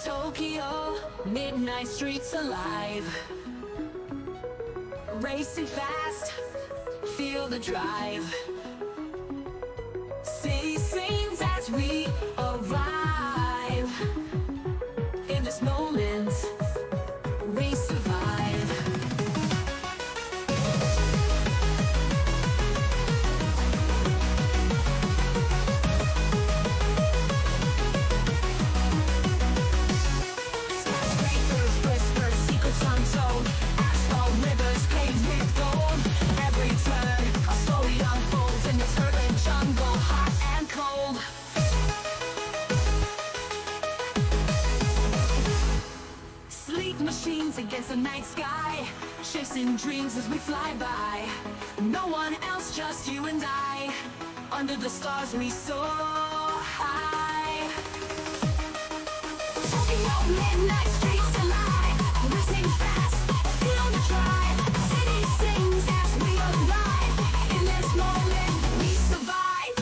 Tokyo, midnight streets alive. Racing fast, feel the drive. City sings as we arrive. In this moment, we survive. Skyscrapers whisper secrets untold. Asphalt rivers paved with gold. Every turn, a story unfolds in this urban jungle, hot and cold. Sleek machines against the night sky, chasing dreams as we fly by. No one else, just you and I. Under the stars we soar high. Tokyo midnight streets alive, racing fast, feel the drive. City sings as we arrive. In this moment we survive.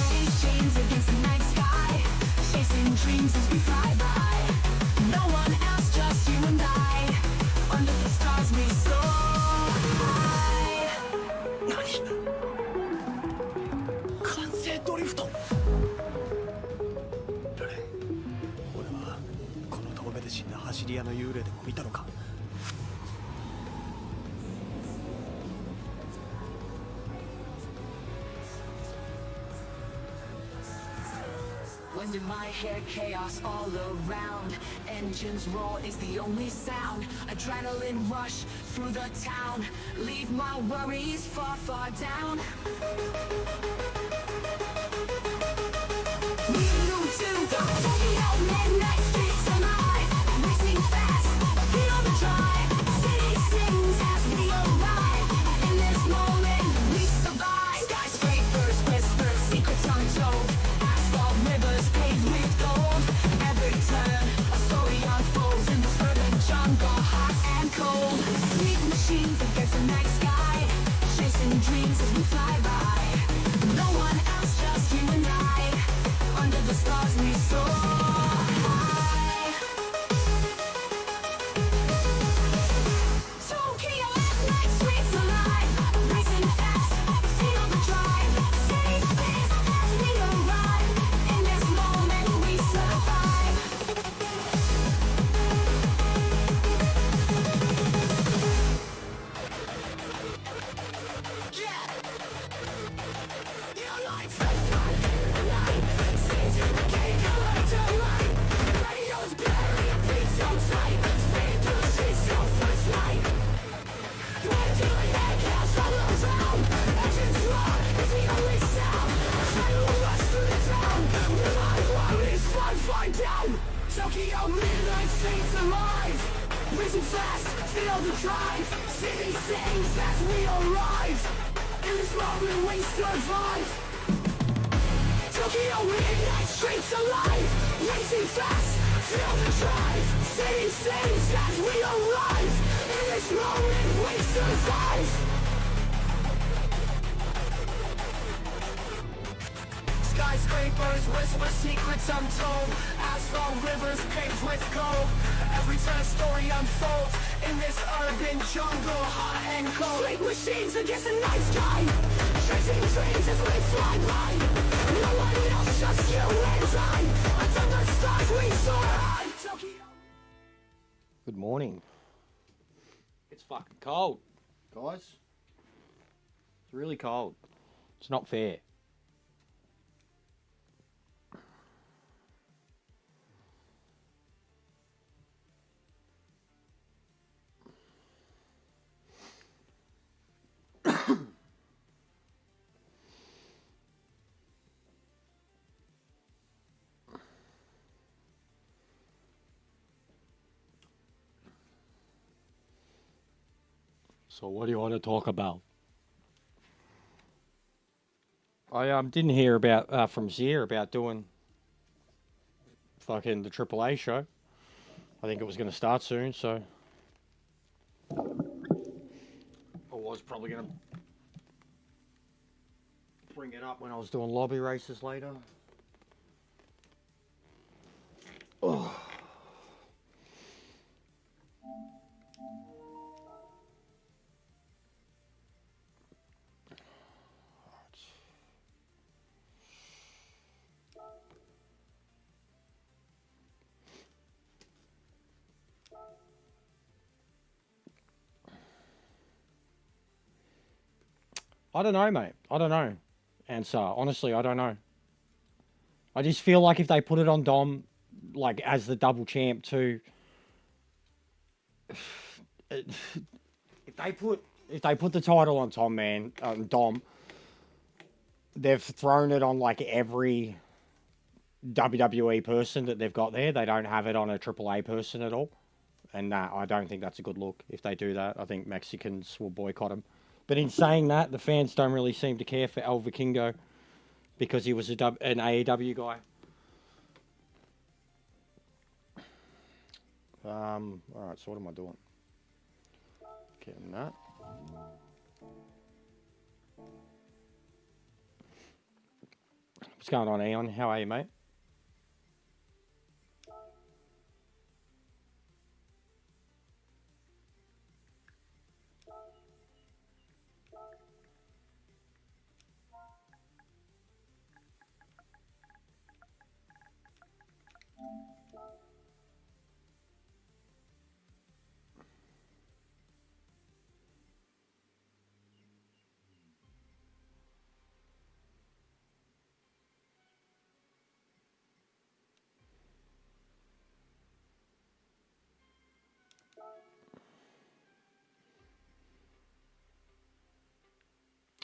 These chains against the night sky, chasing dreams as we fly by. No one else, just you and I. Under the stars we soar high. 完成ドリフト。ラレン、俺はこの峠で死んだ走り屋の幽霊でも見たのか。 Wind in my hair, chaos all around. Engines roar is the only sound. Adrenaline rush through the town. Leave my worries far, far down. We move to the Tokyo midnight streets alive. Racing fast, feel the drive. City sings as we arrive. In this moment, we survive. Skyscrapers whisper secrets untold. Asphalt rivers paved with gold. Every turn, a story unfolds in this urban jungle, hot and cold. Sleep machines against the night sky, chasing dreams as we fly by. No one else, just you and I. Under the stars we soar high. Tokyo midnight streets alive, racing fast, feel the drive. City sings as we arrive. In this moment we survive. Your life is not alive. Seems you can't go into light. Radio's blaring, beats so tight. Speed to the streets, your first light. Right to the head, chaos all around. Engines roar, it's the only sound. Shadow rush through the town. With my worries fly, fly down. Tokyo midnight streets alive. Racing fast, feel the drive. City sings as we arrive. In this moment we survive. Tokyo midnight streets alive. Racing fast, feel the drive. City sings as we arrive. In this moment we survive. Skyscrapers whisper secrets untold. Asphalt rivers paved with gold. Every turn story unfolds in this urban jungle, hot and cold. Sleep machines against the night sky, chasing dreams as we fly by. No one else, just you and I. Under the stars we soar high. Tokyo. Good morning. It's fucking cold, guys. It's really cold. It's not fair. So what do you want to talk about? I didn't hear about from Zia about doing fucking the AAA show. I think it was going to start soon, so was probably going to bring it up when I was doing lobby races later. Oh. I don't know, mate. I don't know. Answer. Honestly, I don't know. I just feel like if they put it on Dom, like as the double champ too, if they put the title on Tom, man, Dom, they've thrown it on like every WWE person that they've got there. They don't have it on a AAA person at all. And I don't think that's a good look if they do that. I think Mexicans will boycott him. But in saying that, the fans don't really seem to care for El Vikingo because he was an AEW guy. All right, so what am I doing? Getting that. What's going on, Eon? How are you, mate?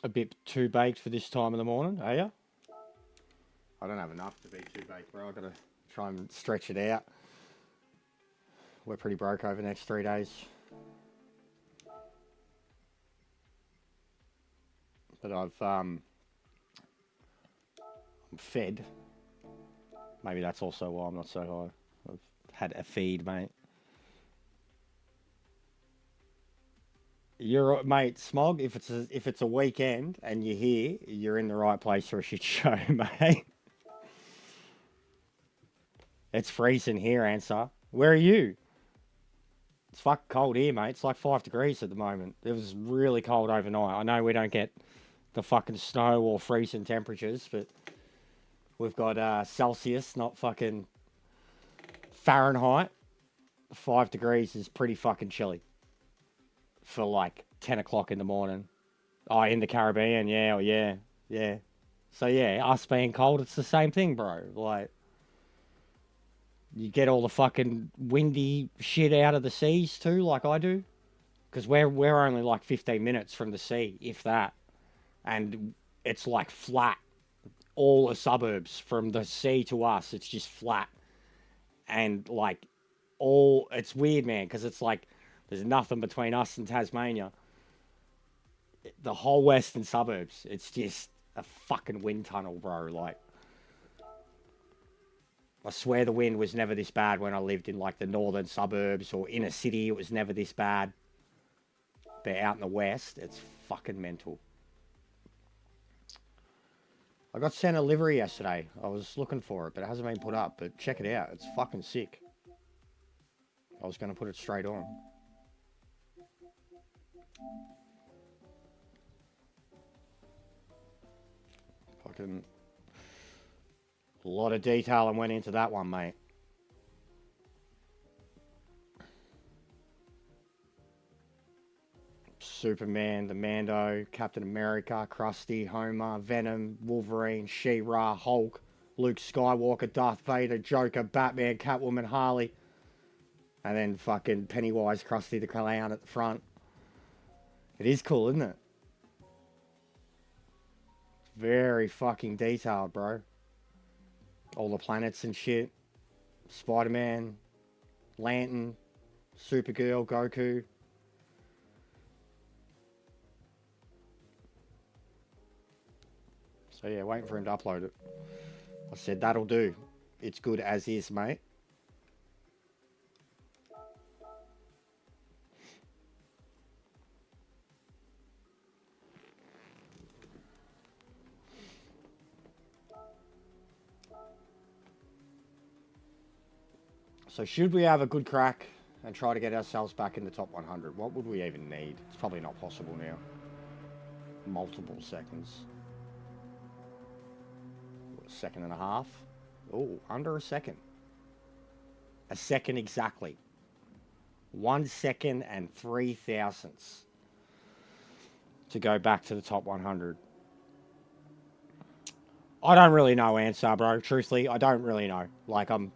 A bit too baked for this time of the morning, are you? I don't have enough to be too baked, bro. I've got to try and stretch it out. We're pretty broke over the next 3 days. But I'm fed. Maybe that's also why I'm not so high. I've had a feed, mate. You're mate, Smog. If it's a weekend and you're here, you're in the right place for a shit show, mate. It's freezing here, Answer. Where are you? It's fucking cold here, mate. It's like 5 degrees at the moment. It was really cold overnight. I know we don't get the fucking snow or freezing temperatures, but we've got Celsius, not fucking Fahrenheit. 5 degrees is pretty fucking chilly for like 10 o'clock in the morning. Oh, in the Caribbean, yeah, yeah. So yeah, us being cold, it's the same thing, bro. Like, you get all the fucking windy shit out of the seas too, like I do. Because we're only like 15 minutes from the sea, if that. And it's like flat. All the suburbs from the sea to us, it's just flat. And like it's weird, man, because it's like there's nothing between us and Tasmania. The whole western suburbs, it's just a fucking wind tunnel, bro. Like, I swear the wind was never this bad when I lived in like the northern suburbs or in a city. It was never this bad. But out in the west, it's fucking mental. I got sent a livery yesterday. I was looking for it, but it hasn't been put up. But check it out. It's fucking sick. I was going to put it straight on. Fucking a lot of detail and went into that one, mate. Superman, the Mando, Captain America, Krusty, Homer, Venom, Wolverine, She-Ra, Hulk, Luke Skywalker, Darth Vader, Joker, Batman, Catwoman, Harley. And then fucking Pennywise, Krusty the Clown at the front. It is cool, isn't it? Very fucking detailed, bro. All the planets and shit. Spider-Man, Lantern, Supergirl, Goku. So yeah, waiting for him to upload it. I said, that'll do. It's good as is, mate. So should we have a good crack and try to get ourselves back in the top 100? What would we even need? It's probably not possible now. Multiple seconds. A second and a half. Oh, under a second. A second exactly. 1 second and 3 thousandths to go back to the top 100. I don't really know, answer, bro. Truthfully, I don't really know. Like I'm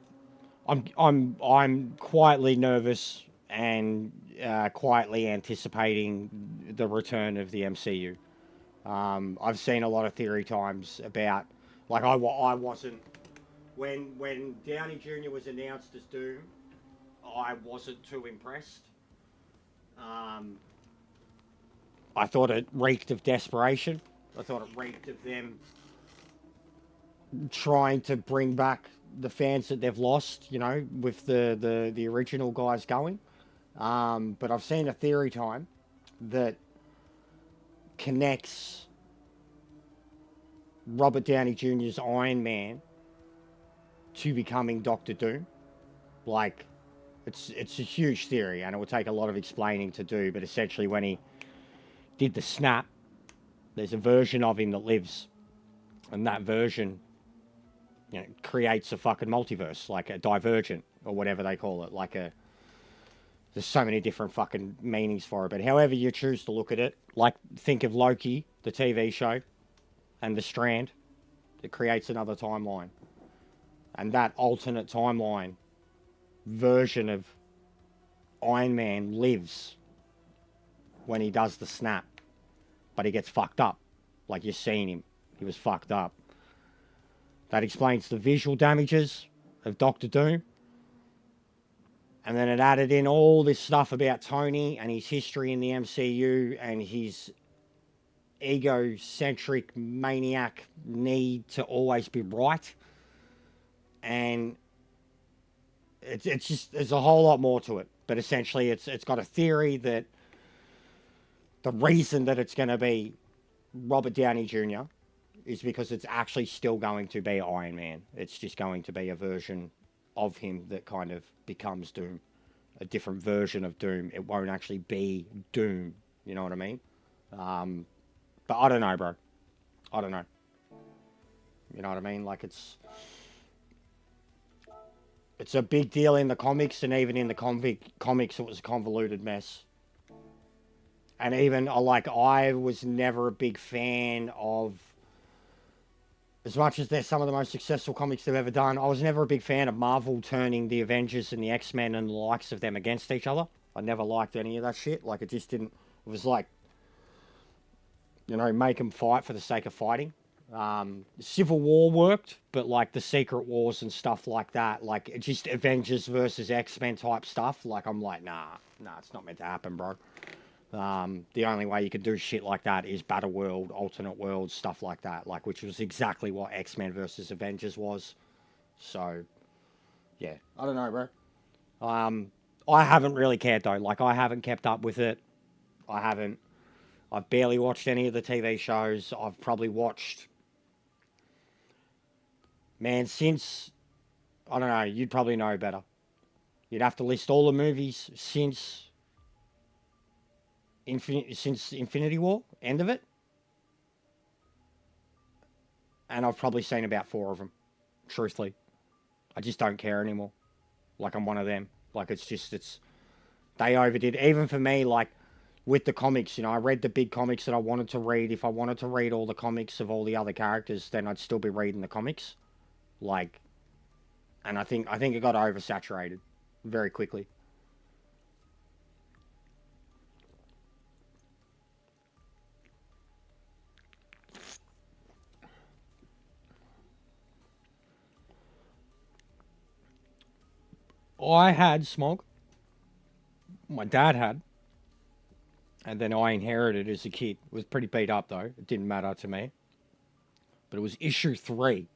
quietly nervous and quietly anticipating the return of the MCU. I've seen a lot of theory times about, like I wasn't when Downey Jr. was announced as Doom. I wasn't too impressed. I thought it reeked of desperation. I thought it reeked of them trying to bring back the fans that they've lost, you know, with the original guys going. But I've seen a theory time that connects Robert Downey Jr.'s Iron Man to becoming Doctor Doom. Like, it's a huge theory, and it will take a lot of explaining to do, but essentially when he did the snap, there's a version of him that lives, and that version, you know, creates a fucking multiverse, like a divergent, or whatever they call it, like a... There's so many different fucking meanings for it, but however you choose to look at it, like, think of Loki, the TV show, and the Strand, it creates another timeline. And that alternate timeline version of Iron Man lives when he does the snap, but he gets fucked up. Like, you've seen him. He was fucked up. That explains the visual damages of Doctor Doom. And then it added in all this stuff about Tony and his history in the MCU and his egocentric maniac need to always be right. And it's just, there's a whole lot more to it. But essentially it's got a theory that the reason that it's going to be Robert Downey Jr. is because it's actually still going to be Iron Man. It's just going to be a version of him that kind of becomes Doom. A different version of Doom. It won't actually be Doom. You know what I mean? But I don't know, bro. I don't know. You know what I mean? Like, it's a big deal in the comics, and even in the comics it was a convoluted mess. And even, like, I was never a big fan of, as much as they're some of the most successful comics they've ever done, I was never a big fan of Marvel turning the Avengers and the X-Men and the likes of them against each other. I never liked any of that shit. Like, it just didn't... It was like, you know, make them fight for the sake of fighting. Civil War worked, but, like, the Secret Wars and stuff like that, like, just Avengers versus X-Men type stuff, like, I'm like, nah, it's not meant to happen, bro. The only way you could do shit like that is Battle World, Alternate Worlds, stuff like that, like, which was exactly what X-Men versus Avengers was. So, yeah, I don't know, bro. I haven't really cared, though. Like, I haven't kept up with it. I've barely watched any of the TV shows. I've probably watched, man, since, I don't know, you'd probably know better. You'd have to list all the movies since Infinity War, end of it. And I've probably seen about 4 of them, truthfully. I just don't care anymore. Like, I'm one of them. Like, they overdid. Even for me, like, with the comics, you know, I read the big comics that I wanted to read. If I wanted to read all the comics of all the other characters, then I'd still be reading the comics. Like, and I think it got oversaturated very quickly. I had Smog. My dad had. And then I inherited it as a kid. It was pretty beat up, though. It didn't matter to me. But it was issue 3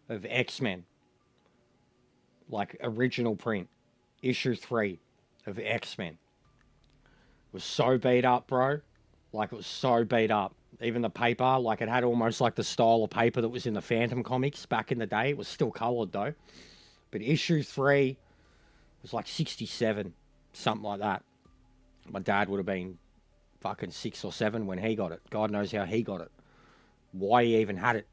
of X-Men. Like, original print. Issue 3 of X-Men. It was so beat up, bro. Like, it was so beat up. Even the paper, like, it had almost like the style of paper that was in the Phantom comics back in the day. It was still coloured, though. But issue 3 was like 67, something like that. My dad would have been fucking 6 or 7 when he got it. God knows how he got it. Why he even had it.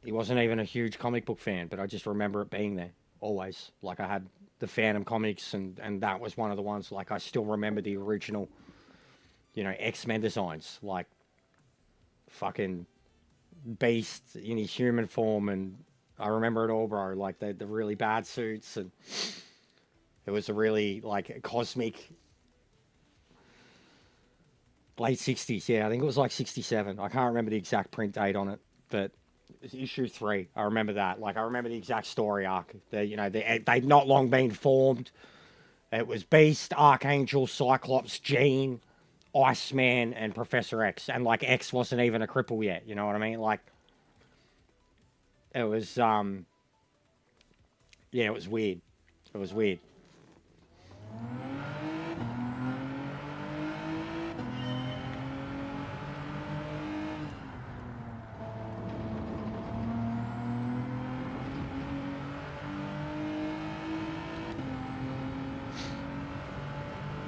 He wasn't even a huge comic book fan, but I just remember it being there, always. Like, I had the Phantom comics, and that was one of the ones, like, I still remember the original, you know, X-Men designs. Like, fucking Beast in his human form, and I remember it all, bro. Like, the really bad suits, and it was a really, like, cosmic... Late 60s, yeah. I think it was like 67. I can't remember the exact print date on it, but it's issue 3. I remember that. Like, I remember the exact story arc. They'd not long been formed. It was Beast, Archangel, Cyclops, Jean, Iceman, and Professor X. And, like, X wasn't even a cripple yet, you know what I mean? Like, it was, yeah, it was weird. It was weird.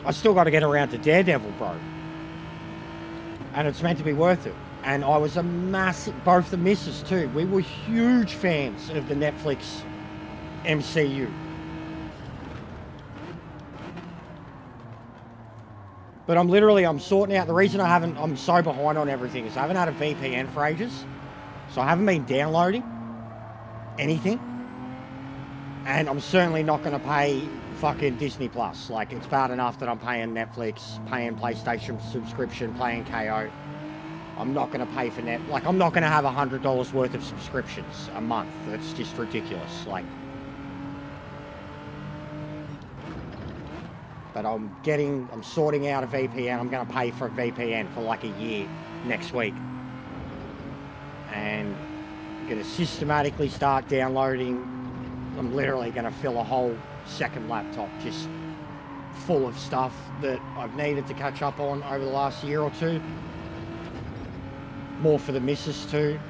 I still got to get around to Daredevil, bro. And it's meant to be worth it. And I was a massive... Both the missus, too. We were huge fans of the Netflix MCU. But I'm sorting out... The reason I'm so behind on everything is I haven't had a VPN for ages. So I haven't been downloading anything. And I'm certainly not going to pay... fucking Disney Plus. Like, it's bad enough that I'm paying Netflix, paying PlayStation subscription, paying KO. I'm not going to pay for net. Like, I'm not going to have $100 worth of subscriptions a month. That's just ridiculous. Like, but I'm sorting out a VPN. I'm going to pay for a VPN for like a year next week. And I'm going to systematically start downloading. I'm literally going to fill a whole second laptop just full of stuff that I've needed to catch up on over the last year or two. More for the missus too.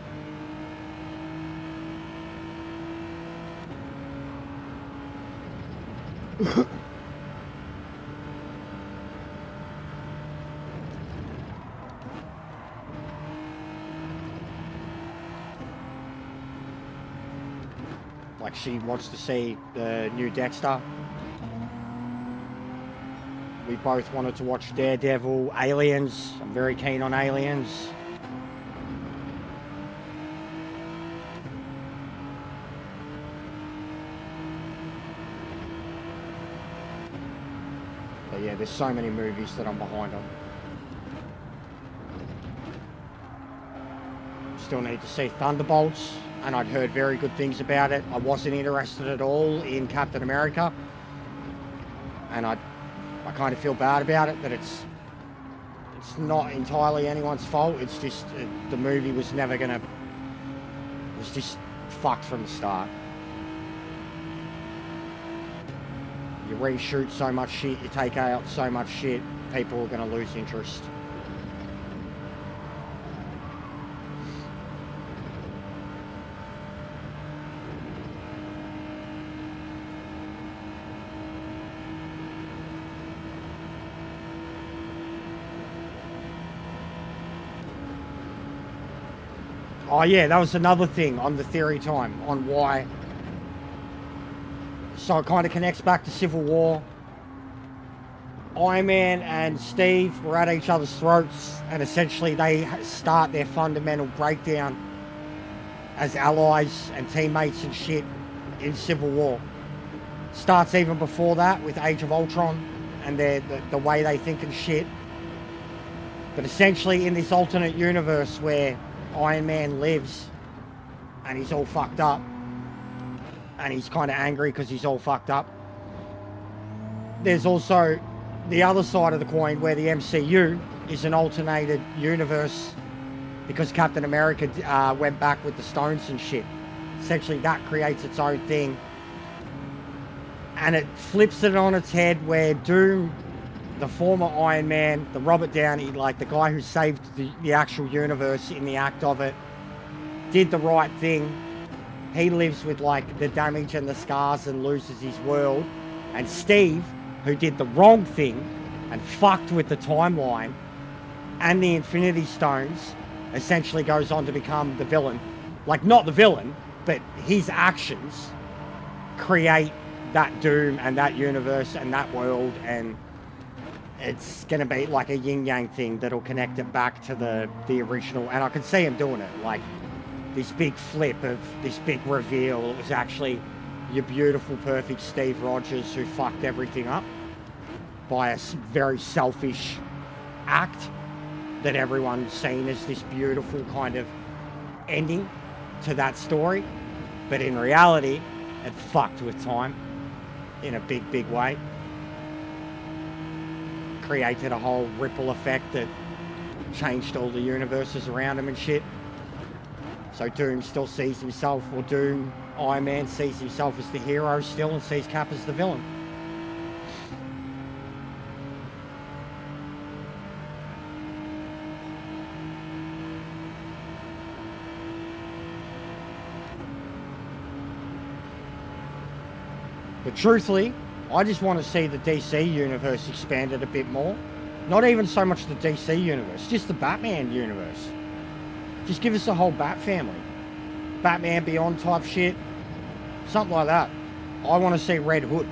Like, she wants to see the new Dexter. We both wanted to watch Daredevil, Aliens. I'm very keen on Aliens. But yeah, there's so many movies that I'm behind on. Still need to see Thunderbolts, and I'd heard very good things about it. I wasn't interested at all in Captain America, and I kind of feel bad about it, that it's not entirely anyone's fault. It's just the movie was never gonna... It was just fucked from the start. You reshoot so much shit, you take out so much shit, people are gonna lose interest. Oh yeah, that was another thing on the theory time, on why. So it kind of connects back to Civil War. Iron Man and Steve were at each other's throats, and essentially they start their fundamental breakdown as allies and teammates and shit in Civil War. Starts even before that with Age of Ultron and the way they think and shit. But essentially in this alternate universe where Iron Man lives and he's all fucked up and he's kind of angry because he's all fucked up, there's also the other side of the coin where the MCU is an alternated universe because Captain America went back with the stones and shit. Essentially that creates its own thing, and it flips it on its head where Doom, the former Iron Man, the Robert Downey, like the guy who saved the actual universe in the act of it, did the right thing. He lives with like the damage and the scars and loses his world. And Steve, who did the wrong thing and fucked with the timeline and the Infinity Stones, essentially goes on to become the villain. Like, not the villain, but his actions create that doom and that universe and that world, and it's going to be like a yin-yang thing that'll connect it back to the original. And I can see him doing it, like this big flip of this big reveal. It was actually your beautiful, perfect Steve Rogers who fucked everything up by a very selfish act that everyone's seen as this beautiful kind of ending to that story. But in reality, it fucked with time in a big, big way. Created a whole ripple effect that changed all the universes around him and shit. So Doom still sees himself, or Doom, Iron Man sees himself as the hero still and sees Cap as the villain. But truthfully, I just want to see the DC universe expanded a bit more. Not even so much the DC universe, just the Batman universe. Just give us a whole Bat family. Batman Beyond type shit. Something like that. I want to see Red Hood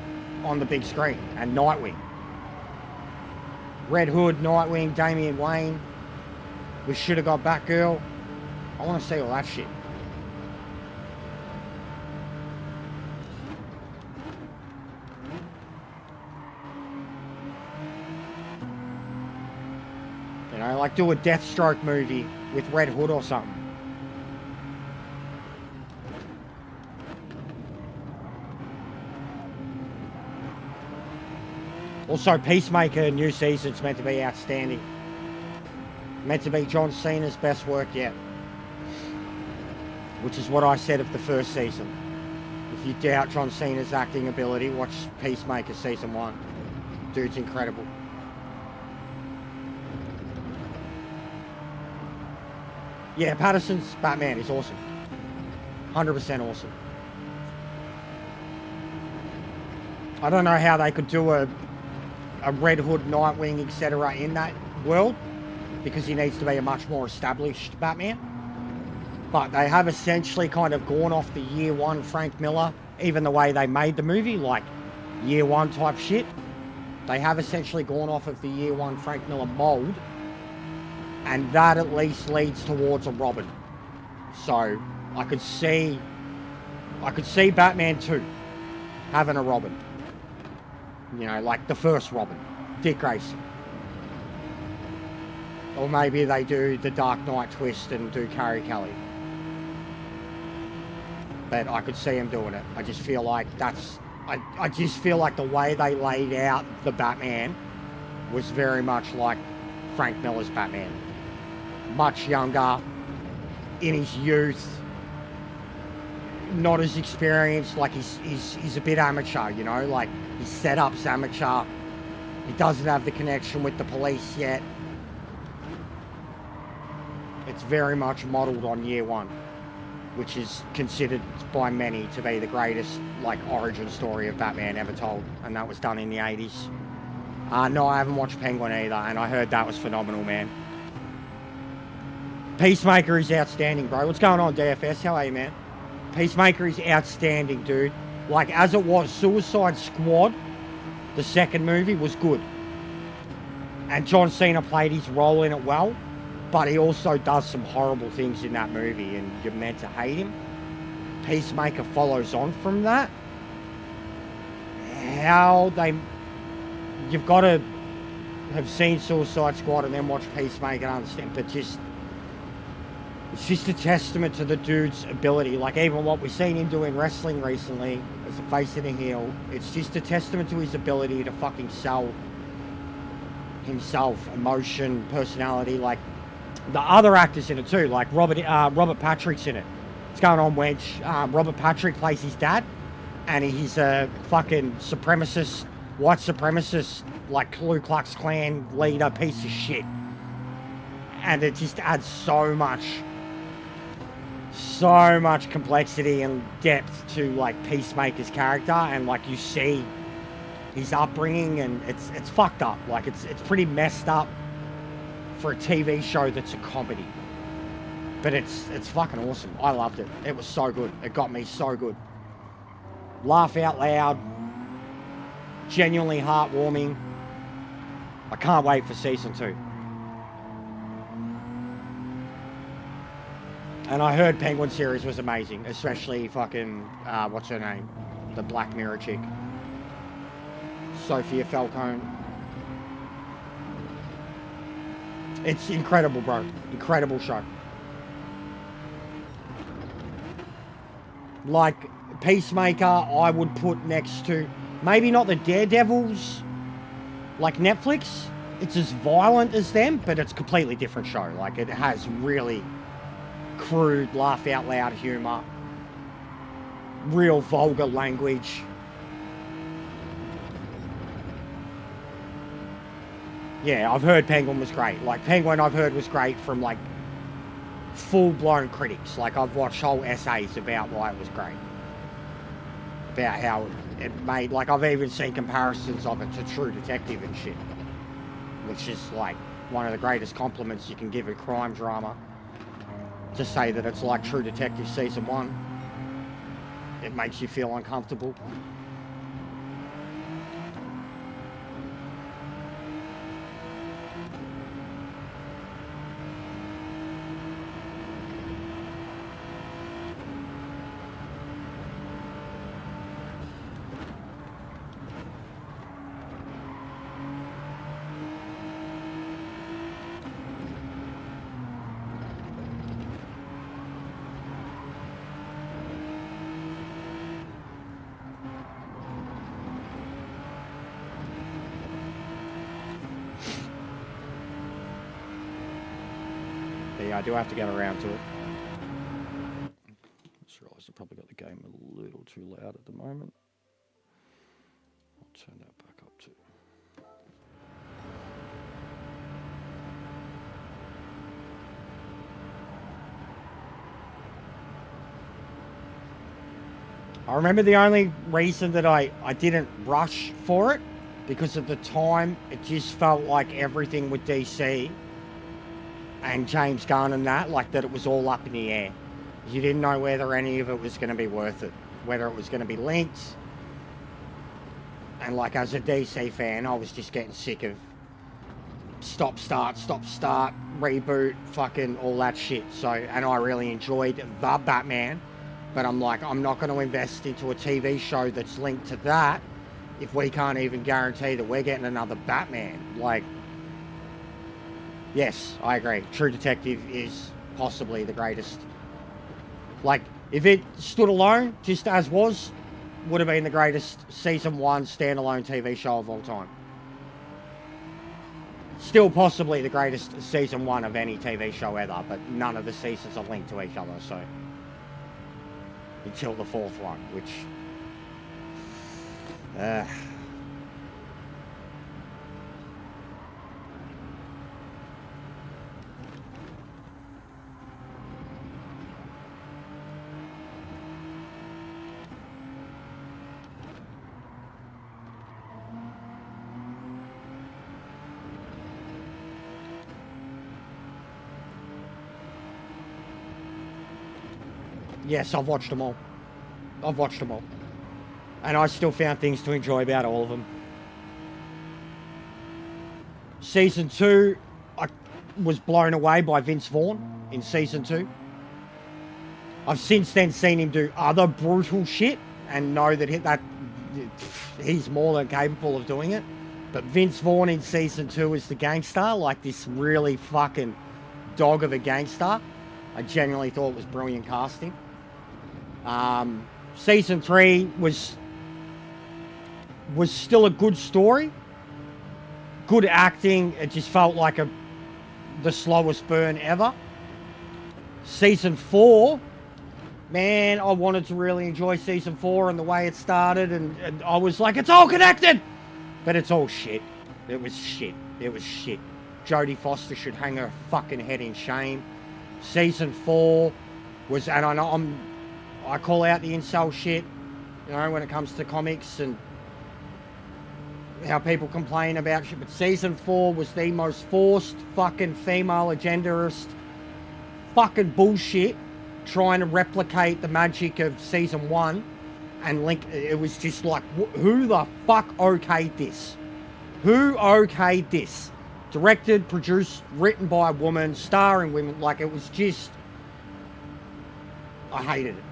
on the big screen and Nightwing. Red Hood, Nightwing, Damian Wayne. We should have got Batgirl. I want to see all that shit. You know, like do a Deathstroke movie with Red Hood or something. Also, Peacemaker new season's meant to be outstanding. Meant to be John Cena's best work yet. Which is what I said of the first season. If you doubt John Cena's acting ability, watch Peacemaker season 1. Dude's incredible. Yeah, Patterson's Batman is awesome. 100% awesome. I don't know how they could do a Red Hood, Nightwing, etc. in that world, because he needs to be a much more established Batman. But they have essentially kind of gone off the year one Frank Miller, even the way they made the movie, like year one type shit. They have essentially gone off of the year one Frank Miller mold, and that at least leads towards a Robin. So I could see Batman 2 having a Robin. You know, like the first Robin, Dick Grayson. Or maybe they do the Dark Knight twist and do Carrie Kelly. But I could see him doing it. I just feel like I just feel like the way they laid out the Batman was very much like Frank Miller's Batman. Much younger, in his youth, not as experienced, like he's a bit amateur, you know, like his setup's amateur. He doesn't have the connection with the police yet. It's very much modelled on year one, which is considered by many to be the greatest, like, origin story of Batman ever told, and that was done in the 80s. No, I haven't watched Penguin either, and I heard that was phenomenal, man. Peacemaker is outstanding, bro. What's going on, DFS? How are you, man? Peacemaker is outstanding, dude. Like, as it was, Suicide Squad, the second movie, was good. And John Cena played his role in it well, but he also does some horrible things in that movie, and you're meant to hate him. Peacemaker follows on from that. You've got to have seen Suicide Squad and then watch Peacemaker and understand, but it's just a testament to the dude's ability. Like, even what we've seen him do in wrestling recently as a face and a heel, it's just a testament to his ability to fucking sell himself, emotion, personality. Like, the other actors in it too, like Robert Patrick's in it. What's going on, Wench? Robert Patrick plays his dad, and he's a fucking supremacist, white supremacist, like Ku Klux Klan leader piece of shit. And it just adds so much complexity and depth to, like, Peacemaker's character, and, like, you see his upbringing, and it's fucked up. Like it's pretty messed up for a TV show that's a comedy. But it's fucking awesome. I loved it. It was so good. It got me so good. Laugh out loud. Genuinely heartwarming. I can't wait for season 2. And I heard Penguin series was amazing, especially fucking what's her name, the Black Mirror chick, Sophia Falcone. It's incredible, bro. Incredible show. Like Peacemaker, I would put next to maybe not the Daredevils, like Netflix. It's as violent as them, but it's a completely different show. Like it has really crude, laugh out loud humor, real vulgar language. Yeah, I've heard Penguin was great. Like Penguin I've heard was great from like full-blown critics. Like I've watched whole essays about why it was great. About how it made, like I've even seen comparisons of it to True Detective and shit. Which is like one of the greatest compliments you can give a crime drama. To say that it's like True Detective Season 1. It makes you feel uncomfortable. I do have to get around to it. Just realised I probably got the game a little too loud at the moment. I'll turn that back up too. I remember the only reason that I didn't rush for it, because at the time it just felt like everything with DC and James Gunn and that, like that it was all up in the air. You didn't know whether any of it was going to be worth it, whether it was going to be linked. And like as a DC fan, I was just getting sick of stop, start, reboot, fucking all that shit. So, and I really enjoyed the Batman, but I'm like, I'm not going to invest into a TV show that's linked to that if we can't even guarantee that we're getting another Batman. Like, yes, I agree. True Detective is possibly the greatest. Like, if it stood alone, just as was, would have been the greatest Season 1 standalone TV show of all time. Still possibly the greatest Season 1 of any TV show ever, but none of the seasons are linked to each other, so. Until the 4th one, which. Yes, I've watched them all. And I still found things to enjoy about all of them. Season 2, I was blown away by Vince Vaughn in Season 2. I've since then seen him do other brutal shit and know that he's more than capable of doing it. But Vince Vaughn in Season 2 is the gangster, like this really fucking dog of a gangster. I genuinely thought it was brilliant casting. Season 3 was still a good story. Good acting. It just felt like the slowest burn ever. Season 4, man, I wanted to really enjoy Season 4 and the way it started, and I was like, it's all connected! But it's all shit. It was shit. Jodie Foster should hang her fucking head in shame. Season 4 was, and I know I call out the incel shit, you know, when it comes to comics, and how people complain about shit, but season 4 was the most forced fucking female agendaist fucking bullshit, trying to replicate the magic of season 1 and link. It was just like, who the fuck okayed this? Who okayed this? Directed, produced, written by a woman, starring women. Like, it was just, I hated it.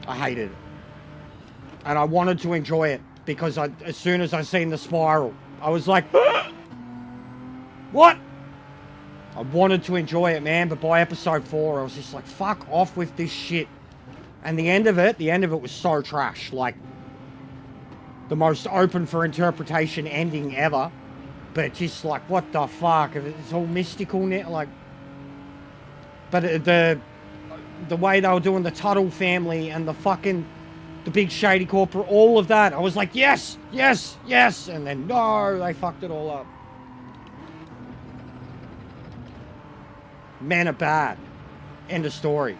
I hated it. And I wanted to enjoy it because as soon as I seen the spiral, I was like, what? I wanted to enjoy it, man, but by episode 4, I was just like, fuck off with this shit. And the end of it was so trash. Like, the most open for interpretation ending ever. But just like, what the fuck? It's all mystical now, like. But the way they were doing the Tuttle family and the big shady corporate, all of that, I was like, yes, yes, yes. And then, no, they fucked it all up. Men are bad. End of story.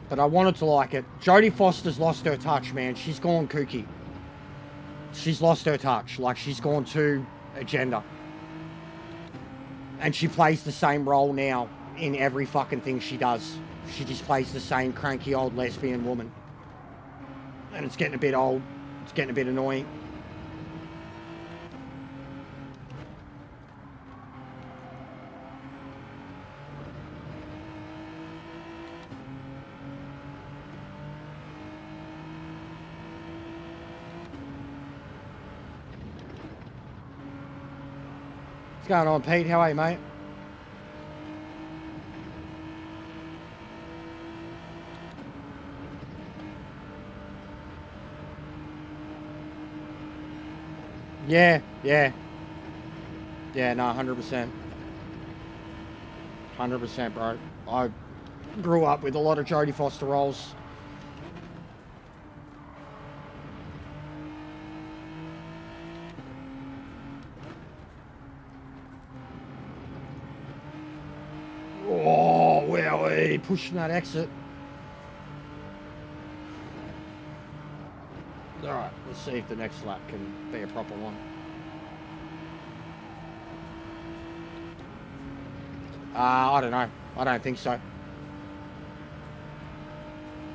But I wanted to like it. Jodie Foster's lost her touch, man. She's gone kooky. She's lost her touch. Like, she's gone too agenda. And she plays the same role now in every fucking thing she does. She just plays the same cranky old lesbian woman. And it's getting a bit old. It's getting a bit annoying. What's going on, Pete? How are you, mate? Yeah. Yeah, no, 100%. 100%, bro. I grew up with a lot of Jodie Foster roles. Oh, well, pushing that exit. Alright, let's see if the next lap can be a proper one. I don't know. I don't think so.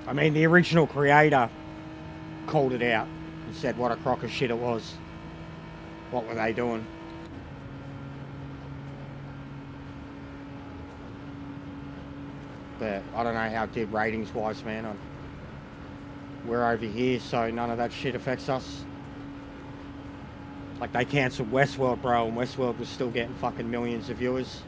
I mean, the original creator called it out and said what a crock of shit it was. What were they doing? But I don't know how it did ratings-wise, man. We're over here, so none of that shit affects us. Like, they cancelled Westworld, bro, and Westworld was still getting fucking millions of viewers.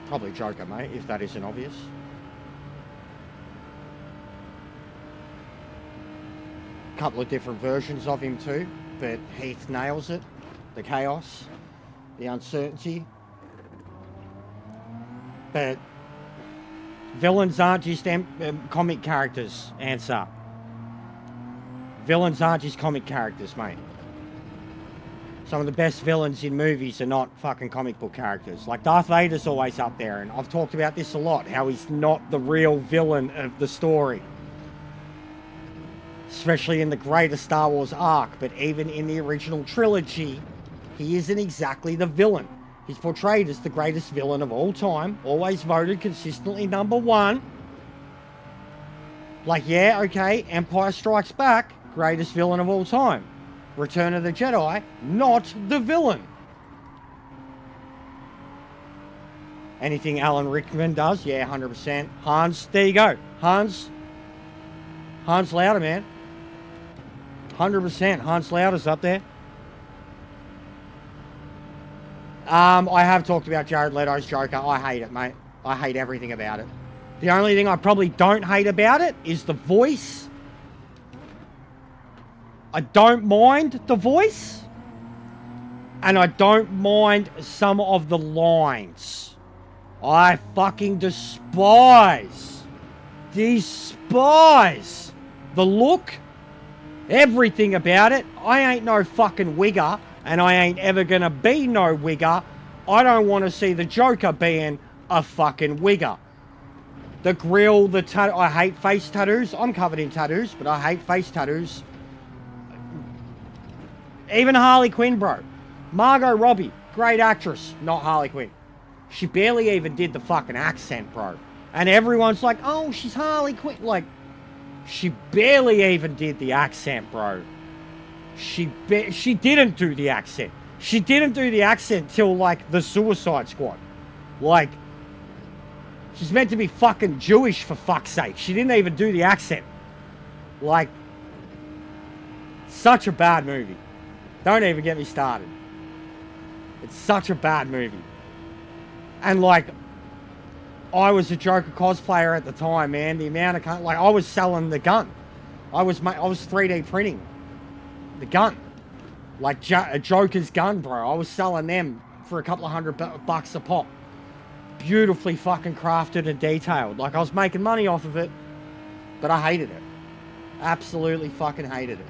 Probably Joker, mate, if that isn't obvious. Couple of different versions of him too, but Heath nails it. The chaos, the uncertainty. But villains aren't just comic characters, answer. Villains aren't just comic characters, mate. Some of the best villains in movies are not fucking comic book characters. Like, Darth Vader's always up there, and I've talked about this a lot, how he's not the real villain of the story. Especially in the greater Star Wars arc, but even in the original trilogy, he isn't exactly the villain. He's portrayed as the greatest villain of all time, always voted consistently #1. Like, yeah, okay, Empire Strikes Back, greatest villain of all time. Return of the Jedi, not the villain. Anything Alan Rickman does, yeah, 100%. Hans, there you go. Hans Lauder, man. 100%. Hans Lauder's up there. I have talked about Jared Leto's Joker. I hate it, mate. I hate everything about it. The only thing I probably don't hate about it is the voice. I don't mind the voice. And I don't mind some of the lines. I fucking despise the look, everything about it. I ain't no fucking wigger, and I ain't ever gonna be no wigger. I don't want to see the Joker being a fucking wigger. The grill, the tattoo. I hate face tattoos. I'm covered in tattoos, but I hate face tattoos. Even Harley Quinn, bro. Margot Robbie, great actress, not Harley Quinn. She barely even did the fucking accent, bro. And everyone's like, oh, she's Harley Quinn. Like, she barely even did the accent, bro. She didn't do the accent. She didn't do the accent till, like, the Suicide Squad. Like, she's meant to be fucking Jewish, for fuck's sake. She didn't even do the accent. Like, such a bad movie. Don't even get me started. It's such a bad movie. And, like, I was a Joker cosplayer at the time, man. The amount of... Like, I was selling the gun. I was 3D printing the gun. Like, a Joker's gun, bro. I was selling them for a couple of $100 a pop. Beautifully fucking crafted and detailed. Like, I was making money off of it, but I hated it. Absolutely fucking hated it.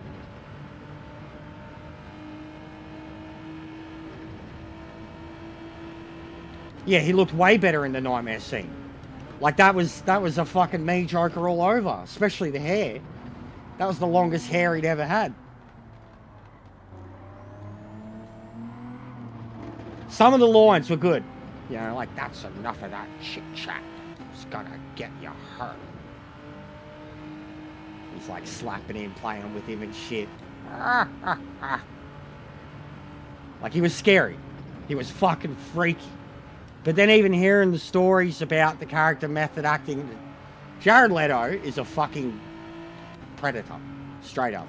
Yeah, he looked way better in the nightmare scene. Like, that was a fucking me Joker all over. Especially the hair. That was the longest hair he'd ever had. Some of the lines were good. You know, like, that's enough of that chit-chat. It's gonna get you hurt. He's, like, slapping him, playing with him and shit. Like, he was scary. He was fucking freaky. But then even hearing the stories about the character method acting, Jared Leto is a fucking predator. Straight up.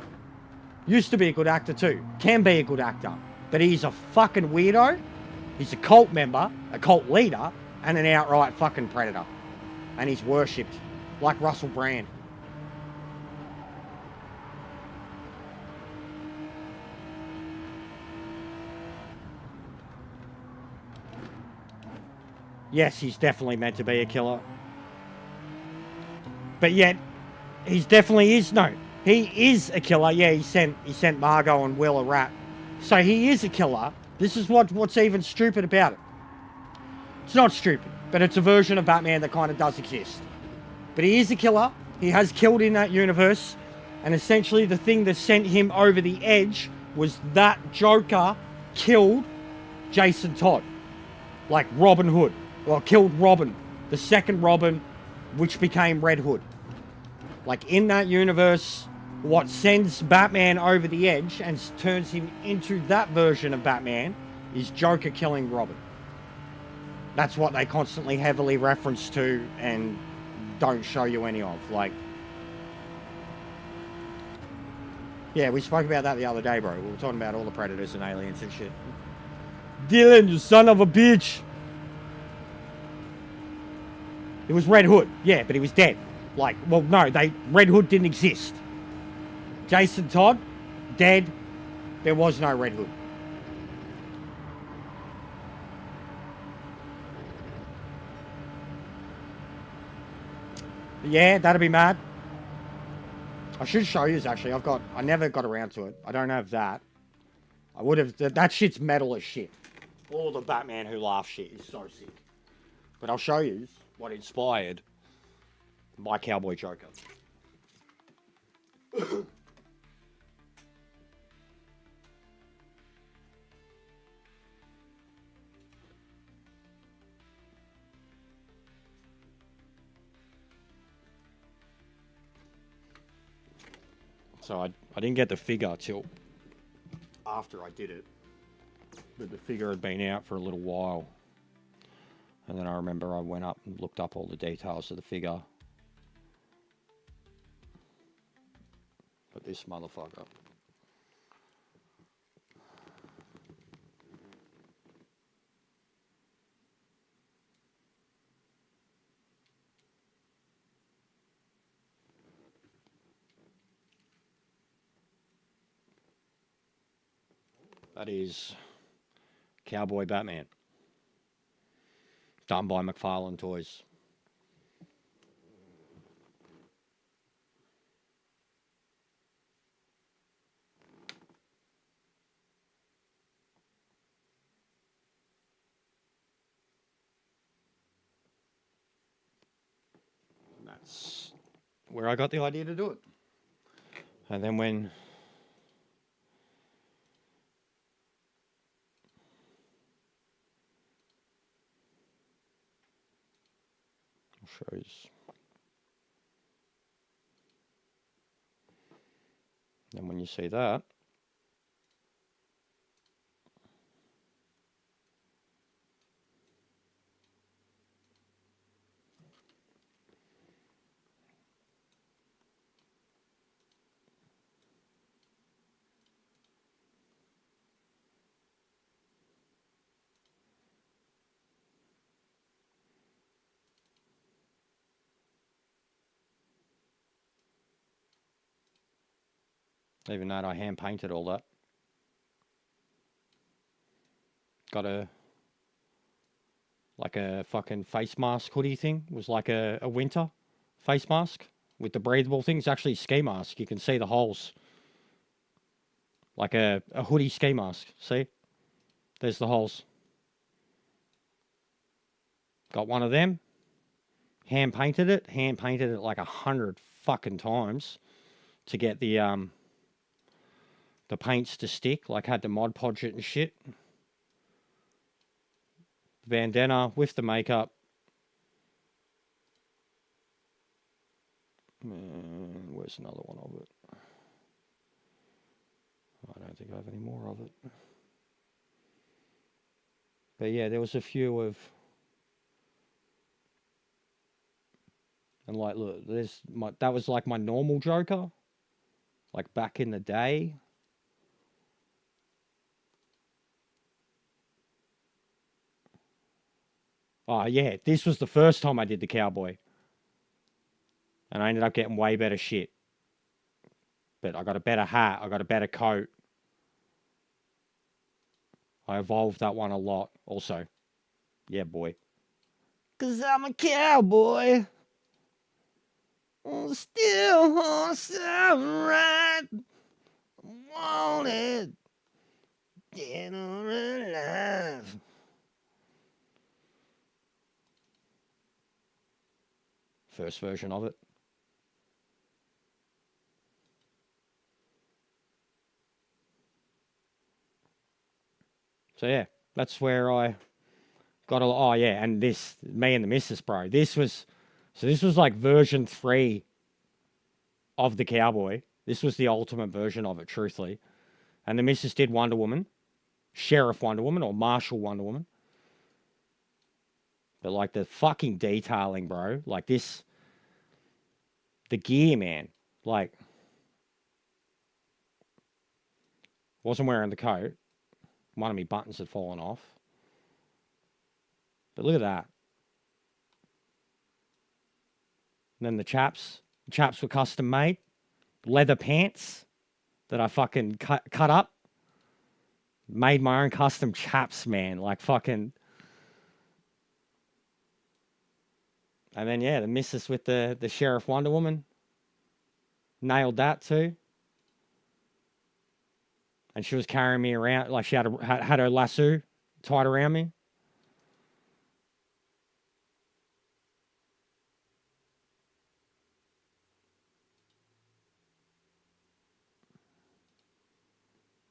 Used to be a good actor too. Can be a good actor. But he's a fucking weirdo. He's a cult member, a cult leader, and an outright fucking predator. And he's worshipped. Like Russell Brand. Yes, he's definitely meant to be a killer. But yet, he definitely is, no. He is a killer. Yeah, he sent Margot and Will a rat. So he is a killer. This is what's even stupid about it. It's not stupid, but it's a version of Batman that kind of does exist. But he is a killer. He has killed in that universe. And essentially the thing that sent him over the edge was that Joker killed Jason Todd. Like Robin Hood. Well, killed Robin, the second Robin, which became Red Hood. Like, in that universe, what sends Batman over the edge and turns him into that version of Batman is Joker killing Robin. That's what they constantly heavily reference to and don't show you any of. Like, yeah, we spoke about that the other day, bro. We were talking about all the Predators and aliens and shit. Dylan, you son of a bitch! It was Red Hood, yeah, but he was dead. Like, well, no, Red Hood didn't exist. Jason Todd, dead. There was no Red Hood. Yeah, that'd be mad. I should show you, actually. I never got around to it. I don't have that. I would have, that shit's metal as shit. All the Batman Who Laughs shit is so sick. But I'll show you what inspired my Cowboy Joker. So I didn't get the figure till after I did it. But the figure had been out for a little while. And then I remember I went up and looked up all the details of the figure. But this motherfucker. That is Cowboy Batman. Done by McFarlane Toys. And that's where I got the idea to do it. And then when shows, then when you see that, even that I hand painted all that. Got a fucking face mask hoodie thing. It was like a winter face mask with the breathable thing. It's actually a ski mask. You can see the holes. Like a hoodie ski mask. See? There's the holes. Got one of them. Hand painted it. Hand painted it like 100 fucking times to get the paints to stick. Like had to Mod Podge it and shit. Bandana with the makeup. Where's another one of it? I don't think I have any more of it. But yeah, there was a few of... And like, look, that was like my normal Joker. Like back in the day. Oh yeah, this was the first time I did the cowboy. And I ended up getting way better shit. But I got a better hat. I got a better coat. I evolved that one a lot also. Yeah, boy. 'Cause I'm a cowboy. Still on some right. Wanted. Dead or alive. First version of it. So yeah, that's where I got a... Oh yeah, and this, me and the missus, bro. This was like version 3 of the cowboy. This was the ultimate version of it, truthfully. And the missus did Wonder Woman. Sheriff Wonder Woman or Marshal Wonder Woman. But like the fucking detailing, bro. Like this... The gear, man. Like... Wasn't wearing the coat. One of my buttons had fallen off. But look at that. And then the chaps were custom made. Leather pants that I fucking cut up. Made my own custom chaps, man. Like fucking... And then, yeah, the missus with the Sheriff Wonder Woman. Nailed that too. And she was carrying me around. Like she had her lasso tied around me.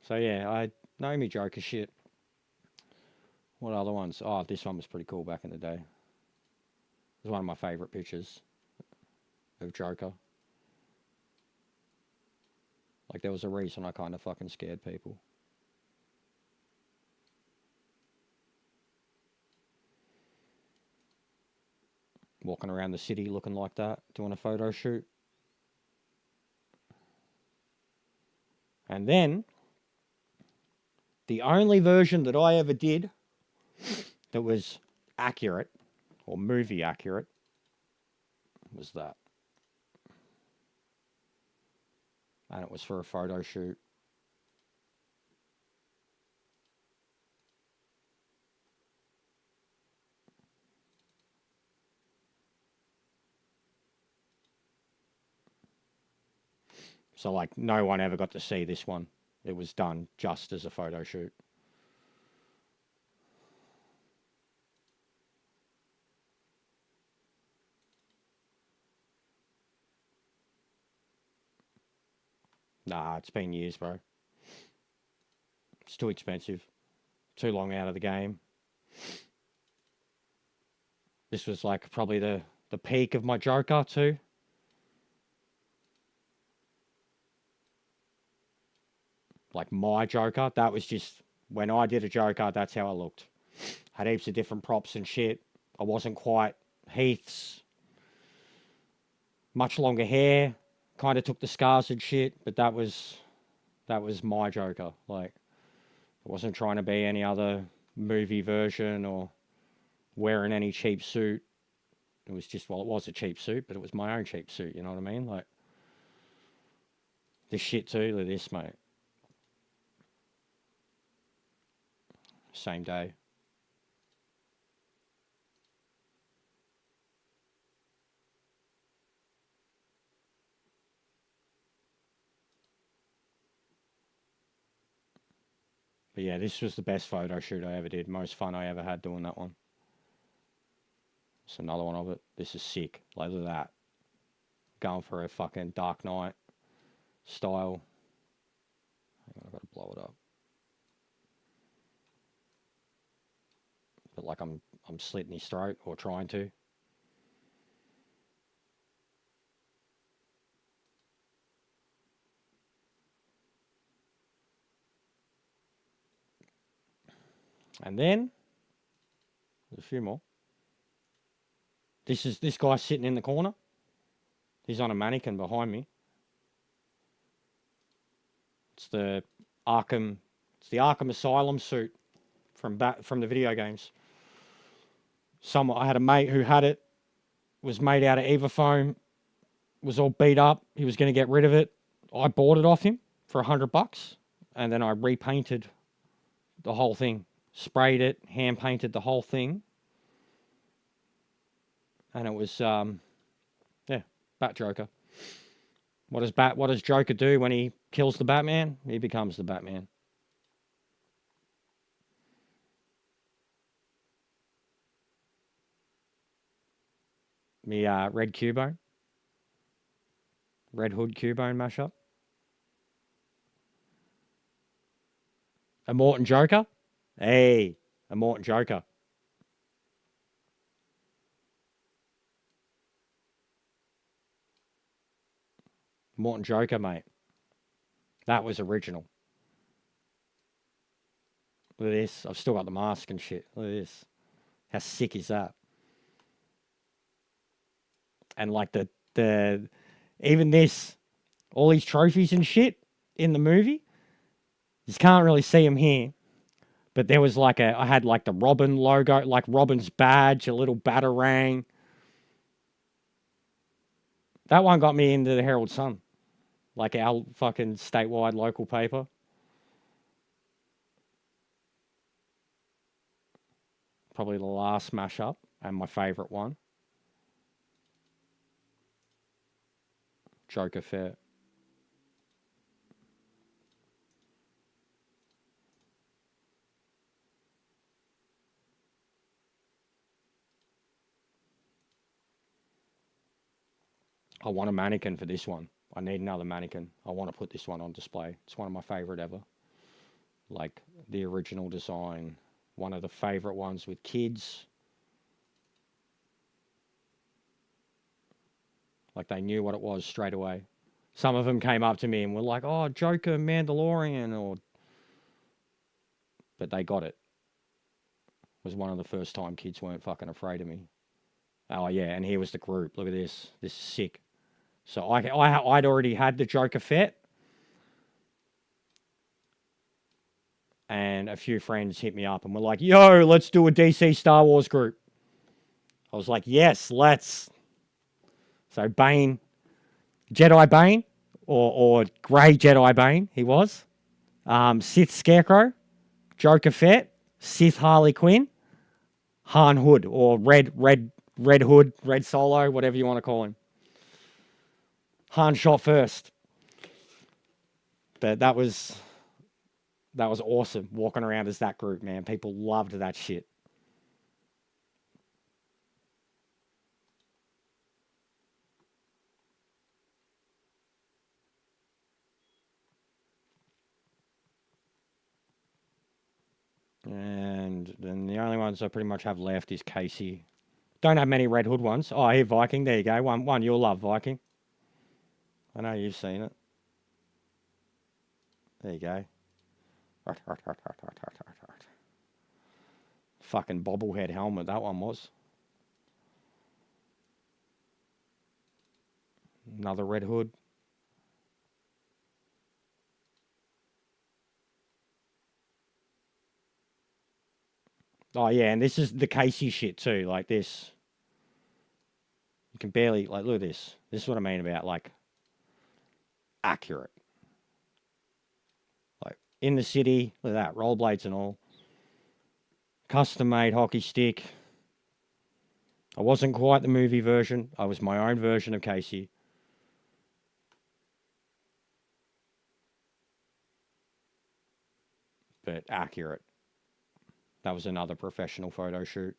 So, yeah, I know me Joker shit. What other ones? Oh, this one was pretty cool back in the day. It was one of my favourite pictures of Joker. Like, there was a reason I kind of fucking scared people. Walking around the city looking like that, doing a photo shoot. And then, the only version that I ever did that was accurate, or movie accurate, was that. And it was for a photo shoot. So, like, no one ever got to see this one. It was done just as a photo shoot. Nah, it's been years, bro. It's too expensive. Too long out of the game. This was like probably the peak of my Joker too. Like my Joker, that was just when I did a Joker, that's how it looked. Had heaps of different props and shit. I wasn't quite Heath's. Much longer hair. Kind of took the scars and shit, but that was my Joker. Like, I wasn't trying to be any other movie version or wearing any cheap suit. It was just, well, it was a cheap suit, but it was my own cheap suit, you know what I mean? Like, this shit too, look at this, mate. Same day. But yeah, this was the best photo shoot I ever did. Most fun I ever had doing that one. It's another one of it. This is sick. Like, look at that. Going for a fucking Dark Knight style. Hang on, I've got to blow it up. But like I'm slitting his throat, or trying to. And then there's a few more. This guy sitting in the corner. He's on a mannequin behind me. It's the Arkham Asylum suit from the video games. I had a mate who had it. Was made out of Eva foam. Was all beat up. He was going to get rid of it. I bought it off him for $100, and then I repainted the whole thing. Sprayed it, hand painted the whole thing, and it was Bat Joker. What does Joker do when he kills the Batman? He becomes the Batman. Me Red Cubone. Red Hood Cubone mashup. A Morton Joker. Hey, a Morton Joker. Morton Joker, mate. That was original. Look at this. I've still got the mask and shit. Look at this. How sick is that? And like the even this, all these trophies and shit in the movie, you can't really see them here. But there was like I had like the Robin logo, like Robin's badge, a little batarang. That one got me into the Herald Sun. Like our fucking statewide local paper. Probably the last mashup and my favourite one. Joker Fair. I want a mannequin for this one. I need another mannequin. I want to put this one on display. It's one of my favourite ever. Like the original design. One of the favourite ones with kids. Like they knew what it was straight away. Some of them came up to me and were like, "Oh, Joker, Mandalorian," or... But they got it. It was one of the first time kids weren't fucking afraid of me. Oh yeah, and here was the group. Look at this. This is sick. So I'd already had the Joker Fett. And a few friends hit me up and were like, "Yo, let's do a DC Star Wars group." I was like, "Yes, let's." So Bane, Jedi Bane, or Grey Jedi Bane, he was. Sith Scarecrow, Joker Fett, Sith Harley Quinn, Han Hood, or Red Hood, Red Solo, whatever you want to call him. Han shot first. But that was awesome. Walking around as that group, man. People loved that shit. And then the only ones I pretty much have left is Casey. Don't have many Red Hood ones. Oh, here, Viking. There you go. One you'll love, Viking. I know you've seen it. There you go. Fucking bobblehead helmet, that one was. Another Red Hood. Oh, yeah, and this is the Casey shit too. Like this. You can barely, like, look at this. This is what I mean about, like, accurate. Like, in the city, look at that, rollerblades and all. Custom made hockey stick. I wasn't quite the movie version. I was my own version of Casey. But accurate. That was another professional photo shoot.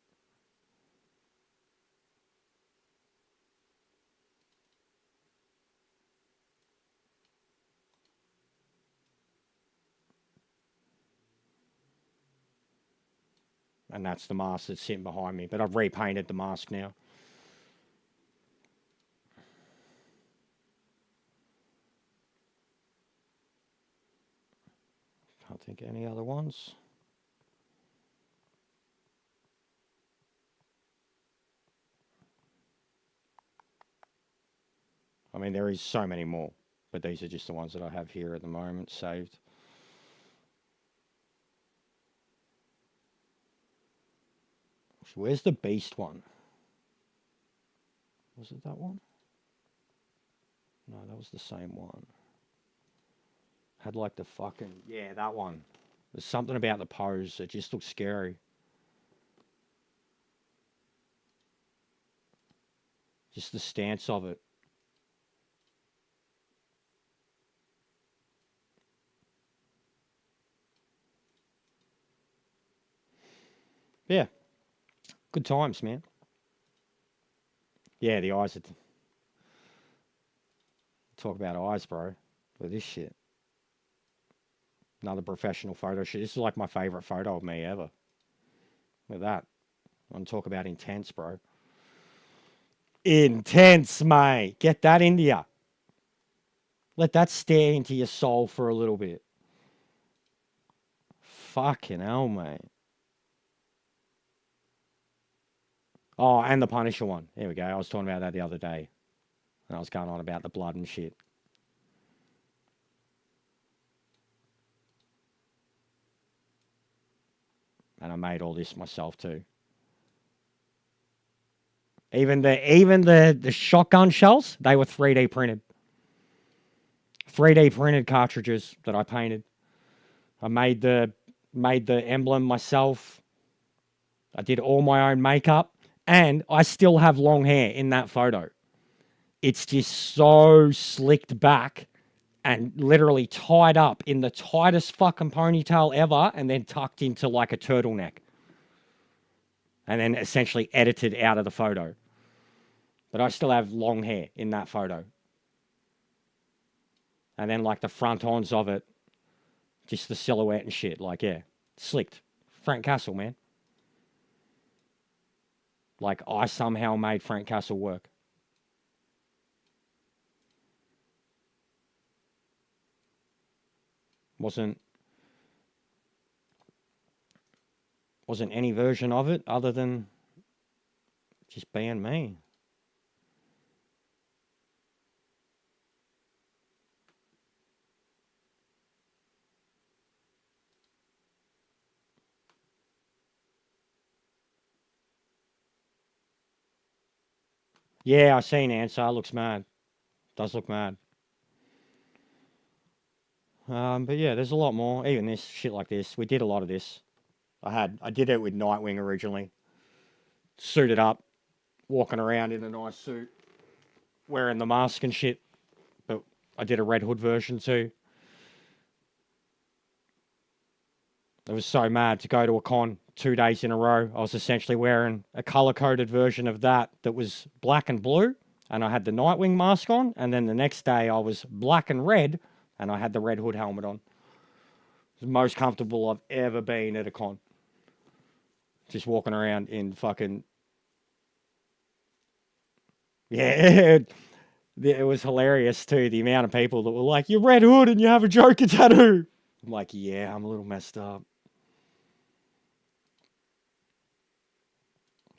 And that's the mask that's sitting behind me. But I've repainted the mask now. Can't think of any other ones. I mean, there is so many more. But these are just the ones that I have here at the moment saved. Where's the Beast one? Was it that one? No, that was the same one. Had like the fucking... Yeah, that one. There's something about the pose. It just looks scary. Just the stance of it. Yeah. Good times, man. Yeah, the eyes are... Talk about eyes, bro. With this shit. Another professional photo shoot. This is like my favorite photo of me ever. Look at that. I want to talk about intense, bro. Intense, mate. Get that into you. Let that stare into your soul for a little bit. Fucking hell, mate. Oh, and the Punisher one. There we go. I was talking about that the other day. And I was going on about the blood and shit. And I made all this myself too. Even the shotgun shells, they were 3D printed. 3D printed cartridges that I painted. I made the emblem myself. I did all my own makeup. And I still have long hair in that photo. It's just so slicked back and literally tied up in the tightest fucking ponytail ever and then tucked into like a turtleneck. And then essentially edited out of the photo. But I still have long hair in that photo. And then like the front-ons of it, just the silhouette and shit. Like, yeah, slicked. Frank Castle, man. Like, I somehow made Frank Castle work. Wasn't any version of it other than just being me. Yeah, I seen Ansar. Looks mad. Does look mad. But yeah, there's a lot more. Even this shit like this. We did a lot of this. I did it with Nightwing originally. Suited up, walking around in a nice suit, wearing the mask and shit. But I did a Red Hood version too. I was so mad to go to a con 2 days in a row. I was essentially wearing a color-coded version of that was black and blue, and I had the Nightwing mask on, and then the next day I was black and red, and I had the Red Hood helmet on. It was the most comfortable I've ever been at a con. Just walking around in fucking... Yeah, it was hilarious too, the amount of people that were like, "You're Red Hood and you have a Joker tattoo." I'm like, yeah, I'm a little messed up.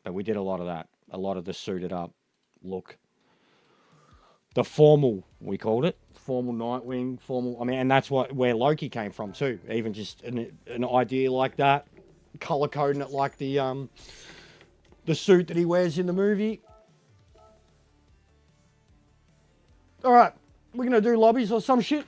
But we did a lot of that. A lot of the suited up look. The formal, we called it. Formal Nightwing, formal. I mean, and that's where Loki came from too. Even just an idea like that. Color coding it like the suit that he wears in the movie. Alright, we're gonna do lobbies or some shit.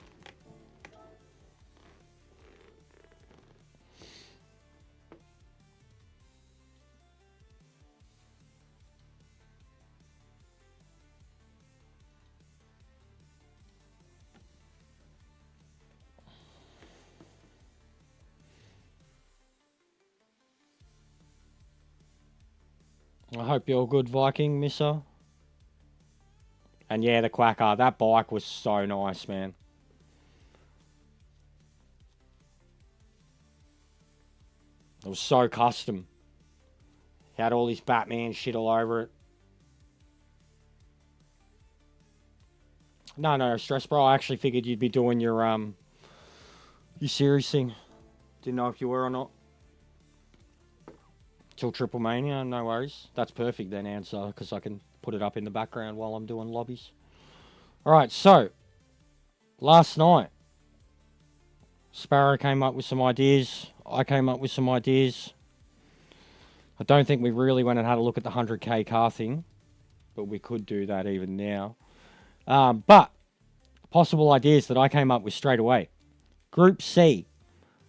I hope you're good, Viking, Missa. And yeah, the Quacker. That bike was so nice, man. It was so custom. He had all this Batman shit all over it. No stress, bro. I actually figured you'd be doing your series thing. Didn't know if you were or not. Till Triple Mania, no worries. That's perfect then, answer, because I can put it up in the background while I'm doing lobbies. Alright, so, last night, Sparrow came up with some ideas. I came up with some ideas. I don't think we really went and had a look at the 100k car thing, but we could do that even now. But, possible ideas that I came up with straight away. Group C,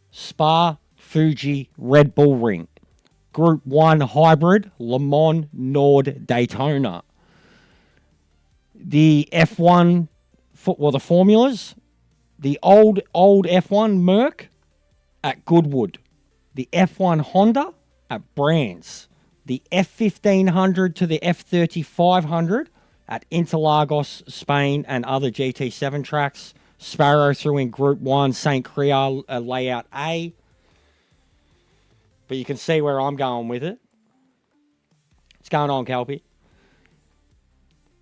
Spa, Fuji, Red Bull Ring. Group 1 Hybrid, Le Mans, Nord, Daytona. The F1, the formulas. The old F1 Merc at Goodwood. The F1 Honda at Brands. The F1500 to the F3500 at Interlagos, Spain, and other GT7 tracks. Sparrow threw in Group 1, St. Crier, Layout A. But you can see where I'm going with it. What's going on, Kelpie?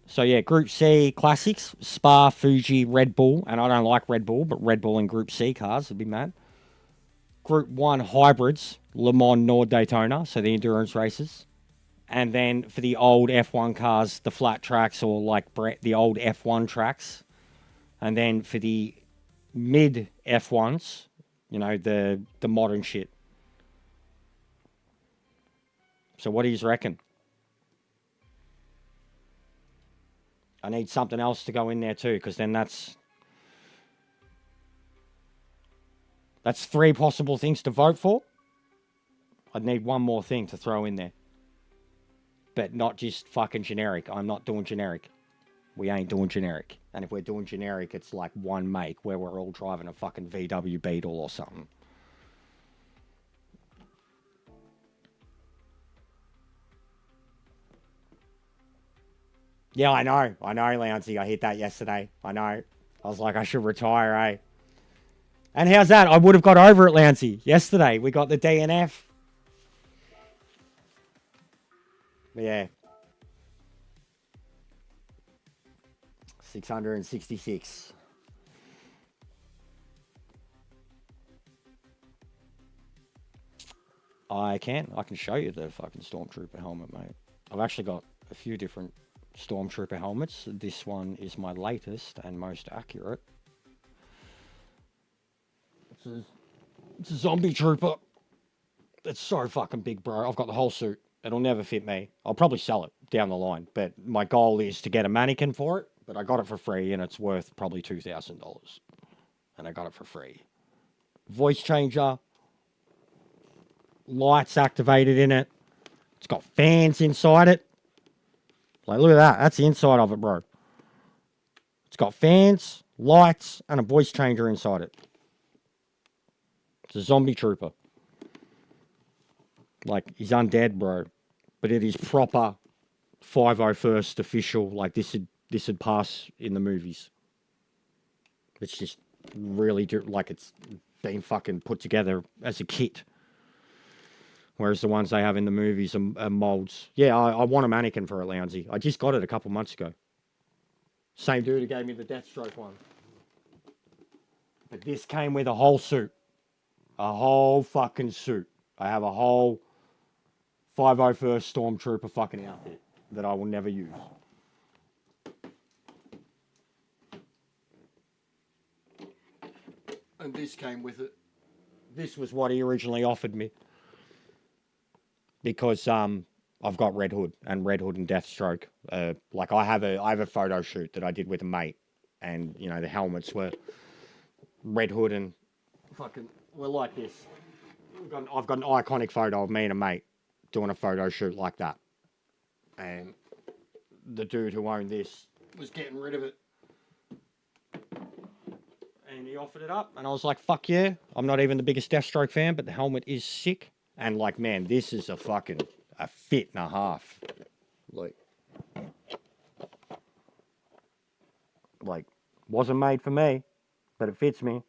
So yeah, Group C classics, Spa, Fuji, Red Bull. And I don't like Red Bull, but Red Bull in Group C cars would be mad. Group 1 hybrids, Le Mans, Nord, Daytona. So the endurance races. And then for the old F1 cars, the flat tracks or like the old F1 tracks. And then for the mid F1s, you know, the modern shit. So what do you reckon? I need something else to go in there too, because then that's 3 possible things to vote for. I'd need one more thing to throw in there. But not just fucking generic. I'm not doing generic. We ain't doing generic. And if we're doing generic, it's like one make where we're all driving a fucking VW Beetle or something. Yeah, I know, Louncy. I hit that yesterday. I know. I was like, I should retire, eh? And how's that? I would have got over it, Louncy. Yesterday, we got the DNF. But yeah. 666. I can show you the fucking Stormtrooper helmet, mate. I've actually got a few different Stormtrooper helmets. This one is my latest and most accurate. It's a zombie trooper. It's so fucking big, bro. I've got the whole suit. It'll never fit me. I'll probably sell it down the line, but my goal is to get a mannequin for it. But I got it for free, and it's worth probably $2,000. And I got it for free. Voice changer. Lights activated in it. It's got fans inside it. Like, look at that. That's the inside of it, bro. It's got fans, lights, and a voice changer inside it. It's a zombie trooper. Like, he's undead, bro. But it is proper 501st official. Like, this would pass in the movies. It's just really, like, it's been fucking put together as a kit. Whereas the ones they have in the movies are molds. Yeah, I want a mannequin for it, Lounsey. I just got it a couple months ago. Same dude who gave me the Deathstroke one. But this came with a whole suit. A whole fucking suit. I have a whole 501st Stormtrooper fucking outfit that I will never use. And this came with it. This was what he originally offered me. Because I've got Red Hood and Deathstroke. Like I have a photo shoot that I did with a mate, and you know the helmets were Red Hood and fucking were like this. I've got an iconic photo of me and a mate doing a photo shoot like that, and the dude who owned this was getting rid of it, and he offered it up, and I was like, "Fuck yeah!" I'm not even the biggest Deathstroke fan, but the helmet is sick. And like, man, this is a fit and a half. Like, wasn't made for me, but it fits me.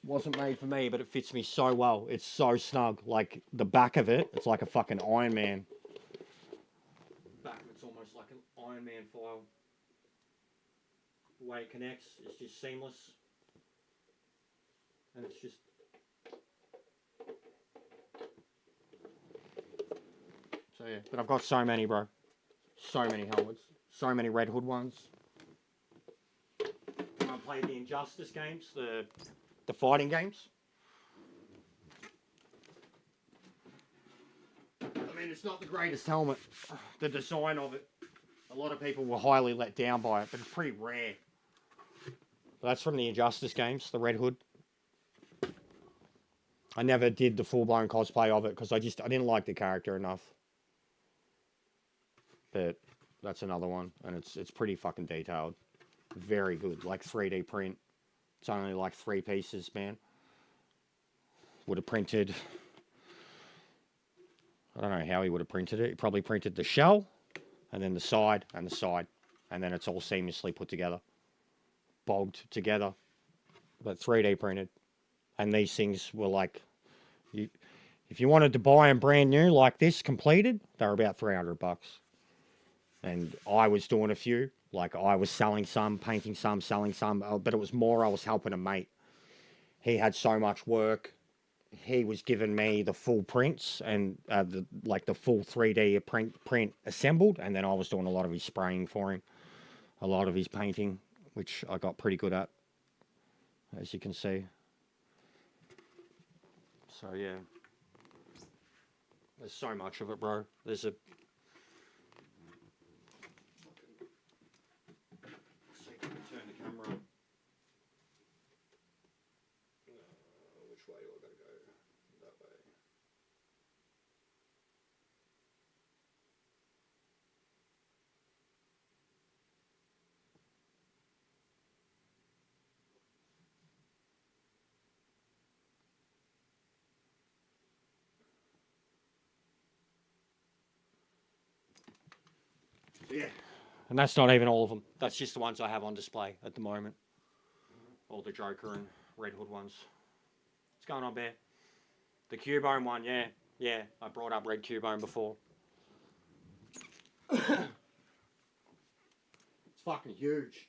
Wasn't made for me, but it fits me so well. It's so snug. Like, the back of it, it's like a fucking Iron Man. Back, it's almost like an Iron Man file. The way it connects, it's just seamless. And it's just... So yeah, but I've got so many, bro. So many helmets. So many Red Hood ones. When I played the Injustice games, the fighting games. I mean, it's not the greatest helmet. The design of it, a lot of people were highly let down by it, but it's pretty rare. But that's from the Injustice games, the Red Hood. I never did the full-blown cosplay of it because I didn't like the character enough. But that's another one, and it's pretty fucking detailed. Very good, like 3D print. It's only like 3 pieces, man. Would have printed... I don't know how he would have printed it. He probably printed the shell, and then the side, and the side. And then it's all seamlessly put together. Bogged together. But 3D printed. And these things were like... if you wanted to buy them brand new like this, completed, they were about $300. And I was doing a few. Like, I was selling some, painting some, selling some. But it was more I was helping a mate. He had so much work. He was giving me the full prints and the full 3D print assembled. And then I was doing a lot of his spraying for him. A lot of his painting, which I got pretty good at, as you can see. So, yeah. There's so much of it, bro. There's a... Turn the camera on. Which way do I gotta go? That way. Yeah. And that's not even all of them. That's just the ones I have on display at the moment. All the Joker and Red Hood ones. What's going on, Bear? The Cubone one, yeah. Yeah, I brought up Red Cubone before. It's fucking huge.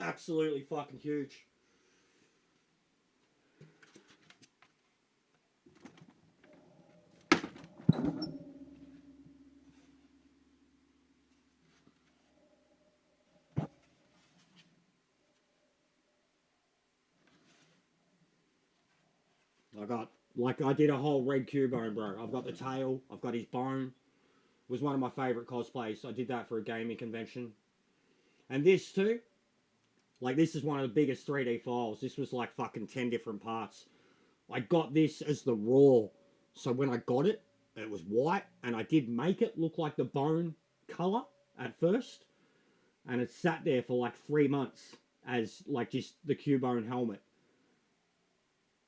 Absolutely fucking huge. I did a whole Red Cubone, bro. I've got the tail, I've got his bone. It was one of my favourite cosplays. I did that for a gaming convention. And this too, like this is one of the biggest 3D files. This was like fucking 10 different parts. I got this as the raw. So when I got it, it was white. And I did make it look like the bone colour at first. And it sat there for like 3 months as like just the Cubone helmet.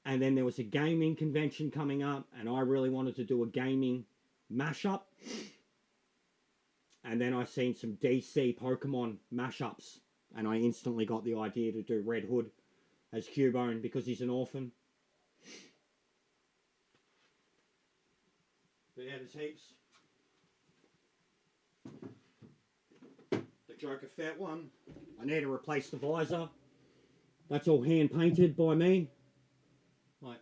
And then there was a gaming convention coming up, and I really wanted to do a gaming mashup. And then I seen some DC Pokemon mashups, and I instantly got the idea to do Red Hood as Cubone because he's an orphan. But yeah, there's heaps. The Joker Fett one. I need to replace the visor. That's all hand painted by me. Like,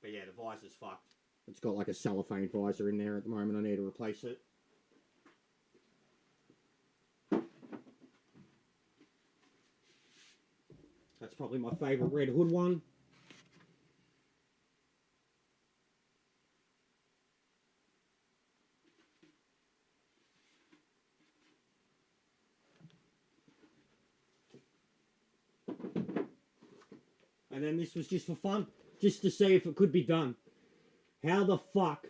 but yeah, the visor's fucked. It's got like a cellophane visor in there at the moment. I need to replace it. That's probably my favourite Red Hood one. And then this was just for fun, just to see if it could be done. How the fuck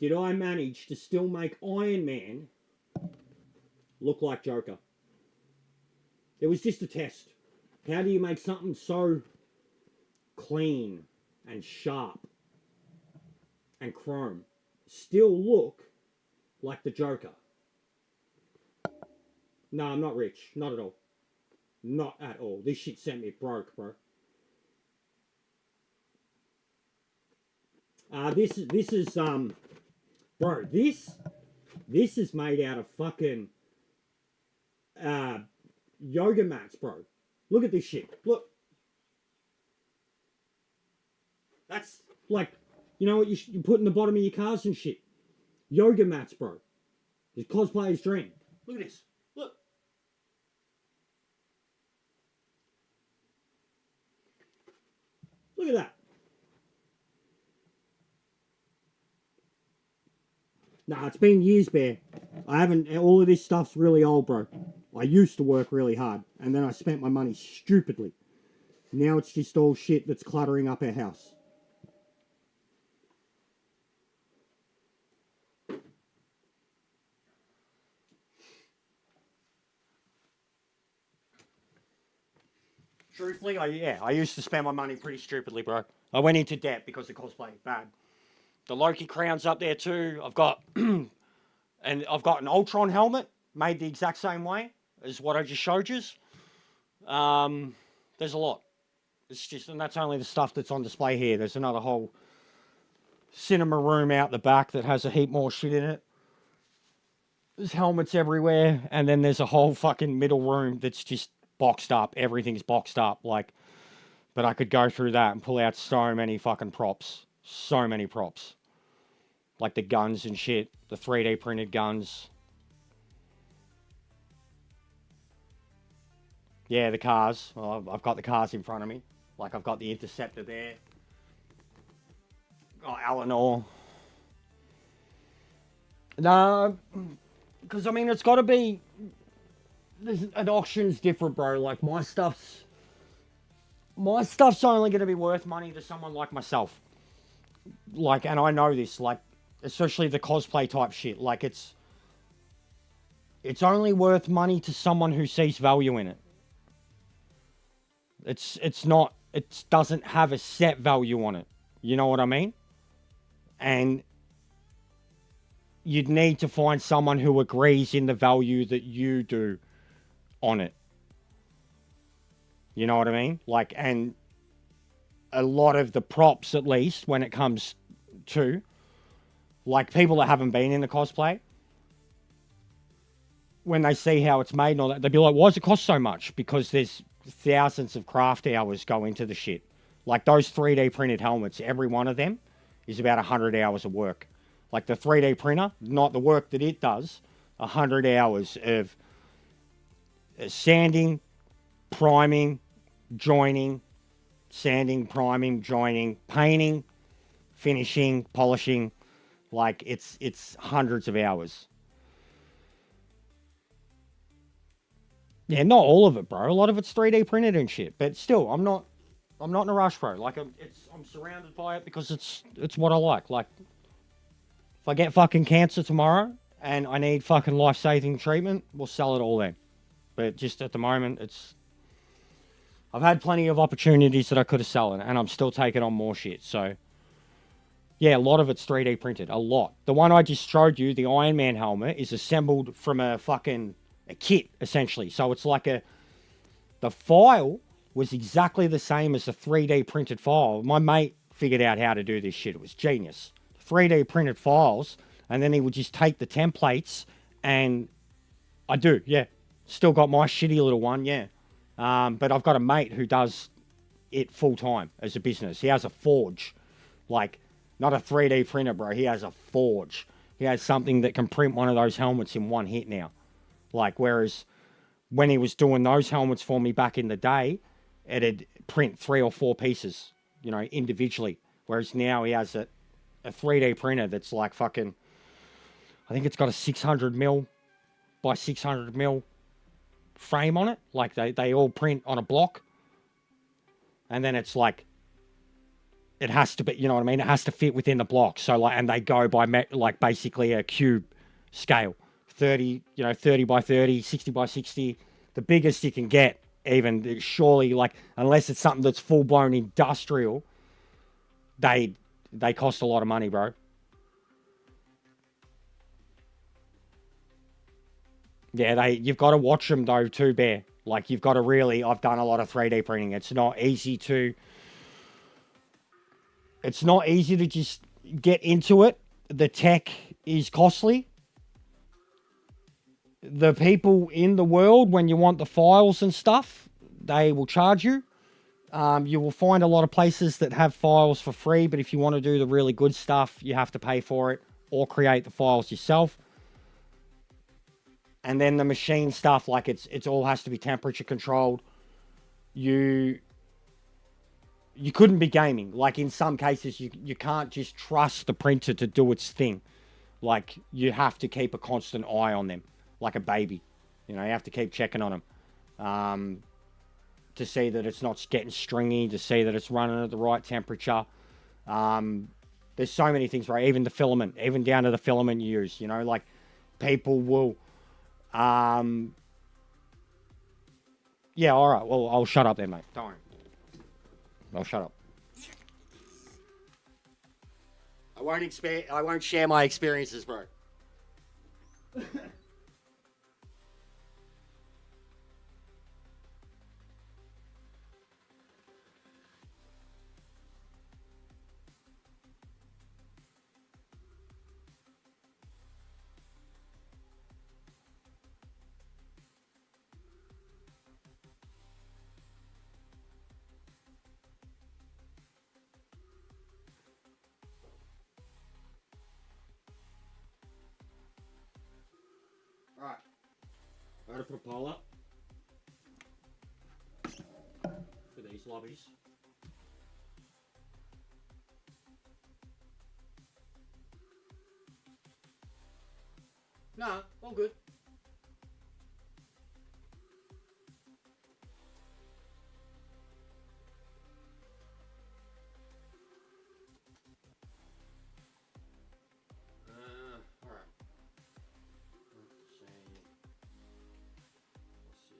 did I manage to still make Iron Man look like Joker? It was just a test. How do you make something so clean and sharp and chrome still look like the Joker? No, I'm not rich. Not at all. Not at all. This shit sent me broke, bro. This is bro, this is made out of fucking yoga mats, bro. Look at this shit. Look. That's like, you know what you put in the bottom of your cars and shit. Yoga mats, bro. It's cosplayer's dream. Look at this. Look. Look at that. Nah, it's been years, Bear. I haven't, all of this stuff's really old, bro. I used to work really hard, and then I spent my money stupidly. Now it's just all shit that's cluttering up our house. Truthfully, I used to spend my money pretty stupidly, bro. I went into debt because the cosplay bad. The Loki crown's up there too. I've got and I've got an Ultron helmet made the exact same way as what I just showed you. There's a lot. It's just, and that's only the stuff that's on display here. There's another whole cinema room out the back that has a heap more shit in it. There's helmets everywhere, and then there's a whole fucking middle room that's just boxed up. Everything's boxed up, like, but I could go through that and pull out so many fucking props. So many props. Like the guns and shit. The 3D printed guns. Yeah, the cars. Well, I've got the cars in front of me. Like, I've got the Interceptor there. Got Eleanor. No, because, I mean, it's got to be... An auction's different, bro. Like, my stuff's only going to be worth money to someone like myself. Like, and I know this, like, especially the cosplay type shit. Like, it's only worth money to someone who sees value in it. It's not, it doesn't have a set value on it. You know what I mean? And you'd need to find someone who agrees in the value that you do on it. You know what I mean? Like, and a lot of the props, at least, when it comes to, like, people that haven't been in the cosplay, when they see how it's made and all that, they'll be like, why does it cost so much? Because there's thousands of craft hours go into the shit. Like, those 3D printed helmets, every one of them is about 100 hours of work. Like, the 3D printer, not the work that it does, 100 hours of sanding, priming, joining, sanding, priming, joining, painting, finishing, polishing. Like, it's hundreds of hours. Yeah, not all of it, bro. A lot of it's 3D printed and shit. But still, I'm not in a rush, bro. Like, I'm surrounded by it because it's what I like. Like, if I get fucking cancer tomorrow and I need fucking life-saving treatment, we'll sell it all then. But just at the moment, I've had plenty of opportunities that I could have sold, and I'm still taking on more shit. So, yeah, a lot of it's 3D printed. A lot. The one I just showed you, the Iron Man helmet, is assembled from a kit, essentially. So it's like the file was exactly the same as the 3D printed file. My mate figured out how to do this shit. It was genius. 3D printed files, and then he would just take the templates, and I do, yeah. Still got my shitty little one, yeah. But I've got a mate who does it full time as a business. He has a forge, like not a 3D printer, bro. He has a forge. He has something that can print one of those helmets in one hit now. Like, whereas when he was doing those helmets for me back in the day, it'd print 3 or 4 pieces, individually. Whereas now he has a 3D printer that's like fucking, I think it's got a 600 mil by 600 mil frame on it. Like they all print on a block. And then it's like, it has to be, you know what I mean? It has to fit within the block. So like, and they go by like basically a cube scale, 30 by 30, 60 by 60, the biggest you can get. Even surely, like, unless it's something that's full blown industrial, they cost a lot of money, bro. Yeah, you've got to watch them though too, Bear. Like, you've got to really, I've done a lot of 3D printing. It's not easy to just get into it. The tech is costly. The people in the world, when you want the files and stuff, they will charge you. You will find a lot of places that have files for free, but if you want to do the really good stuff, you have to pay for it or create the files yourself. And then the machine stuff, like it's all has to be temperature controlled. You couldn't be gaming. Like, in some cases, you can't just trust the printer to do its thing. Like, you have to keep a constant eye on them, like a baby. You have to keep checking on them. To see that it's not getting stringy, to see that it's running at the right temperature. There's so many things, right? Even the filament, even down to the filament you use, like people will, yeah, all right. Well, I'll shut up then, mate. Don't worry. I'll shut up. I won't share my experiences, bro. All right. I gotta put a poll up for these lobbies. Nah, all good. All right. Let's see.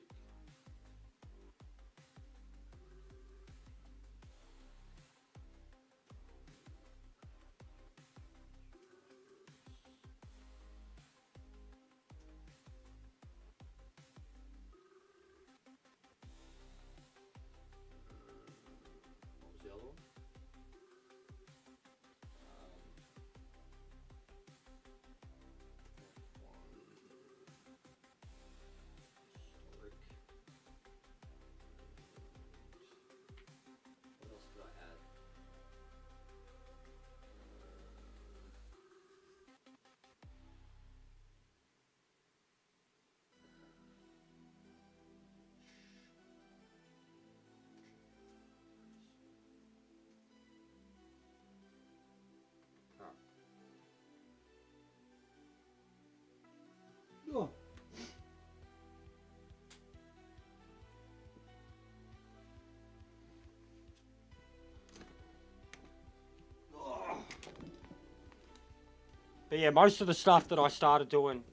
But yeah, most of the stuff that I started doing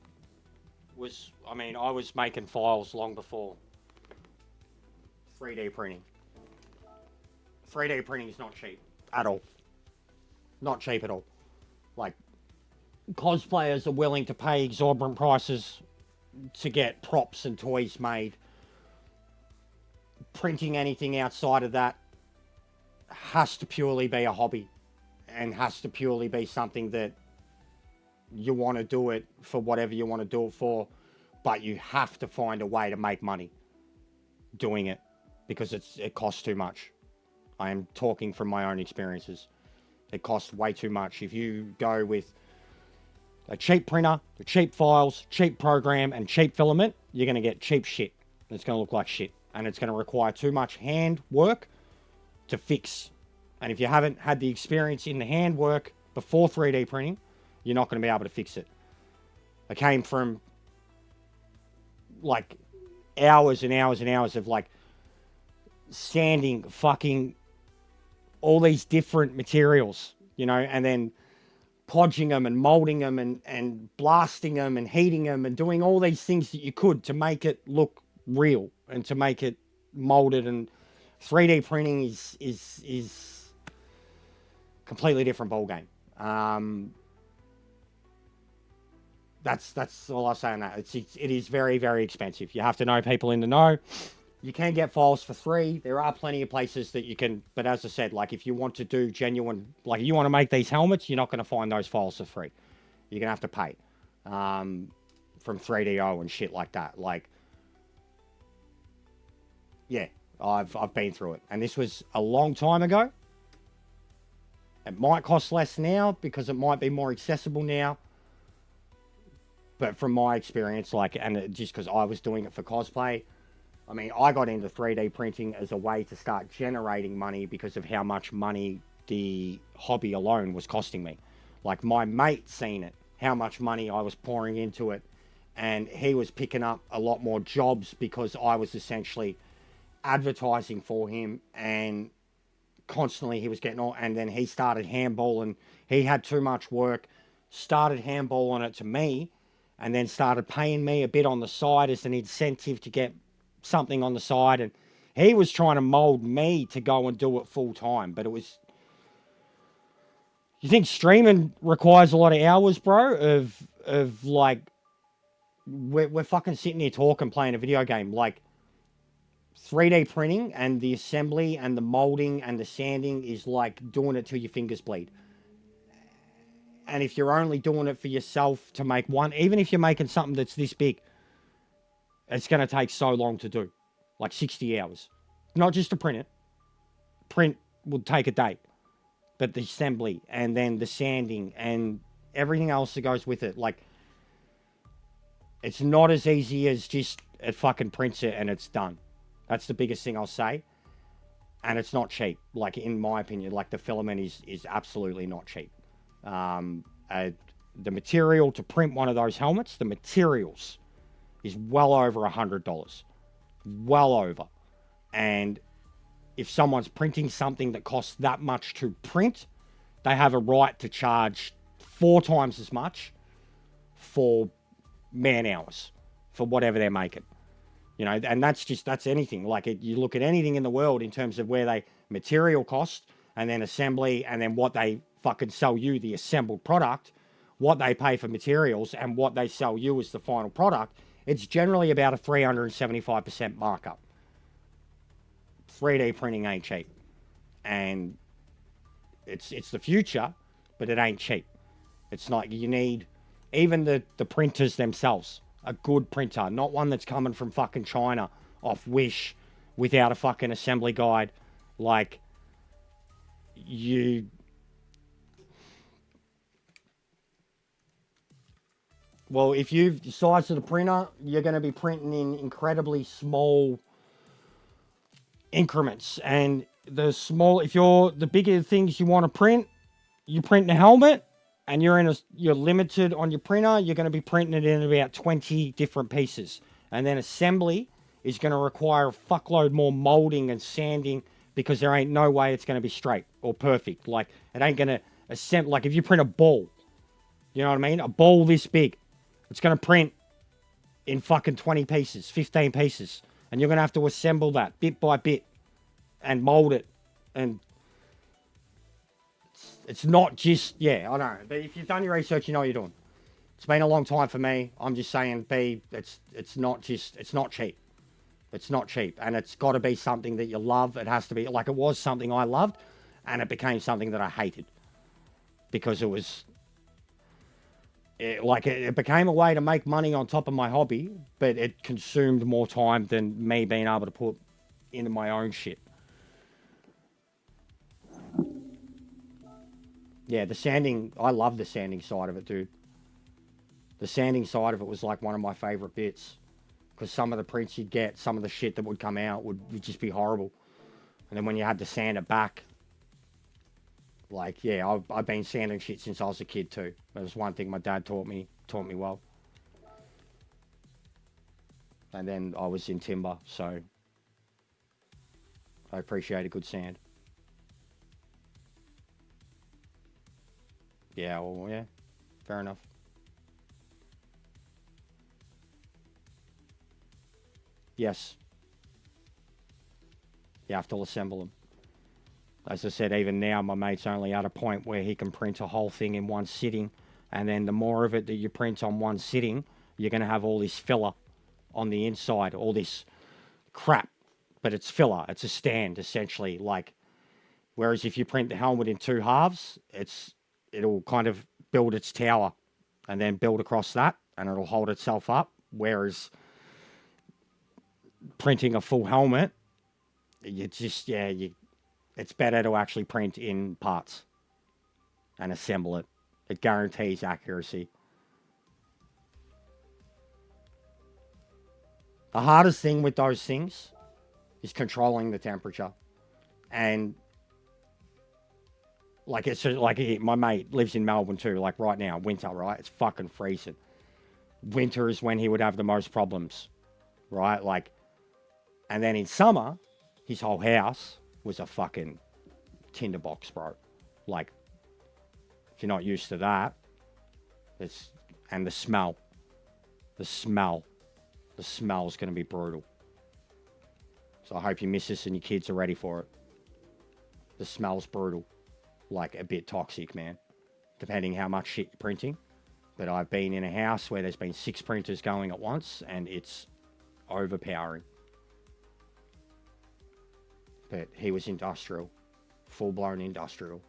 was, I mean, I was making files long before 3D printing. 3D printing is not cheap at all. Not cheap at all. Like, cosplayers are willing to pay exorbitant prices to get props and toys made. Printing anything outside of that has to purely be a hobby and has to purely be something that you want to do it for whatever you want to do it for, but you have to find a way to make money doing it because it costs too much. I am talking from my own experiences. It costs way too much. If you go with a cheap printer, the cheap files, cheap program, and cheap filament, you're going to get cheap shit. It's going to look like shit. And it's going to require too much hand work to fix. And if you haven't had the experience in the hand work before 3D printing, you're not going to be able to fix it. I came from like hours and hours and hours of like sanding fucking all these different materials, you know, and then podging them and molding them and blasting them and heating them and doing all these things that you could to make it look real and to make it molded. And 3D printing is completely different ballgame. That's all I'll say on that. It is very, very expensive. You have to know people in the know. You can get files for free. There are plenty of places that you can, but as I said, like if you want to do genuine, like you want to make these helmets, you're not going to find those files for free. You're going to have to pay from 3DO and shit like that. Like, yeah, I've been through it. And this was a long time ago. It might cost less now because it might be more accessible now. But from my experience, like, and just because I was doing it for cosplay, I mean, I got into 3D printing as a way to start generating money because of how much money the hobby alone was costing me. Like, my mate seen it, how much money I was pouring into it, and he was picking up a lot more jobs because I was essentially advertising for him, and constantly he was getting all, and then he started handballing. He had too much work, started handballing it to me, and then started paying me a bit on the side as an incentive to get something on the side. And he was trying to mold me to go and do it full time. But it was, you think streaming requires a lot of hours, bro, of like, we're fucking sitting here talking, playing a video game. Like, 3D printing and the assembly and the molding and the sanding is like doing it till your fingers bleed. And if you're only doing it for yourself to make one, even if you're making something that's this big, it's going to take so long to do. Like 60 hours. Not just to print it. Print would take a day. But the assembly and then the sanding and everything else that goes with it. Like, it's not as easy as just it fucking prints it and it's done. That's the biggest thing I'll say. And it's not cheap. Like, in my opinion, like the filament is absolutely not cheap. The material to print one of those helmets, the materials is well over $100. Well over. And if someone's printing something that costs that much to print, they have a right to charge 4 times as much for man hours for whatever they're making. You know, and that's anything. Like, you look at anything in the world in terms of where they material cost and then assembly and then what they fucking sell you, the assembled product, what they pay for materials and what they sell you as the final product, it's generally about a 375% markup. 3D printing ain't cheap. And it's the future, but it ain't cheap. It's like you need, even the printers themselves, a good printer, not one that's coming from fucking China off Wish without a fucking assembly guide. Like, well, if the size of the printer, you're going to be printing in incredibly small increments. And the bigger things you want to print, you print the helmet, and you're limited on your printer, you're going to be printing it in about 20 different pieces. And then assembly is going to require a fuckload more molding and sanding because there ain't no way it's going to be straight or perfect. Like, it ain't going to assemble. Like, if you print a ball, You know what I mean? A ball this big. It's going to print in fucking 20 pieces, 15 pieces. And you're going to have to assemble that bit by bit and mold it. And it's not just, yeah, I know. But if you've done your research, you know what you're doing. It's been a long time for me. I'm just saying, it's not cheap. It's not cheap. And it's got to be something that you love. It has to be, like it was something I loved, and it became something that I hated. Because it was, it became a way to make money on top of my hobby, but it consumed more time than me being able to put into my own shit. Yeah, the sanding, I love the sanding side of it, dude. The sanding side of it was like one of my favorite bits. Because some of the prints you'd get, some of the shit that would come out would just be horrible. And then when you had to sand it back, like, yeah, I've been sanding shit since I was a kid too. That was one thing my dad taught me well. And then I was in timber, so I appreciate a good sand. Yeah, well, yeah, fair enough. Yes, you have to assemble them. As I said, even now, my mate's only at a point where he can print a whole thing in one sitting. And then the more of it that you print on one sitting, you're going to have all this filler on the inside, all this crap. But it's filler. It's a stand, essentially. Like, whereas if you print the helmet in two halves, it'll kind of build its tower and then build across that, and it'll hold itself up. Whereas printing a full helmet, you just, yeah, it's better to actually print in parts and assemble it. It guarantees accuracy. The hardest thing with those things is controlling the temperature. And like it's just, like my mate lives in Melbourne too. Like right now, winter, right? It's fucking freezing. Winter is when he would have the most problems, right? Like, and then in summer, his whole house was a fucking tinderbox, bro. Like, if you're not used to that, it's, and the smell, the smell, the smell's going to be brutal. So I hope your missus and your kids are ready for it. The smell's brutal, like a bit toxic, man, depending how much shit you're printing. But I've been in a house where there's been 6 printers going at once, and it's overpowering. But he was industrial, full-blown industrial.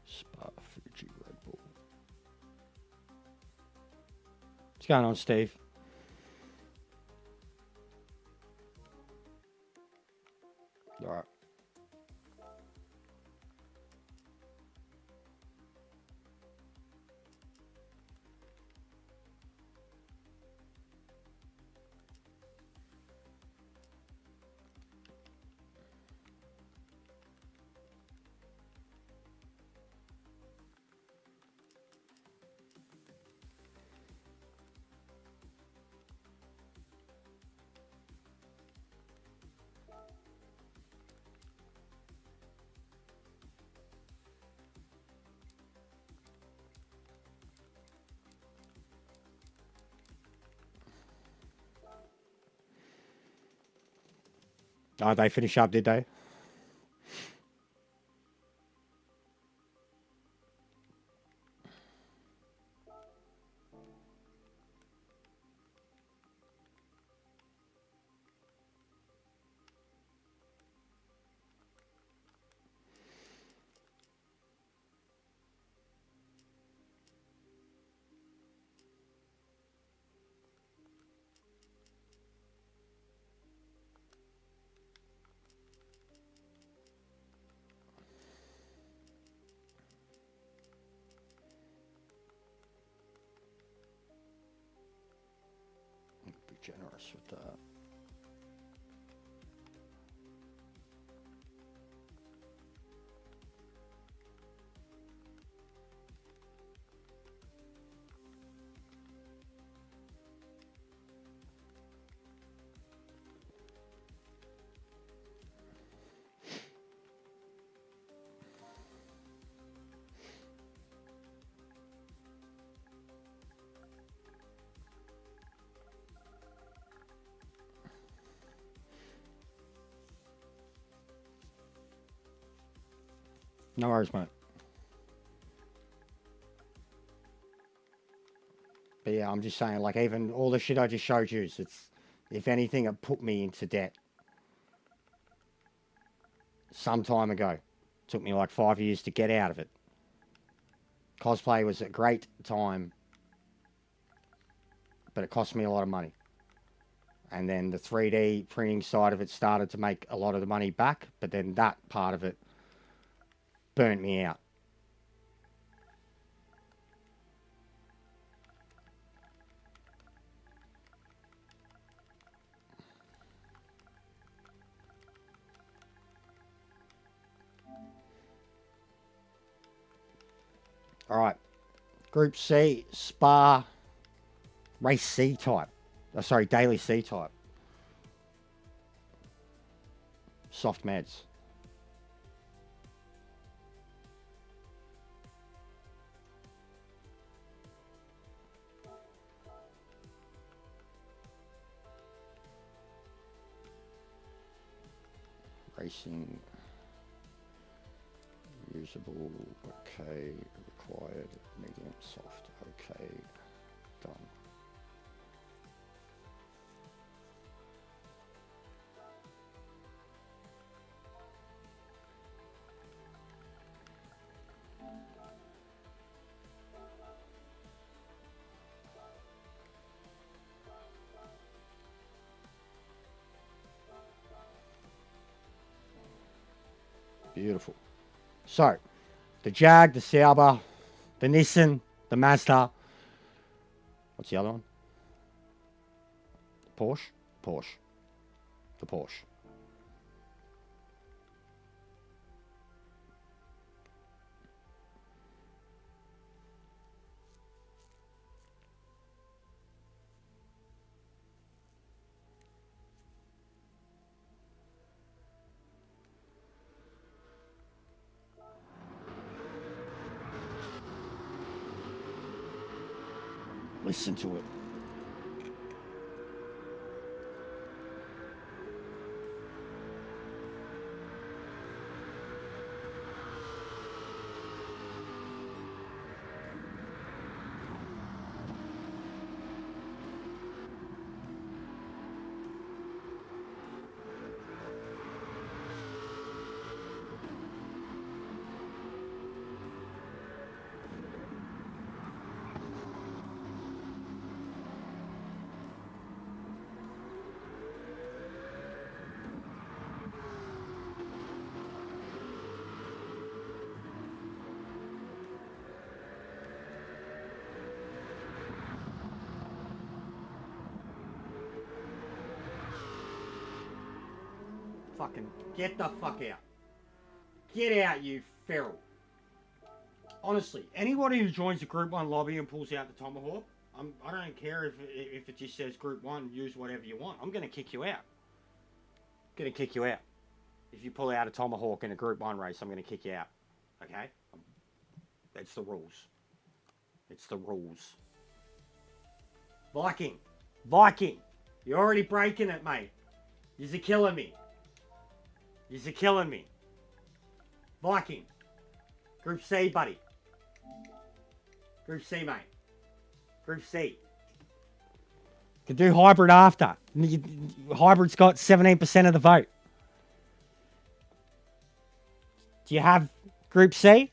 Spa Fuji Red Bull. What's going on, Steve? All right. Oh, they finish up, did they? Be generous with that. No worries, mate. But yeah, I'm just saying, like, even all the shit I just showed you, it's, if anything, it put me into debt. Some time ago. Took me like 5 years to get out of it. Cosplay was a great time, but it cost me a lot of money. And then the 3D printing side of it started to make a lot of the money back, but then that part of it burnt me out. All right. Group C, Spa, Race C type. Oh, sorry, Daily C type. Soft meds. Racing. Usable. Okay. Required. Medium. Soft. Okay. Done. Beautiful. So, the Jag, the Sauber, the Nissan, the Mazda. What's the other one? Porsche? Porsche. The Porsche. Listen to it. Fucking get the fuck out. Get out, you feral. Honestly, anybody who joins the Group 1 lobby and pulls out the Tomahawk, I don't care if it just says Group 1, use whatever you want. I'm going to kick you out. I'm going to kick you out. If you pull out a Tomahawk in a Group 1 race, I'm going to kick you out. Okay? That's the rules. It's the rules. Viking. Viking. You're already breaking it, mate. You're killing me. You're killing me. Viking. Group C, buddy. Group C, mate. Group C. Could do hybrid after. Hybrid's got 17% of the vote. Do you have Group C?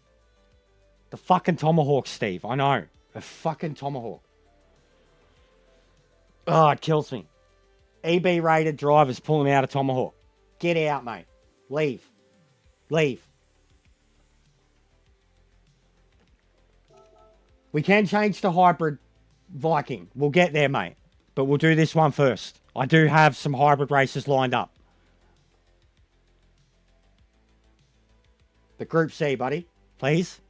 The fucking Tomahawk, Steve. I know. A fucking Tomahawk. Oh, it kills me. EB rated drivers pulling out a Tomahawk. Get out, mate. Leave. Leave. We can change to hybrid Viking. We'll get there, mate. But we'll do this one first. I do have some hybrid races lined up. The Group C, buddy. Please.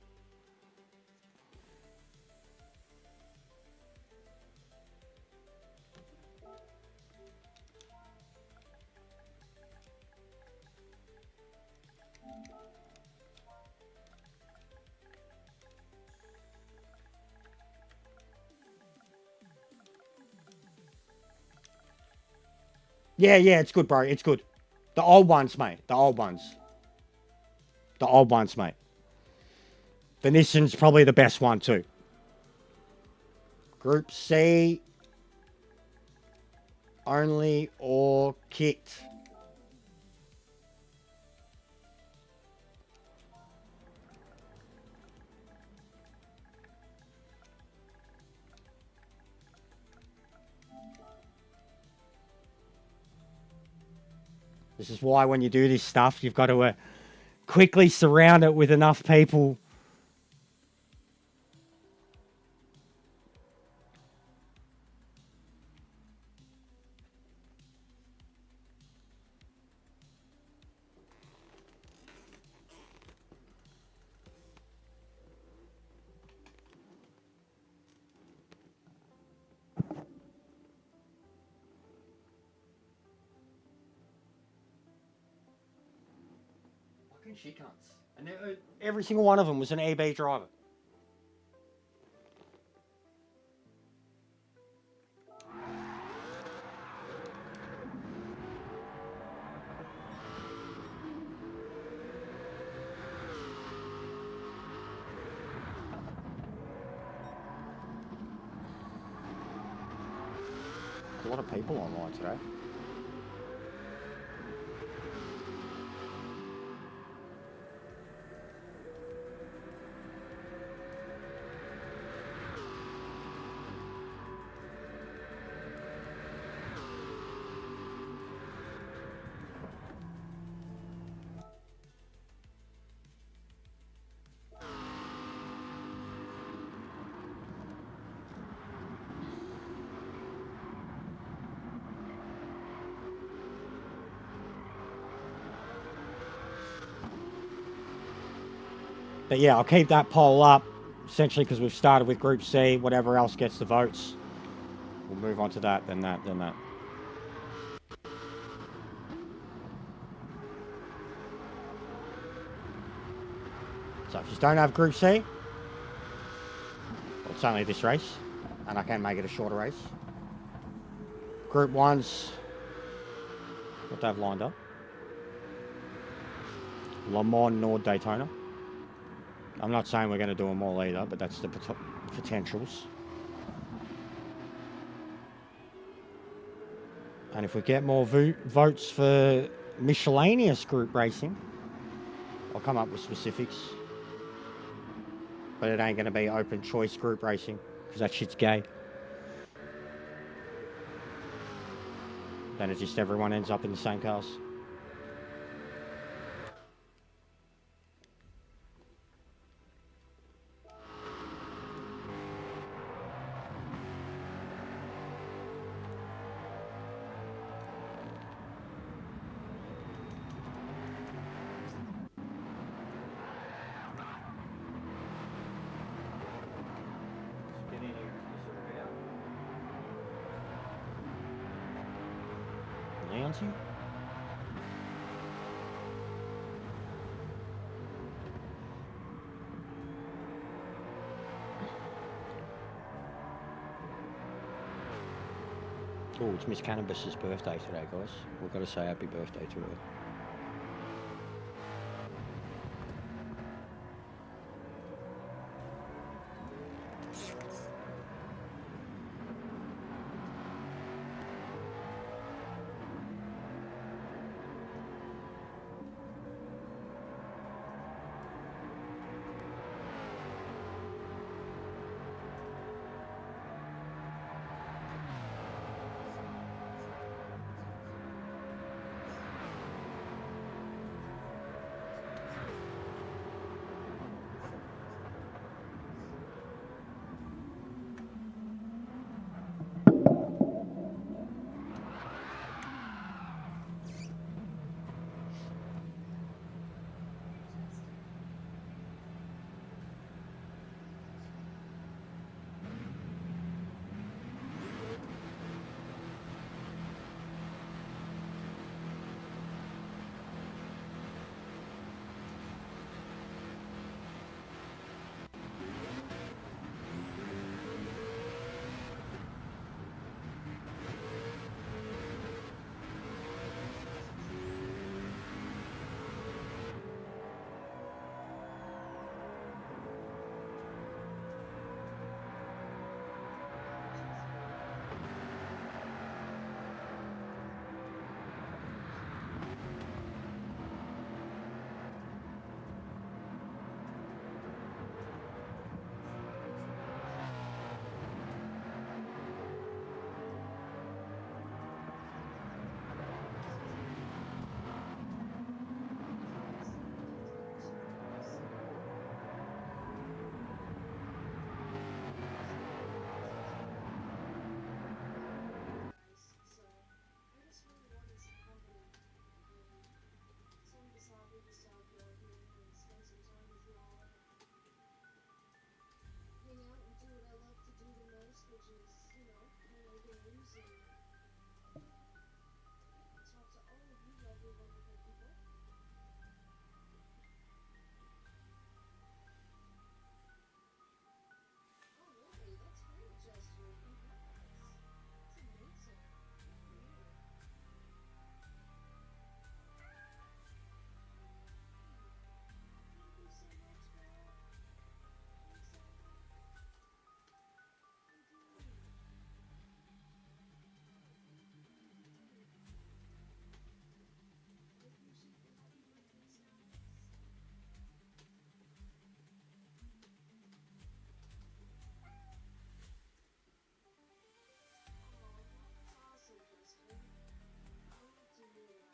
Yeah, it's good, bro. It's good. The old ones, mate. The old ones. The old ones, mate. The Nissan's probably the best one too. Group C. Only or kicked. This is why when you do this stuff, you've got to quickly surround it with enough people. Fucking shit cunts. And every single one of them was an EB driver. A lot of people online today. But yeah, I'll keep that poll up, essentially because we've started with Group C. Whatever else gets the votes, we'll move on to that, then that, then that. So if you don't have Group C, well, it's only this race, and I can make it a shorter race. Group 1's what they've lined up. Le Mans, Nord, Daytona. I'm not saying we're going to do them all either, but that's the potentials. And if we get more votes for miscellaneous group racing, I'll come up with specifics. But it ain't going to be open choice group racing, because that shit's gay. Then it just everyone ends up in the same cars. Nancy? Oh, it's Miss Cannabis's birthday today, guys. We've got to say happy birthday to her. and talk to all of you lovely, wonderful people. Oh, really? That's great, Jester. Congrats. That's amazing. Good for you. Thank you so much, girl. I'm excited. Indeed. I appreciate the happy birthday sounds. Oh, that's awesome, Jester. I love to hear that.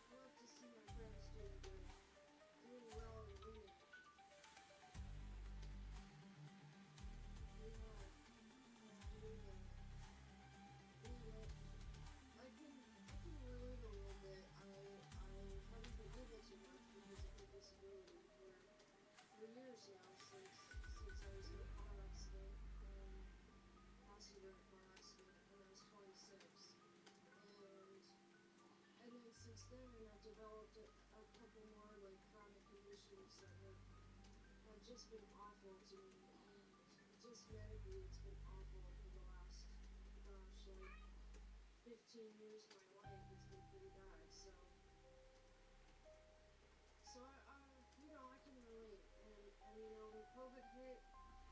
I love to see my friends doing good, doing well and winning. Yeah, I knew that. Anyway, I can relate a little bit. I haven't been able to work because of my disability for years now since I was in a car accident, passenger car accident when I was 26, and then since then I've developed a couple more like chronic conditions that have just been awful to me, and just medically it's been awful for the last, gosh, like 15 years of my life. It's been pretty bad. So I can relate. And when COVID hit,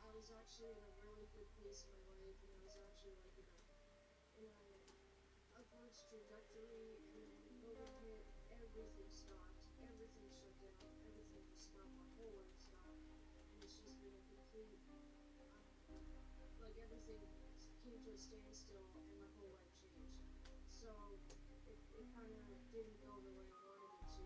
I was actually in a really good place in my life, and I was actually like in a upwards trajectory. And then COVID hit, everything stopped, everything shut down, everything just stopped. My whole life stopped, and it's just been a complete, like everything came to a standstill, and my whole life changed. So it kind of didn't go the way I wanted it to.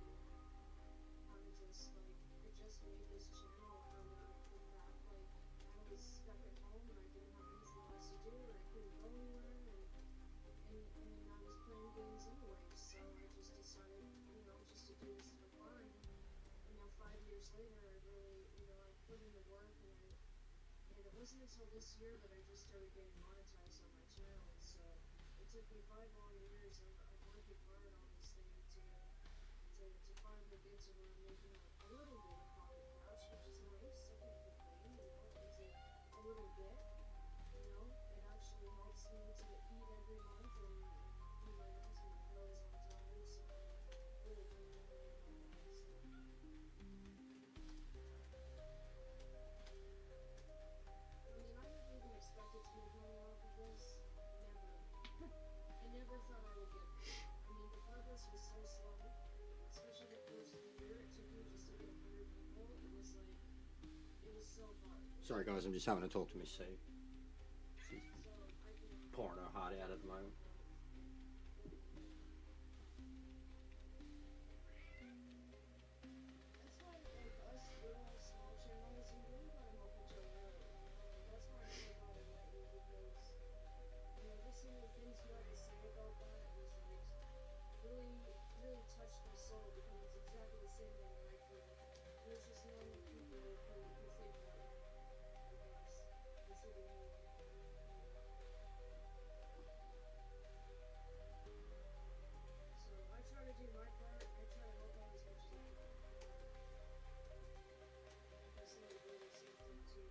Kind of just like I just made this channel, and I wanted to put back. Like I was stuck at home, and I didn't have anything else to do, and I couldn't go anywhere, and I was playing games anyway. So I just decided, just to do this for fun. And now 5 years later, I really, I put in the work, and it wasn't until this year that I just started getting monetized on my channel. So it took me 5 long years of working hard on this thing to finally get to where I'm making a little bit of pocket cash, which is nice. I can't complain, it is a little bit, it actually helps me to eat every month and pay my rent and my bills on time, so I'm really thankful about that. So. I never even expected to make money off of this. Never. I never thought I would get there. The progress was so slow, especially the first year. It took me just to get 100 people. It was so hard. Sorry, guys, I'm just having to talk to Miss C. She's So I can pouring her heart out at the moment. That's why, like, us little small channels, we really gotta help each other out. That's why I'm so glad I met you, because, just some of the things you had to say about that was, like, really, really touched my soul, because it's exactly the same way that I feel. There's just normal people who think like us, including me. So I try to do my part. I try to help out as much as I can. That's like really something too.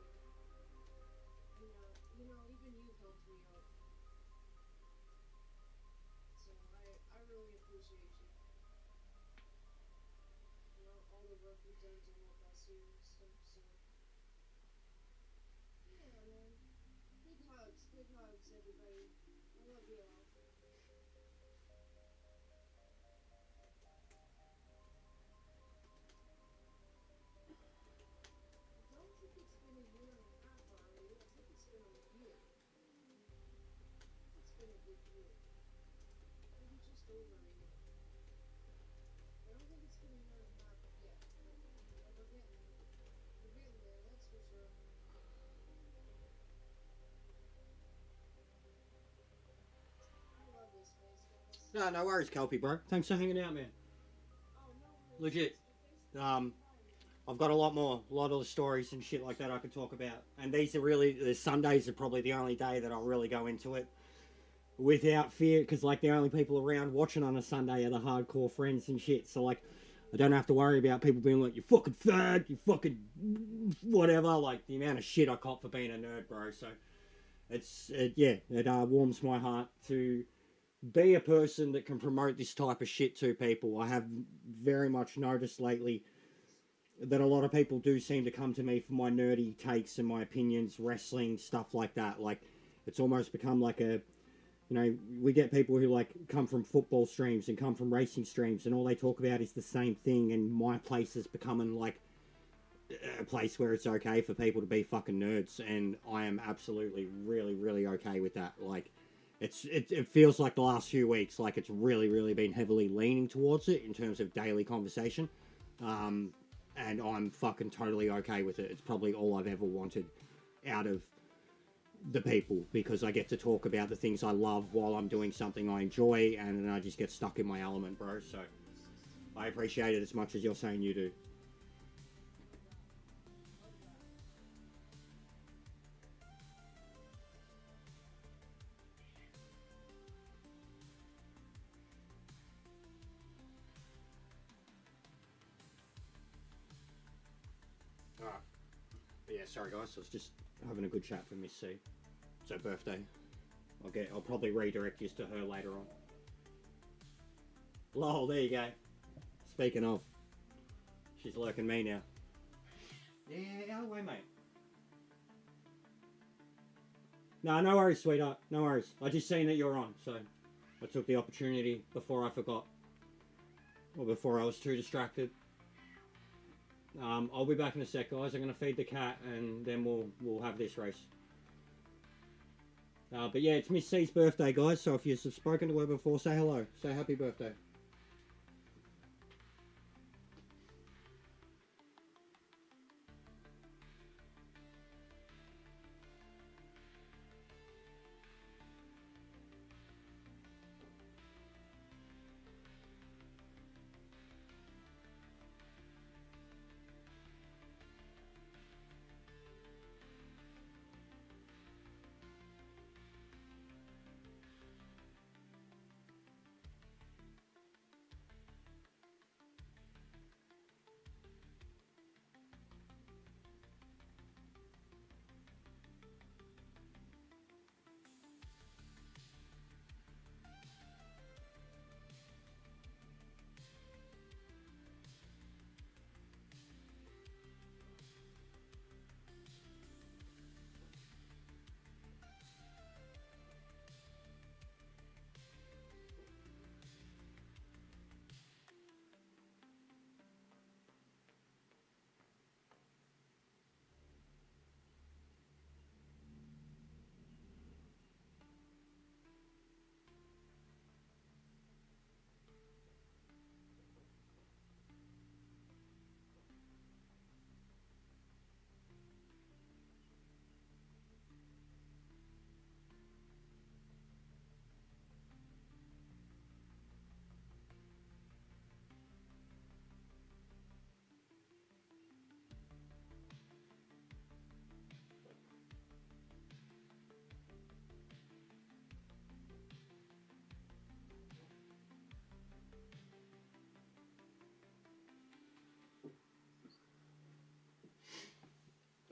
Even you've helped me out. So I really appreciate you. All the work you've done to help us here and stuff. So yeah, man. Big hugs, everybody. I love you all. I don't think it's been a year and a half already. I think it's been a year. It's been a good year. Maybe just over a year. I don't think it's been a year and a half yet. But we're getting there. We're getting there, that's for sure. I love this place, guys. No worries, Kelpie, bro. Thanks for hanging out, man. Oh, no worries. Legit. Face to face, Um, hi, man. I've got a lot of the stories and shit like that I could talk about. And these are really, the Sundays are probably the only day that I'll really go into it without fear, because like the only people around watching on a Sunday are the hardcore friends and shit. So like, I don't have to worry about people being like, you fucking fag, you fucking whatever. Like the amount of shit I cop for being a nerd, bro. So it warms my heart to be a person that can promote this type of shit to people. I have very much noticed lately that a lot of people do seem to come to me for my nerdy takes and my opinions, wrestling, stuff like that. Like, it's almost become like a, you know, we get people who like come from football streams and come from racing streams, and all they talk about is the same thing. And my place is becoming like a place where it's okay for people to be fucking nerds, and I am absolutely, really, really okay with that. Like, it feels like the last few weeks, like it's really, really been heavily leaning towards it in terms of daily conversation. And I'm fucking totally okay with it. It's probably all I've ever wanted out of the people, because I get to talk about the things I love while I'm doing something I enjoy, and then I just get stuck in my element, bro. So I appreciate it as much as you're saying you do. Alright. But yeah, sorry guys, I was just having a good chat for Miss C. It's her birthday. I'll probably redirect you to her later on. Lol, there you go. Speaking of, she's lurking me now. Yeah, out of the way, mate. No worries, sweetheart. No worries. I just seen that you're on, so I took the opportunity before I forgot. Or before I was too distracted. I'll be back in a sec, guys. I'm gonna feed the cat, and then we'll have this race. But yeah, it's Miss C's birthday, guys. So if you've spoken to her before, say hello. Say happy birthday.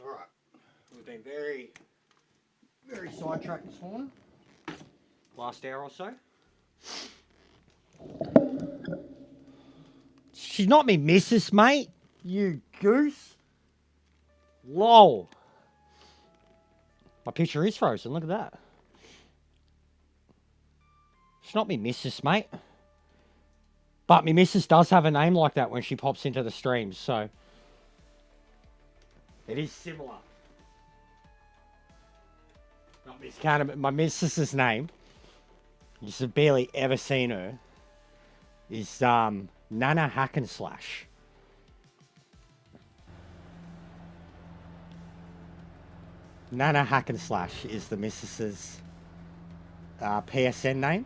Alright. We've been very, very sidetracked this morning. Last hour or so. She's not me missus, mate. You goose. Lol. My picture is frozen. Look at that. She's not me missus, mate. But me missus does have a name like that when she pops into the streams, so it is similar. Not Miss Cannon, my missus's name. You have barely ever seen her. Is Nana Hackenslash. Nana Hackenslash is the missus's PSN name.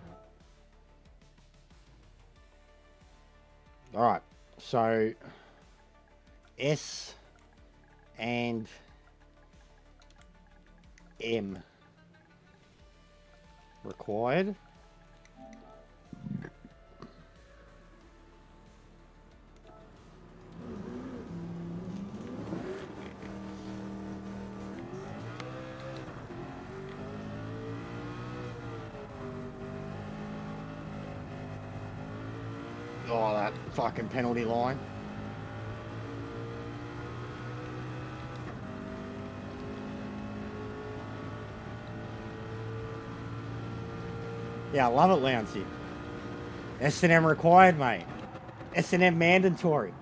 Alright, so S and M required. Oh, that fucking penalty line. Yeah, I love it, Louncy. S&M required, mate. S&M mandatory.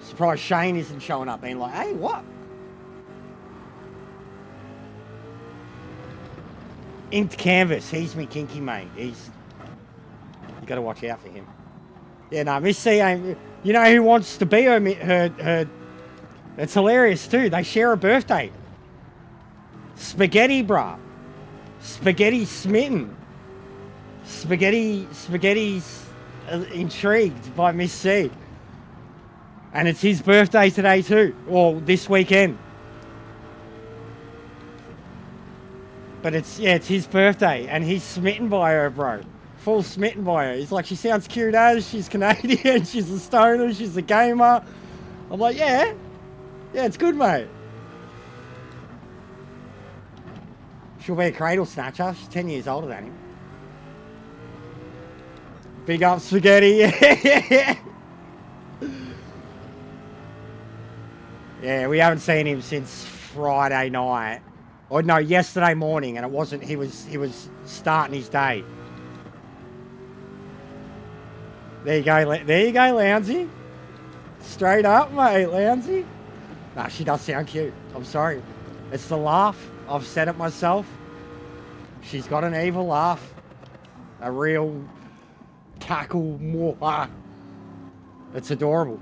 Surprised Shane isn't showing up being like, hey, what? Inked canvas. He's me kinky, mate. You got to watch out for him. Yeah, no, Miss C ain't... You know who wants to be her... It's hilarious, too. They share a birthday. Spaghetti, bruh. Spaghetti smitten. Spaghetti's intrigued by Miss C. And it's his birthday today, too. Or this weekend. But it's his birthday. And he's smitten by her, bro. Full smitten by her. He's like, she sounds cute as. She's Canadian. She's a stoner. She's a gamer. I'm like, yeah. Yeah, it's good, mate. She'll be a cradle snatcher. She's 10 years older than him. Big up Spaghetti. Yeah, we haven't seen him since Friday night. Or no, yesterday morning, and it wasn't, he was starting his day. There you go, Lounsey. Straight up, mate, Lounsey. Nah, she does sound cute. I'm sorry. It's the laugh. I've said it myself. She's got an evil laugh. A real cackle. Mwah. It's adorable.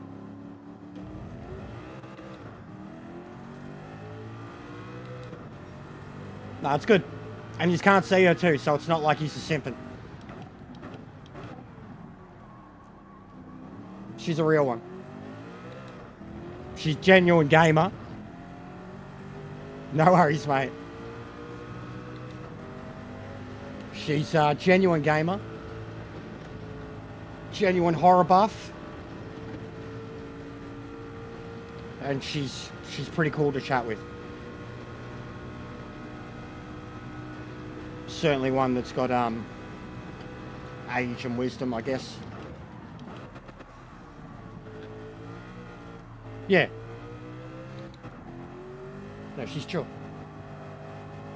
No, it's good. And you just can't see her too, so it's not like he's a simping. She's a real one. She's genuine gamer. No worries, mate. She's a genuine gamer. Genuine horror buff. And she's pretty cool to chat with. Certainly one that's got age and wisdom, I guess. Yeah. No, she's chill.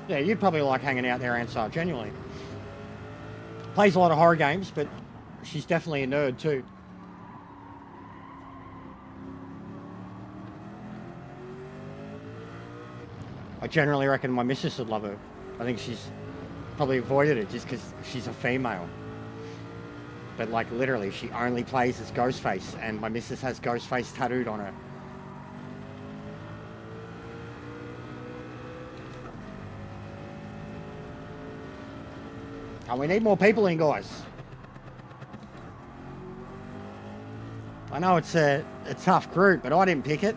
Yeah, you'd probably like hanging out there, Ansar, genuinely. Plays a lot of horror games, but she's definitely a nerd too. I generally reckon my missus would love her. I think she's probably avoided it just because she's a female. But like literally, she only plays as Ghostface, and my missus has Ghostface tattooed on her. And we need more people in, guys. I know it's a tough group, but I didn't pick it.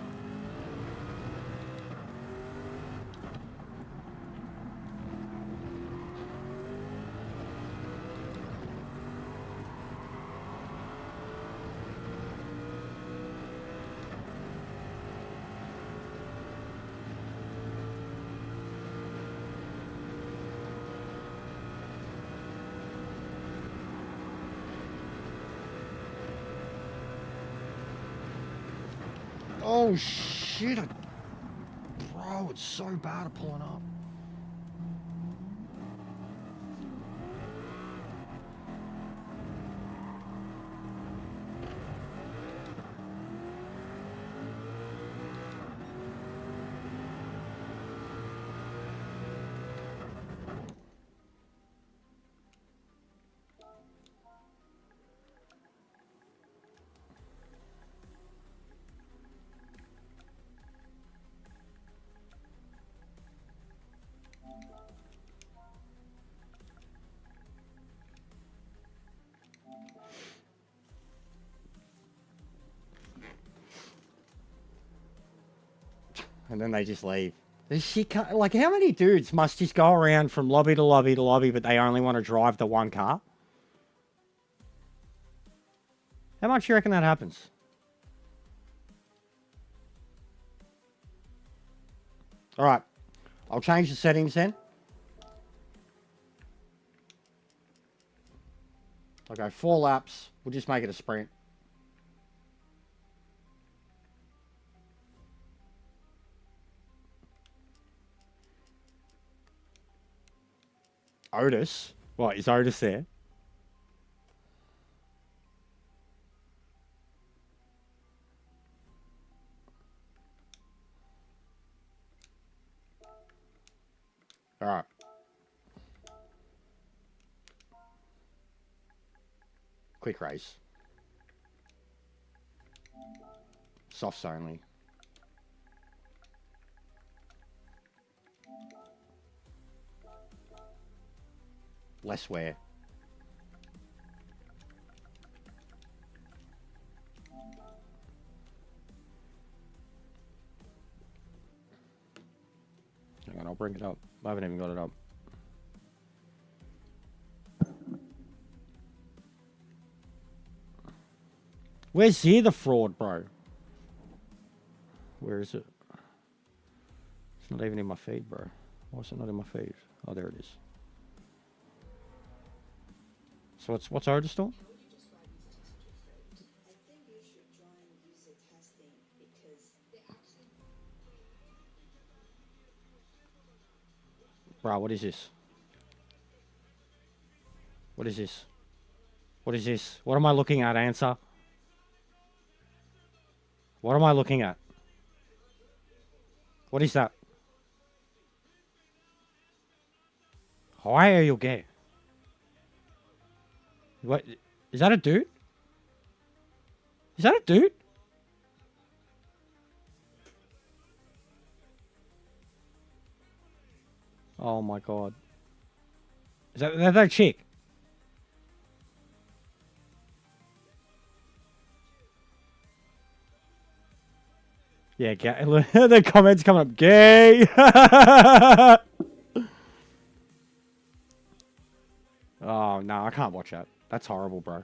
Oh shit, bro, it's so bad at pulling up. And then they just leave. Like, how many dudes must just go around from lobby to lobby to lobby, but they only want to drive the one car? How much do you reckon that happens? Alright. I'll change the settings then. I'll go 4 laps. We'll just make it a sprint. Otis? What, is Otis there? Alright. Quick race. Softs only. Less wear. Hang on, I'll bring it up. I haven't even got it up. Where's here the fraud, bro? Where is it? It's not even in my feed, bro. Why is it not in my feed? Oh, there it is. So what's Otis doing? How would you describe user testing to your friend? I think you should join user testing because they actually. Bro, what is this? What is this? What is this? What am I looking at? Answer. What am I looking at? What is that? Why are you gay? What? Is that a dude? Is that a dude? Oh my god. Is that a chick? Yeah, gay. The comments coming up. Gay. Oh, no, I can't watch that. That's horrible, bro.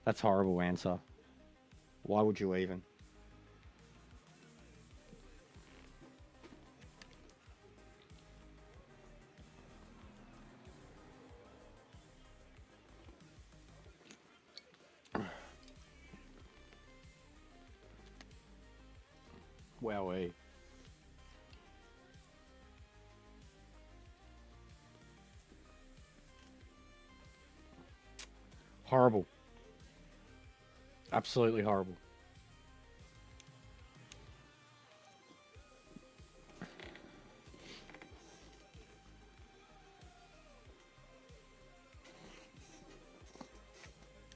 That's horrible answer. Why would you even? Wowee. Horrible. Absolutely horrible.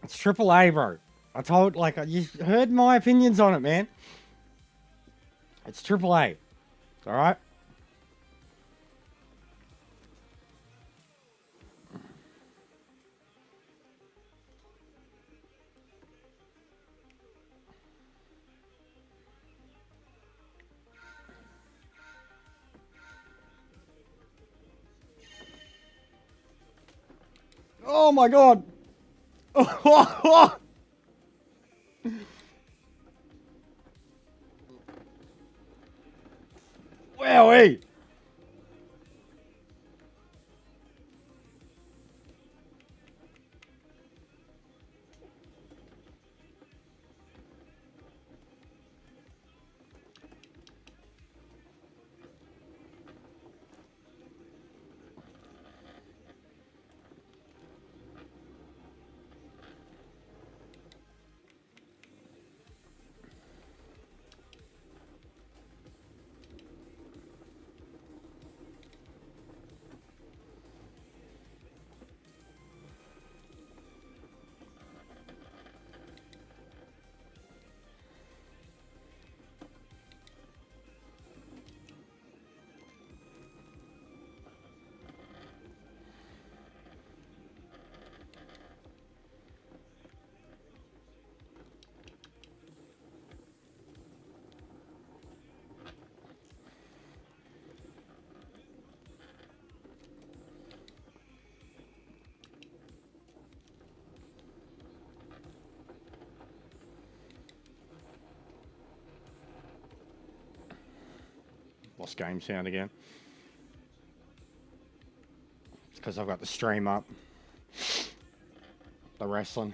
It's triple A, bro. I told, like, you heard my opinions on it, man. It's triple A. All right? Oh my god. Wowee. lost game sound again. It's because I've got the stream up. The wrestling.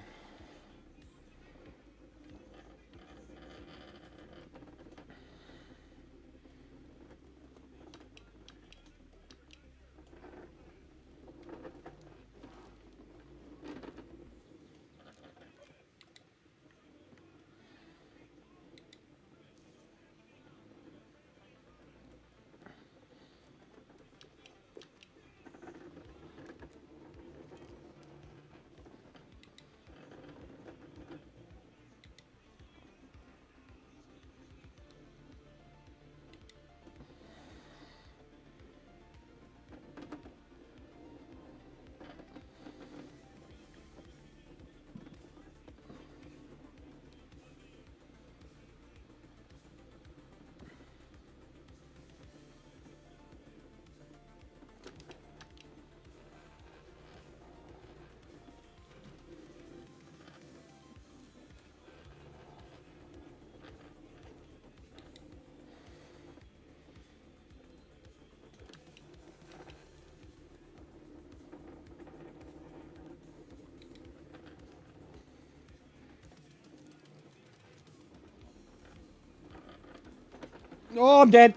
Oh, I'm dead.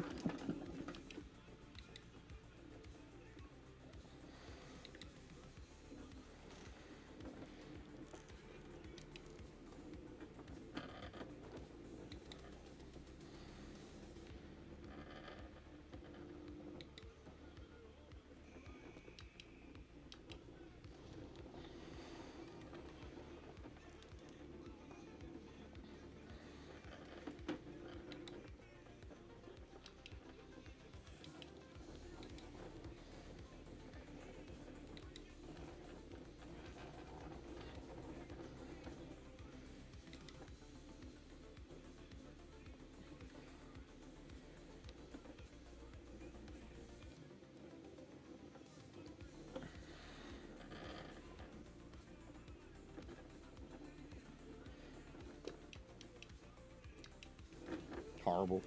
Horrible.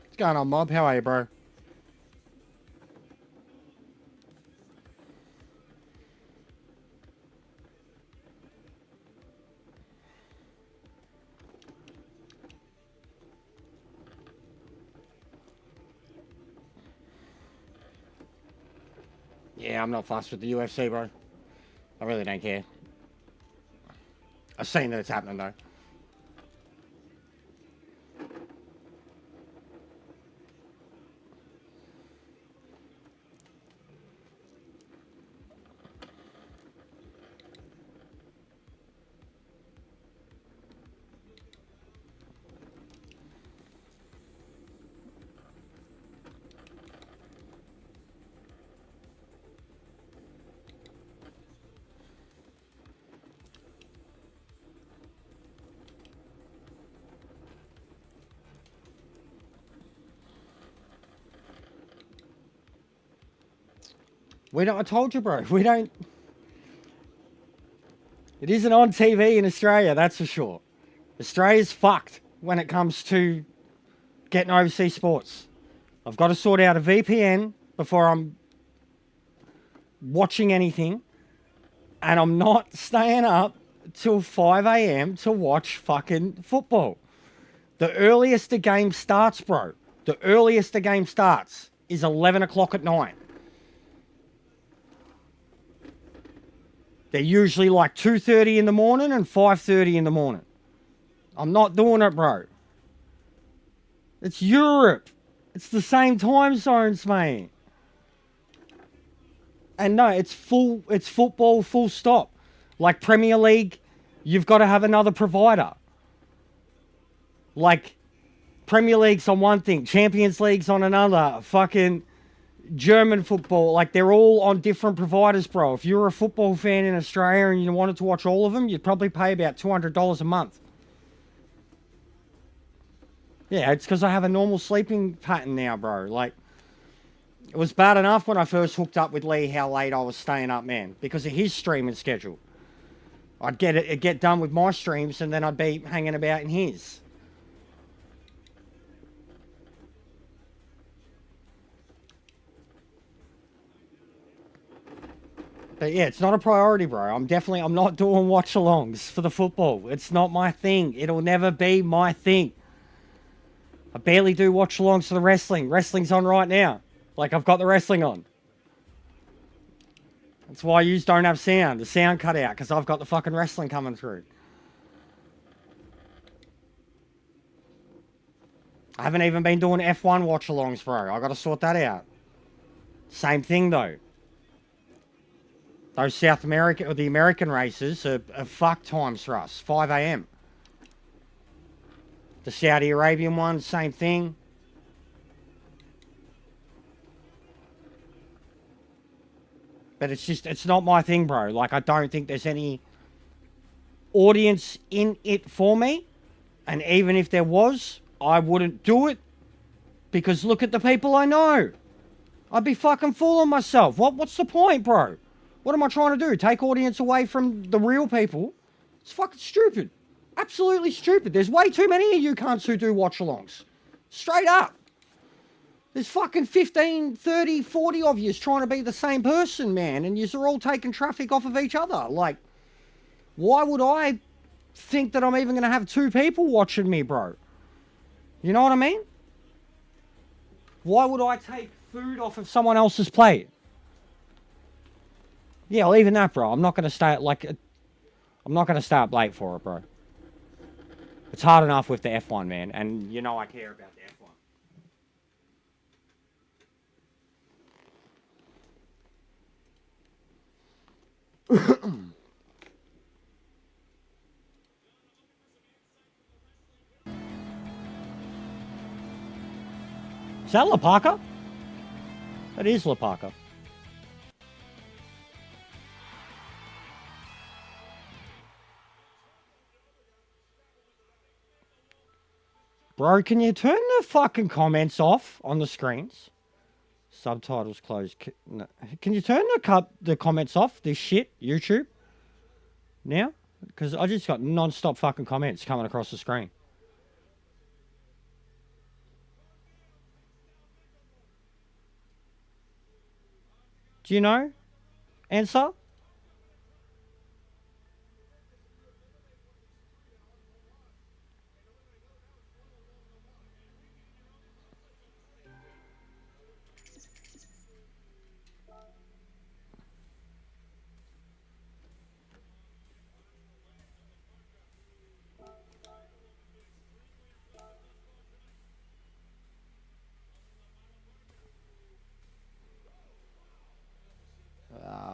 What's going on, Mob? How are you, bro? Yeah, I'm not fussed with the UFC, bro. I really don't care. I've seen that it's happening, though. We don't. I told you, bro. We don't. It isn't on TV in Australia, that's for sure. Australia's fucked when it comes to getting overseas sports. I've got to sort out a VPN before I'm watching anything, and I'm not staying up till 5 a.m. to watch fucking football. The earliest the game starts, bro, the earliest the game starts is 11 o'clock at night. They're usually like 2:30 in the morning and 5:30 in the morning. I'm not doing it, bro. It's Europe. It's the same time zones, mate. And no, it's football full stop. Like Premier League, you've got to have another provider. Like Premier League's on one thing, Champions League's on another, fucking German football, like they're all on different providers, bro. If you're a football fan in Australia and you wanted to watch all of them, you'd probably pay about $200 a month. Yeah, it's because I have a normal sleeping pattern now, bro. Like, it was bad enough when I first hooked up with Lee how late I was staying up, man, because of his streaming schedule. I'd get done with my streams and then I'd be hanging about in his. But yeah, it's not a priority, bro. I'm not doing watch-alongs for the football. It's not my thing. It'll never be my thing. I barely do watch-alongs for the wrestling. Wrestling's on right now. Like, I've got the wrestling on. That's why you don't have sound. The sound cut out, because I've got the fucking wrestling coming through. I haven't even been doing F1 watch-alongs, bro. I got to sort that out. Same thing, though. Those South American, or the American races are fuck times for us. 5 a.m. The Saudi Arabian one, same thing. But it's not my thing, bro. Like, I don't think there's any audience in it for me. And even if there was, I wouldn't do it. Because look at the people I know. I'd be fucking fooling myself. What's the point, bro? What am I trying to do? Take audience away from the real people? It's fucking stupid. Absolutely stupid. There's way too many of you cunts who do watch-alongs. Straight up. There's fucking 15, 30, 40 of yous trying to be the same person, man. And yous are all taking traffic off of each other. Like, why would I think that I'm even going to have 2 people watching me, bro? You know what I mean? Why would I take food off of someone else's plate? Yeah, well, even that, bro. I'm not going to stay up late for it, bro. It's hard enough with the F1, man. And you know I care about the F1. Is that Lapaka? That is Lapaka. Bro, can you turn the fucking comments off on the screens? Subtitles closed. Can you turn the comments off, this shit, YouTube? Now? Because I just got non-stop fucking comments coming across the screen. Do you know? Answer?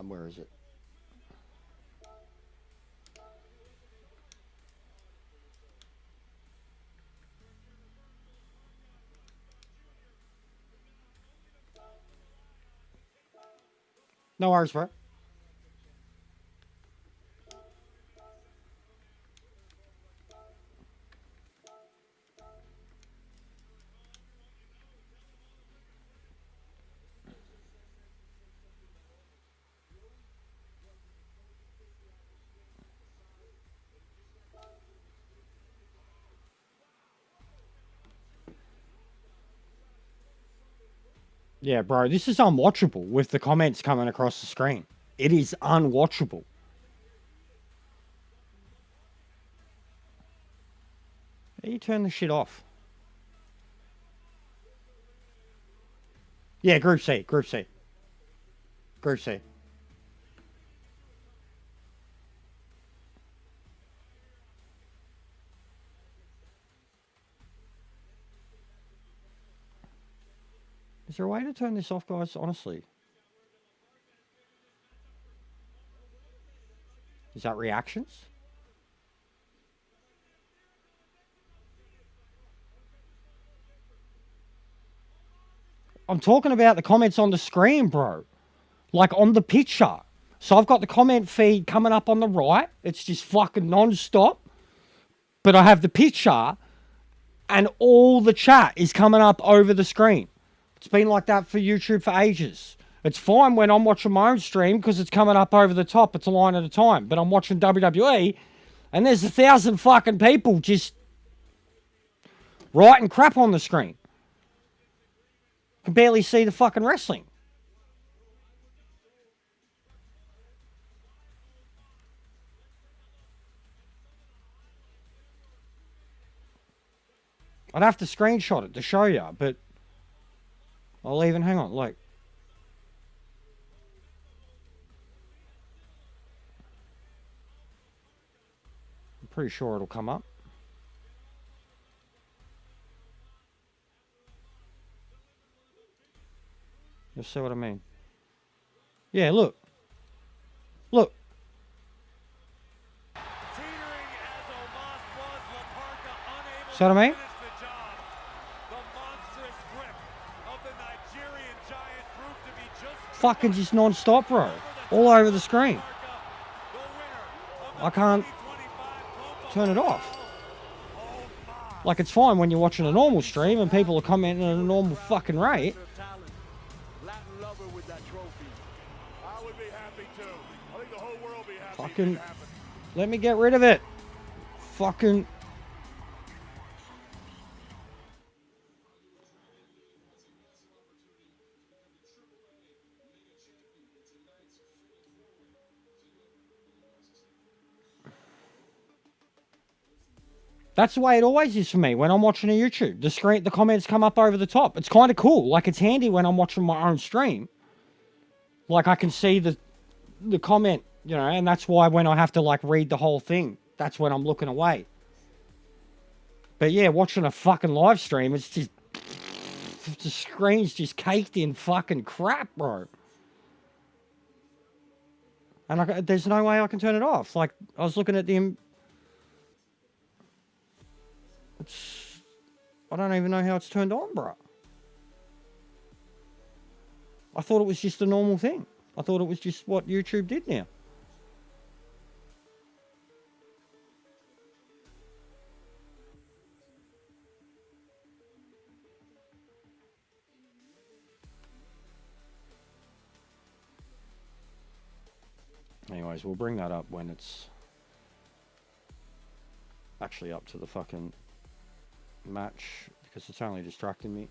Where is it? No worries, bro. Yeah, bro, this is unwatchable with the comments coming across the screen. It is unwatchable. How do you turn the shit off? Yeah, Group C, Group C. Group C. Is there a way to turn this off, guys? Honestly. Is that reactions? I'm talking about the comments on the screen, bro. Like on the picture. So I've got the comment feed coming up on the right. It's just fucking non-stop. But I have the picture and all the chat is coming up over the screen. It's been like that for YouTube for ages. It's fine when I'm watching my own stream because it's coming up over the top. It's a line at a time. But I'm watching WWE and there's 1,000 fucking people just writing crap on the screen. Can barely see the fucking wrestling. I'd have to screenshot it to show you, but I'll even, hang on, like. I'm pretty sure it'll come up. You'll see what I mean. Yeah, look. Look. See what I mean? Fucking just non-stop, bro. All over the screen. I can't turn it off. Like, it's fine when you're watching a normal stream and people are commenting at a normal fucking rate. Fucking, let me get rid of it. Fucking. That's the way it always is for me when I'm watching a YouTube. The screen, the comments come up over the top. It's kind of cool. Like, it's handy when I'm watching my own stream. Like, I can see the comment, you know, and that's why when I have to, like, read the whole thing, that's when I'm looking away. But yeah, watching a fucking live stream, it's just, the screen's just caked in fucking crap, bro. And there's no way I can turn it off. Like, I was looking at the... I don't even know how it's turned on, bro. I thought it was just a normal thing. I thought it was just what YouTube did now. Anyways, we'll bring that up when it's actually up to the fucking match, because it's only distracting me.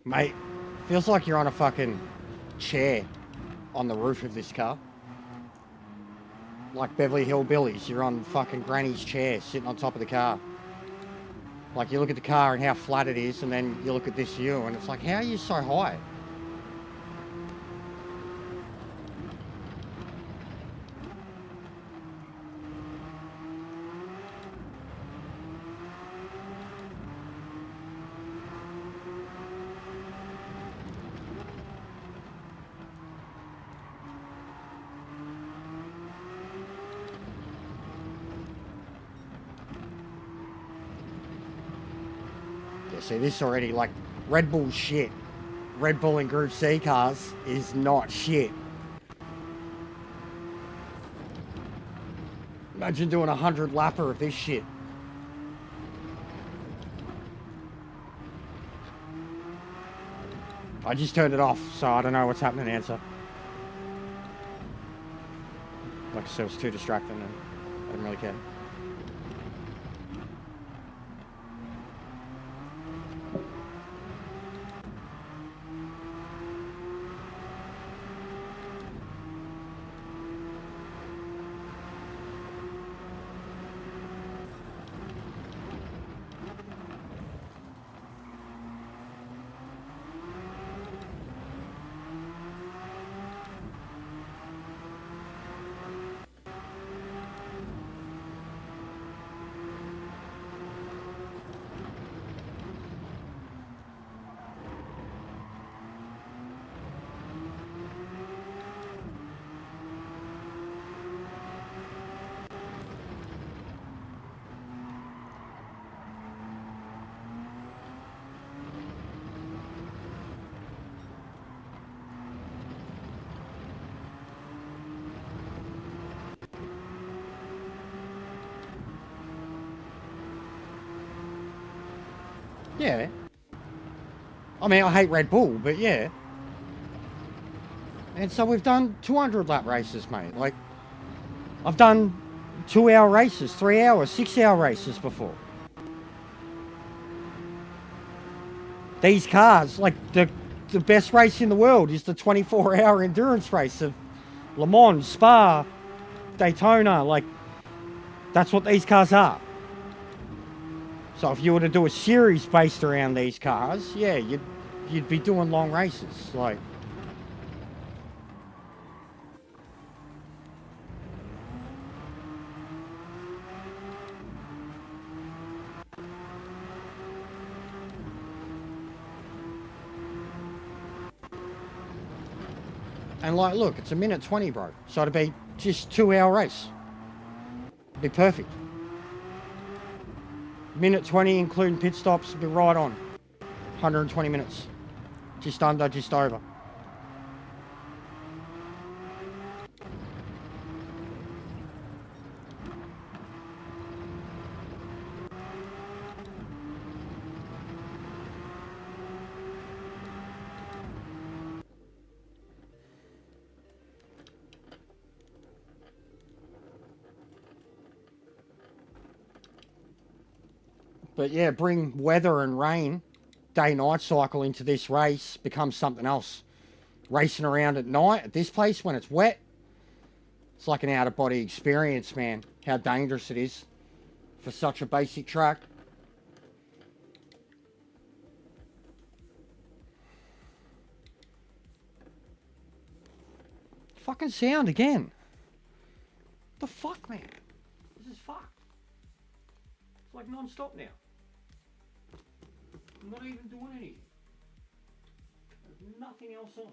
Mate, feels like you're on a fucking chair on the roof of this car. Like Beverly Hillbillies, you're on fucking Granny's chair sitting on top of the car. Like, you look at the car and how flat it is, and then you look at this view and it's like, how are you so high? See, this already, like, Red Bull's shit. Red Bull in Group C cars is not shit. Imagine doing 100 lapper of this shit. I just turned it off, so I don't know what's happening, answer. Like I said, it was too distracting and I didn't really care. Yeah. I mean, I hate Red Bull, but yeah. And so we've done 200 lap races, mate. Like, I've done 2-hour races, 3-hour, 6-hour races before. These cars, like the best race in the world is the 24-hour endurance race of Le Mans, Spa, Daytona. Like, that's what these cars are. So if you were to do a series based around these cars, yeah, you'd be doing long races. Like, and like, look, it's a minute 20, bro. So it'd be just 2-hour race. It'd be perfect. Minute 20, including pit stops, would be right on. 120 minutes. Just under, just over. But yeah, bring weather and rain, day-night cycle into this race, becomes something else. Racing around at night at this place when it's wet, it's like an out-of-body experience, man. How dangerous it is for such a basic track. Fucking sound again. The fuck, man? This is fucked. It's like non-stop now. I'm not even doing anything. There's nothing else on.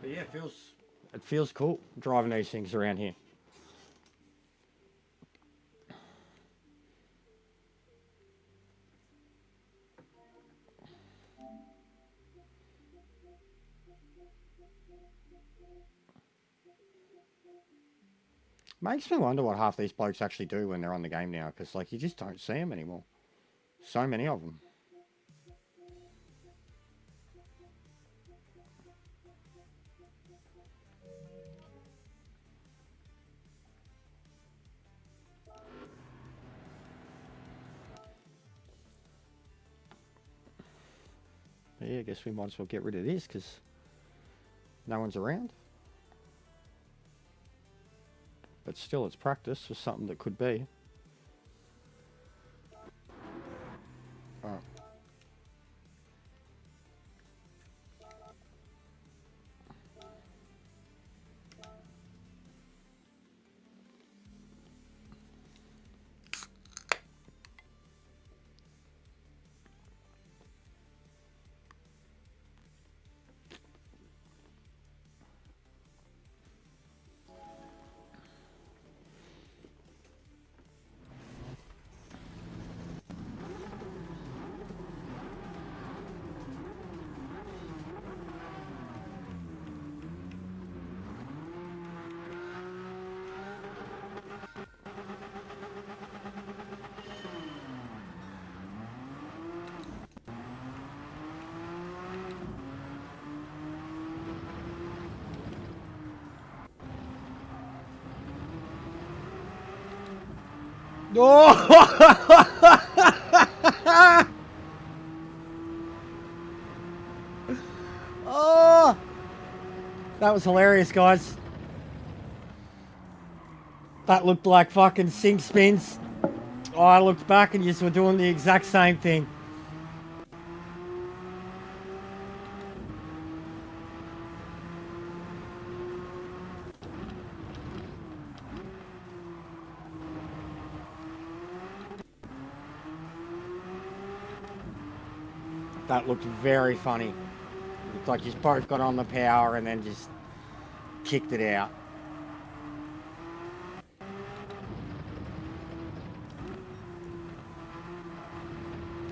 But yeah, it feels cool driving these things around here. Makes me wonder what half these blokes actually do when they're on the game now, because like you just don't see them anymore. So many of them. But yeah, I guess we might as well get rid of this because no one's around. But still, it's practice for something that could be. Oh. Oh! That was hilarious, guys. That looked like fucking sink spins. Oh, I looked back and you were doing the exact same thing. That looked very funny. Looked like you both got on the power and then just kicked it out.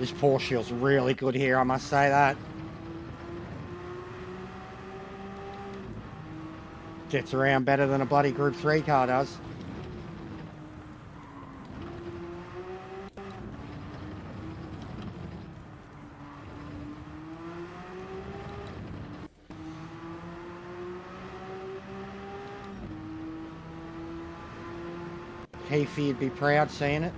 This Porsche's really good here, I must say that. Gets around better than a bloody Group 3 car does. Heafy would be proud seeing it.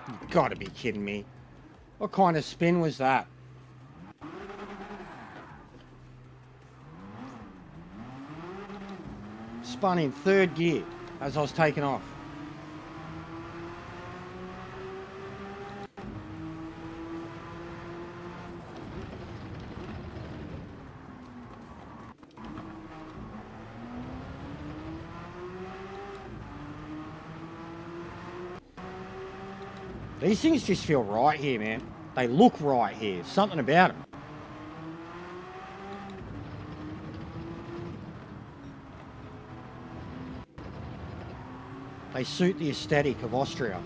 You've got to be kidding me. What kind of spin was that? Spun in third gear as I was taking off. These things just feel right here, man. They look right here. Something about them. They suit the aesthetic of Austria.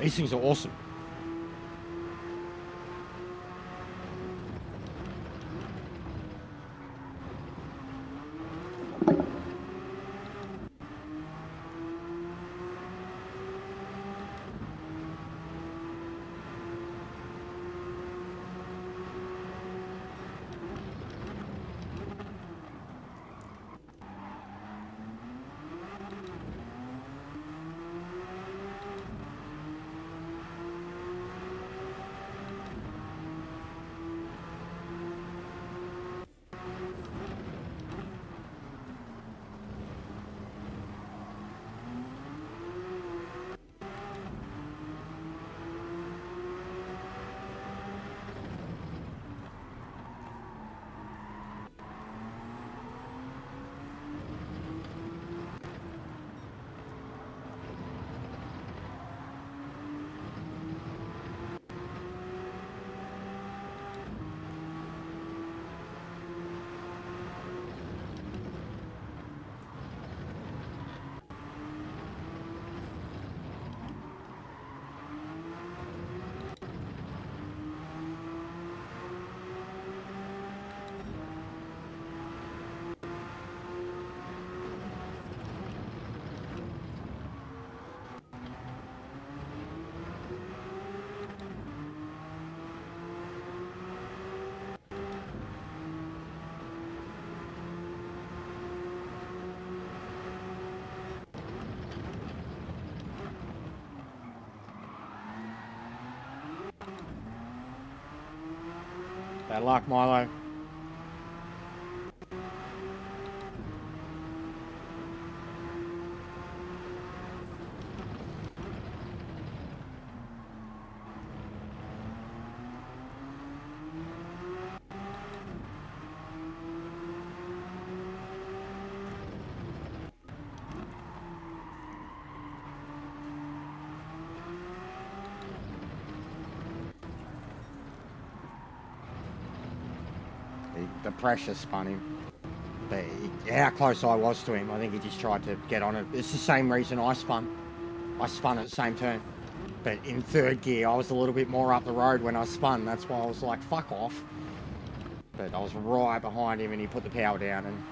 These things are awesome. Bad luck, Milo. The pressure spun him. But how close I was to him, I think he just tried to get on it. It's the same reason I spun. I spun at the same turn. But in third gear, I was a little bit more up the road when I spun. That's why I was like, fuck off. But I was right behind him and he put the power down. And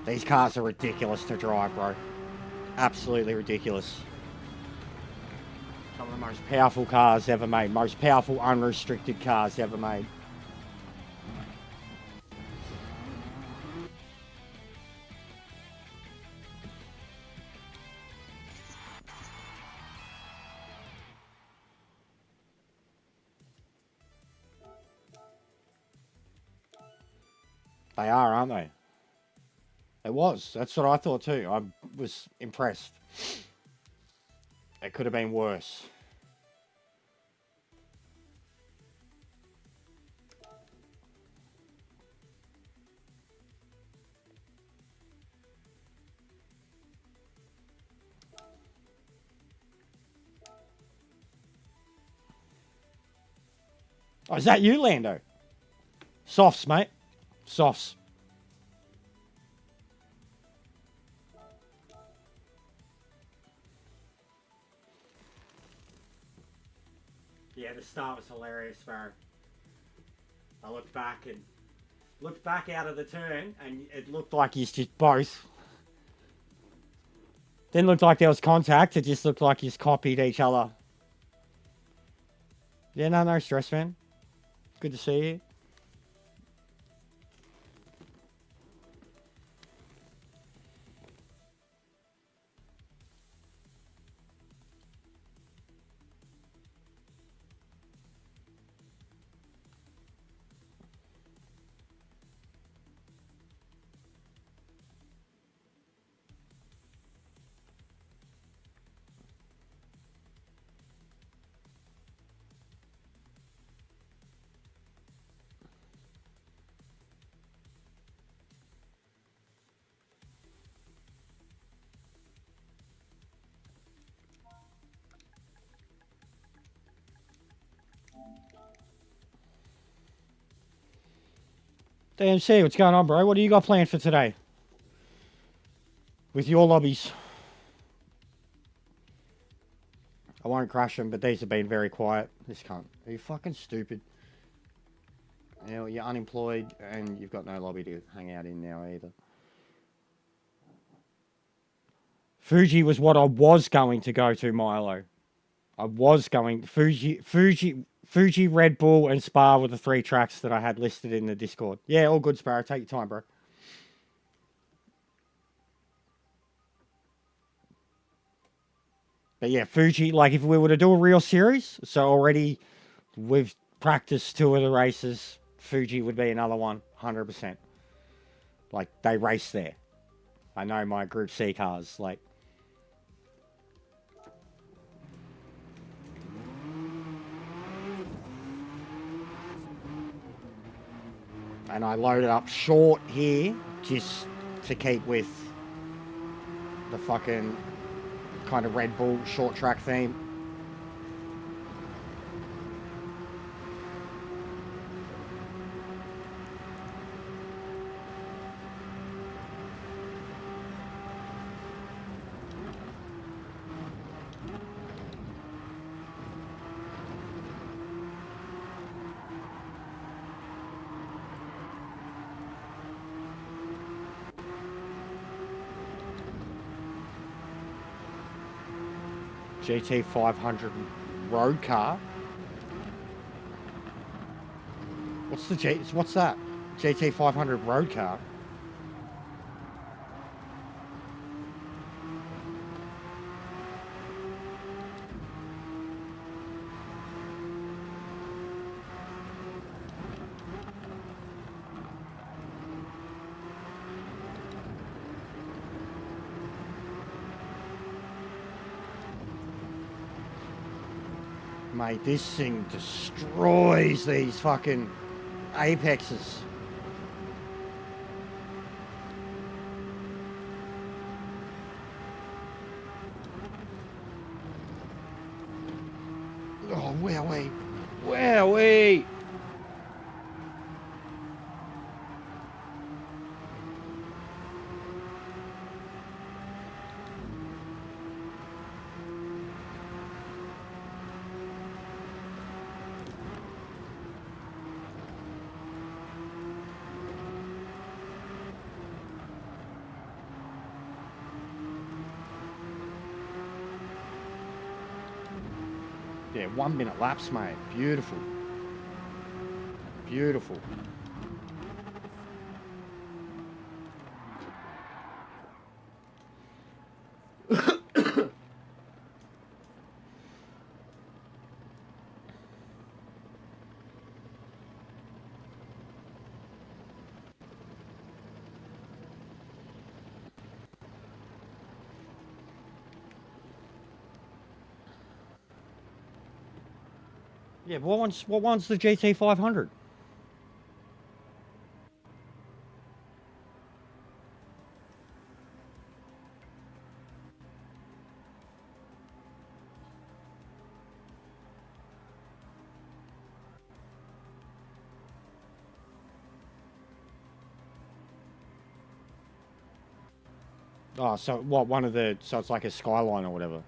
these cars are ridiculous to drive, bro. Absolutely ridiculous. Some of the most powerful cars ever made. Most powerful unrestricted cars ever made. They are, aren't they? It was. That's what I thought too. I was impressed. It could have been worse. Oh, is that you, Lando? Softs, mate. Softs. Yeah, the start was hilarious, bro. I looked back out of the turn, and it looked like he's just both. Didn't look like there was contact. It just looked like he's copied each other. Yeah, no stress, man. Good to see you. DMC, what's going on, bro? What do you got planned for today? With your lobbies? won't crash them, but these have been very quiet. This cunt. Are you fucking stupid? You know, you're unemployed and you've got no lobby to hang out in now either. Fuji was what I was going to go to, Milo. I was going Fuji, Red Bull, and Spa were the 3 tracks that I had listed in the Discord. Yeah, all good, Sparrow. Take your time, bro. But yeah, Fuji, like if we were to do a real series, so already we've practiced 2 of the races, Fuji would be another one, 100%. Like, they race there. I know my Group C cars, like... And I loaded up short here, just to keep with the fucking kind of Red Bull short track theme. GT 500 road car. What's that? GT 500 road car. Mate, this thing destroys these fucking apexes. Oh, wowee. Wowee. Yeah, 1 minute laps, mate. Beautiful. Beautiful. Yeah, what one's the GT 500? Oh, so what, so it's like a Skyline or whatever.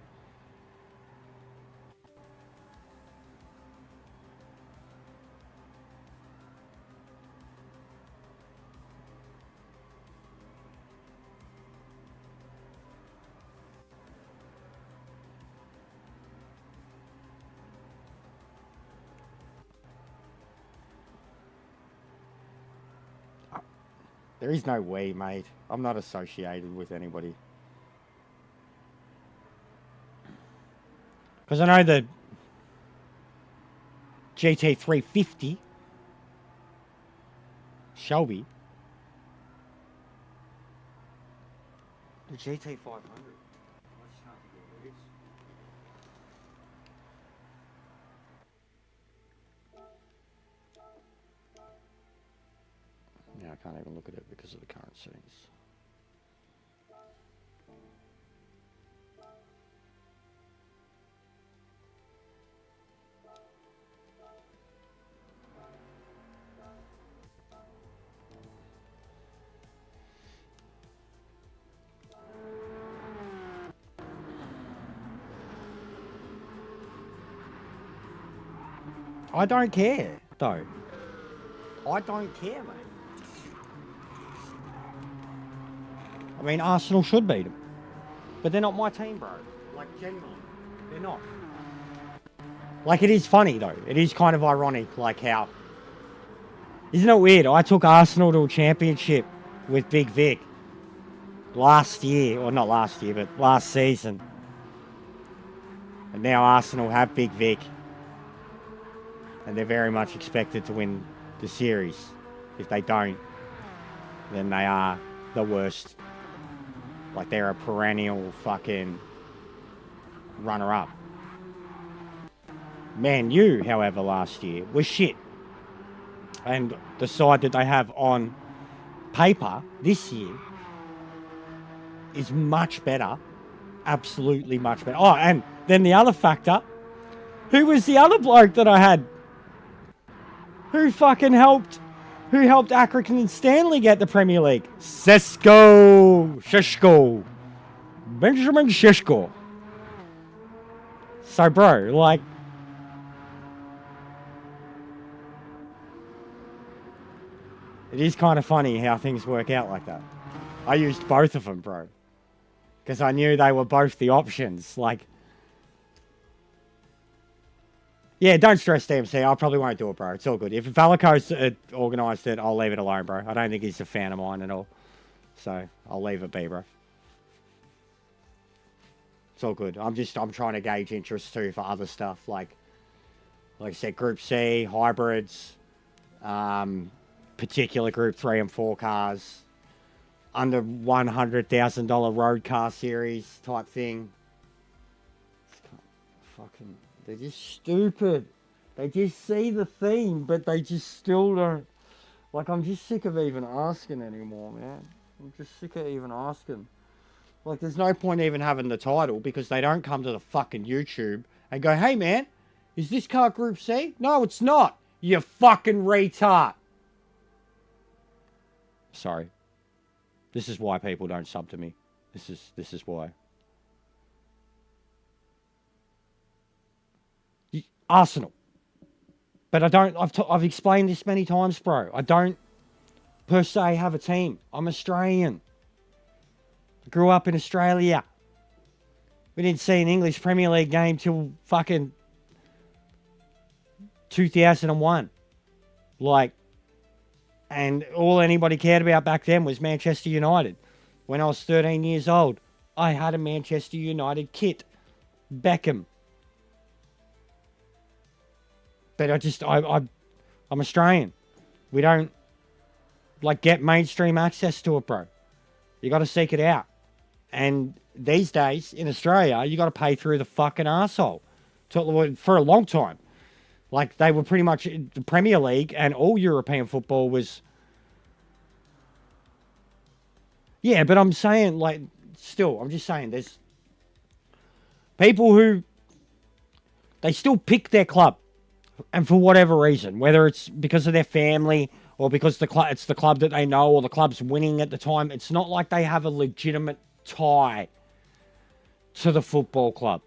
There is no way, mate. I'm not associated with anybody. Because I know the GT 350 Shelby. The GT 500. I just can't think of what it is. Yeah, I can't even look at it because of the current settings. I don't care, though. I don't care, mate. I mean, Arsenal should beat them. But they're not my team, bro. Like, genuinely. They're not. Like, it is funny, though. It is kind of ironic, like how... Isn't it weird? I took Arsenal to a championship with Big Vic last year. Or not last year, but last season. And now Arsenal have Big Vic. And they're very much expected to win the series. If they don't, then they are the worst. Like, they're a perennial fucking runner-up. Man U, however, last year was shit. And the side that they have on paper this year is much better. Absolutely much better. Oh, and then the other factor, who was the other bloke that I had? Who helped Accrington and Stanley get the Premier League? Sheshko. Benjamin Sheshko. So, bro, like... It is kind of funny how things work out like that. I used both of them, bro. Because I knew they were both the options. Like... Yeah, don't stress DMC. I probably won't do it, bro. It's all good. If Valaco's organised it, I'll leave it alone, bro. I don't think he's a fan of mine at all. So, I'll leave it be, bro. It's all good. I'm trying to gauge interest too for other stuff. Like I said, Group C, hybrids, particular Group 3 and 4 cars, under $100,000 road car series type thing. It's kind of fucking... They're just stupid. They just see the theme, but they just still don't... Like, I'm just sick of even asking anymore, man. I'm just sick of even asking. Like, there's no point even having the title because they don't come to the fucking YouTube and go, hey, man, is this car Group C? No, it's not. You fucking retard. Sorry. This is why people don't sub to me. This is why. Arsenal. But I don't... I've explained this many times, bro. I don't per se have a team. I'm Australian. I grew up in Australia. We didn't see an English Premier League game till fucking 2001. Like, and all anybody cared about back then was Manchester United. When I was 13 years old, I had a Manchester United kit. Beckham. But I'm Australian. We don't, like, get mainstream access to it, bro. You got to seek it out. And these days, in Australia, you got to pay through the fucking arsehole. For a long time. Like, they were pretty much, the Premier League and all European football was... Yeah, but I'm saying, like, still, I'm just saying, there's people who, they still pick their club. And for whatever reason, whether it's because of their family or because it's the club that they know or the club's winning at the time, it's not like they have a legitimate tie to the football club.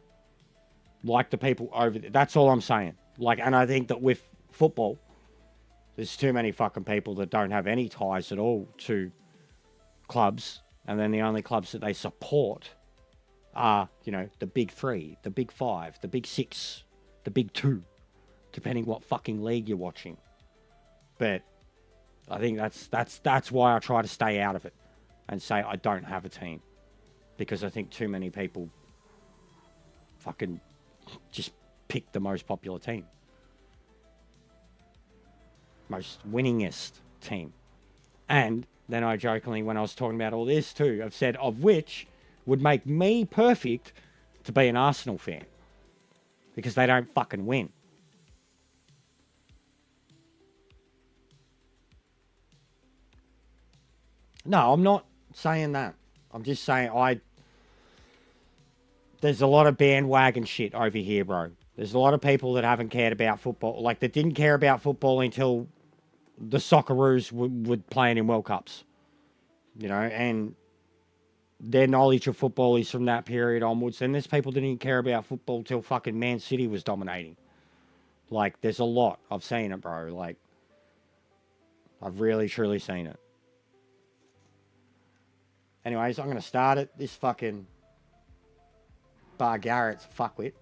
Like the people over there. That's all I'm saying. Like, and I think that with football, there's too many fucking people that don't have any ties at all to clubs. And then the only clubs that they support are, you know, the big 3, the big 5, the big 6, the big 2. Depending what fucking league you're watching. But I think that's why I try to stay out of it and say I don't have a team. Because I think too many people fucking just pick the most popular team. Most winningest team. And then I jokingly, when I was talking about all this too, I've said of which would make me perfect to be an Arsenal fan. Because they don't fucking win. No, I'm not saying that. I'm just saying there's a lot of bandwagon shit over here, bro. There's a lot of people that haven't cared about football. Like, that didn't care about football until the Socceroos would playing in World Cups. You know, and their knowledge of football is from that period onwards. And there's people that didn't care about football till fucking Man City was dominating. Like, there's a lot. I've seen it, bro. Like, I've really, truly seen it. Anyways, I'm going to start it. This fucking Bar Garrett's a fuckwit.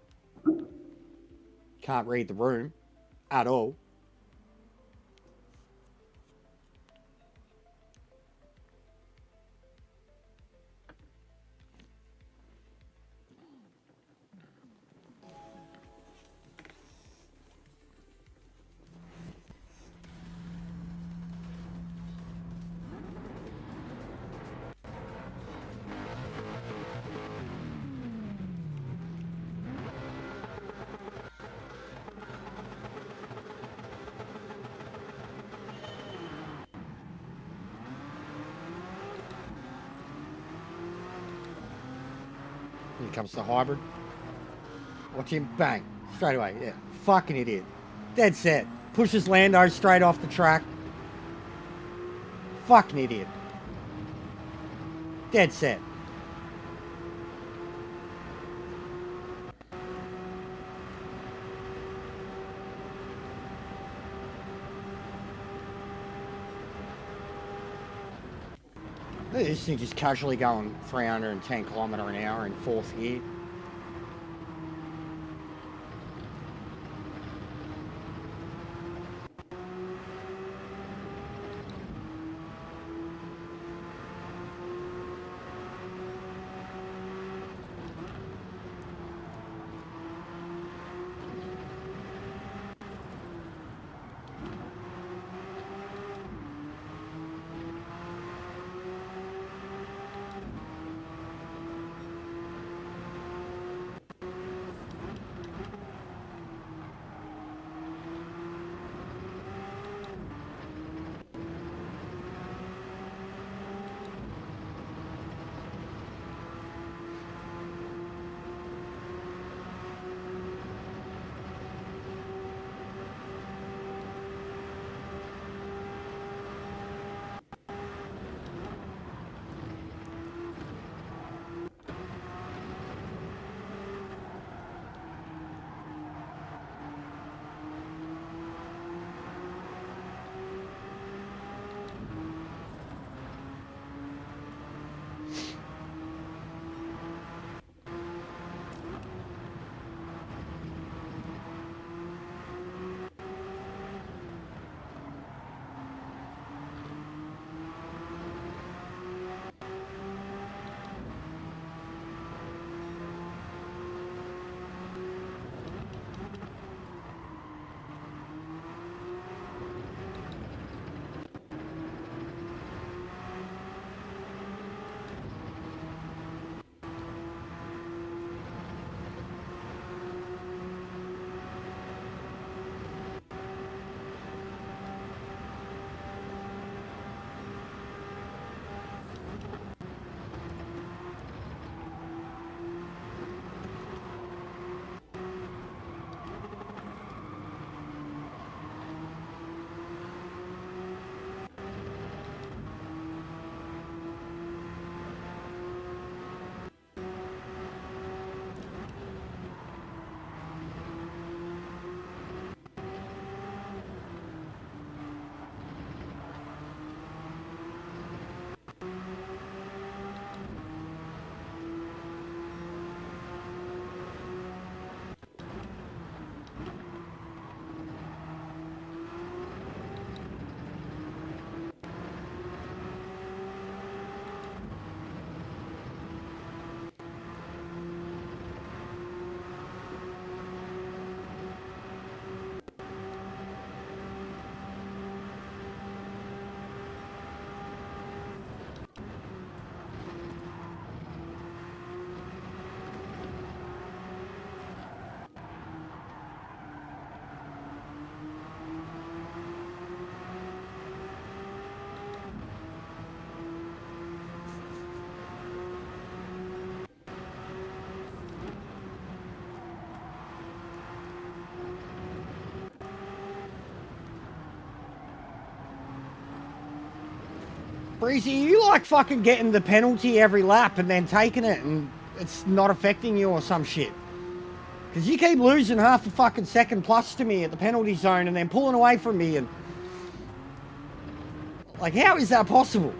Can't read the room at all. Here comes the hybrid. Watch him bang. Straight away. Yeah. Fucking idiot. Dead set. Pushes Lando straight off the track. Fucking idiot. Dead set. This thing just casually going 310 kilometre an hour in fourth gear. Breezy, you like fucking getting the penalty every lap and then taking it and it's not affecting you or some shit. Because you keep losing half a fucking second plus to me at the penalty zone and then pulling away from me and... Like, how is that possible?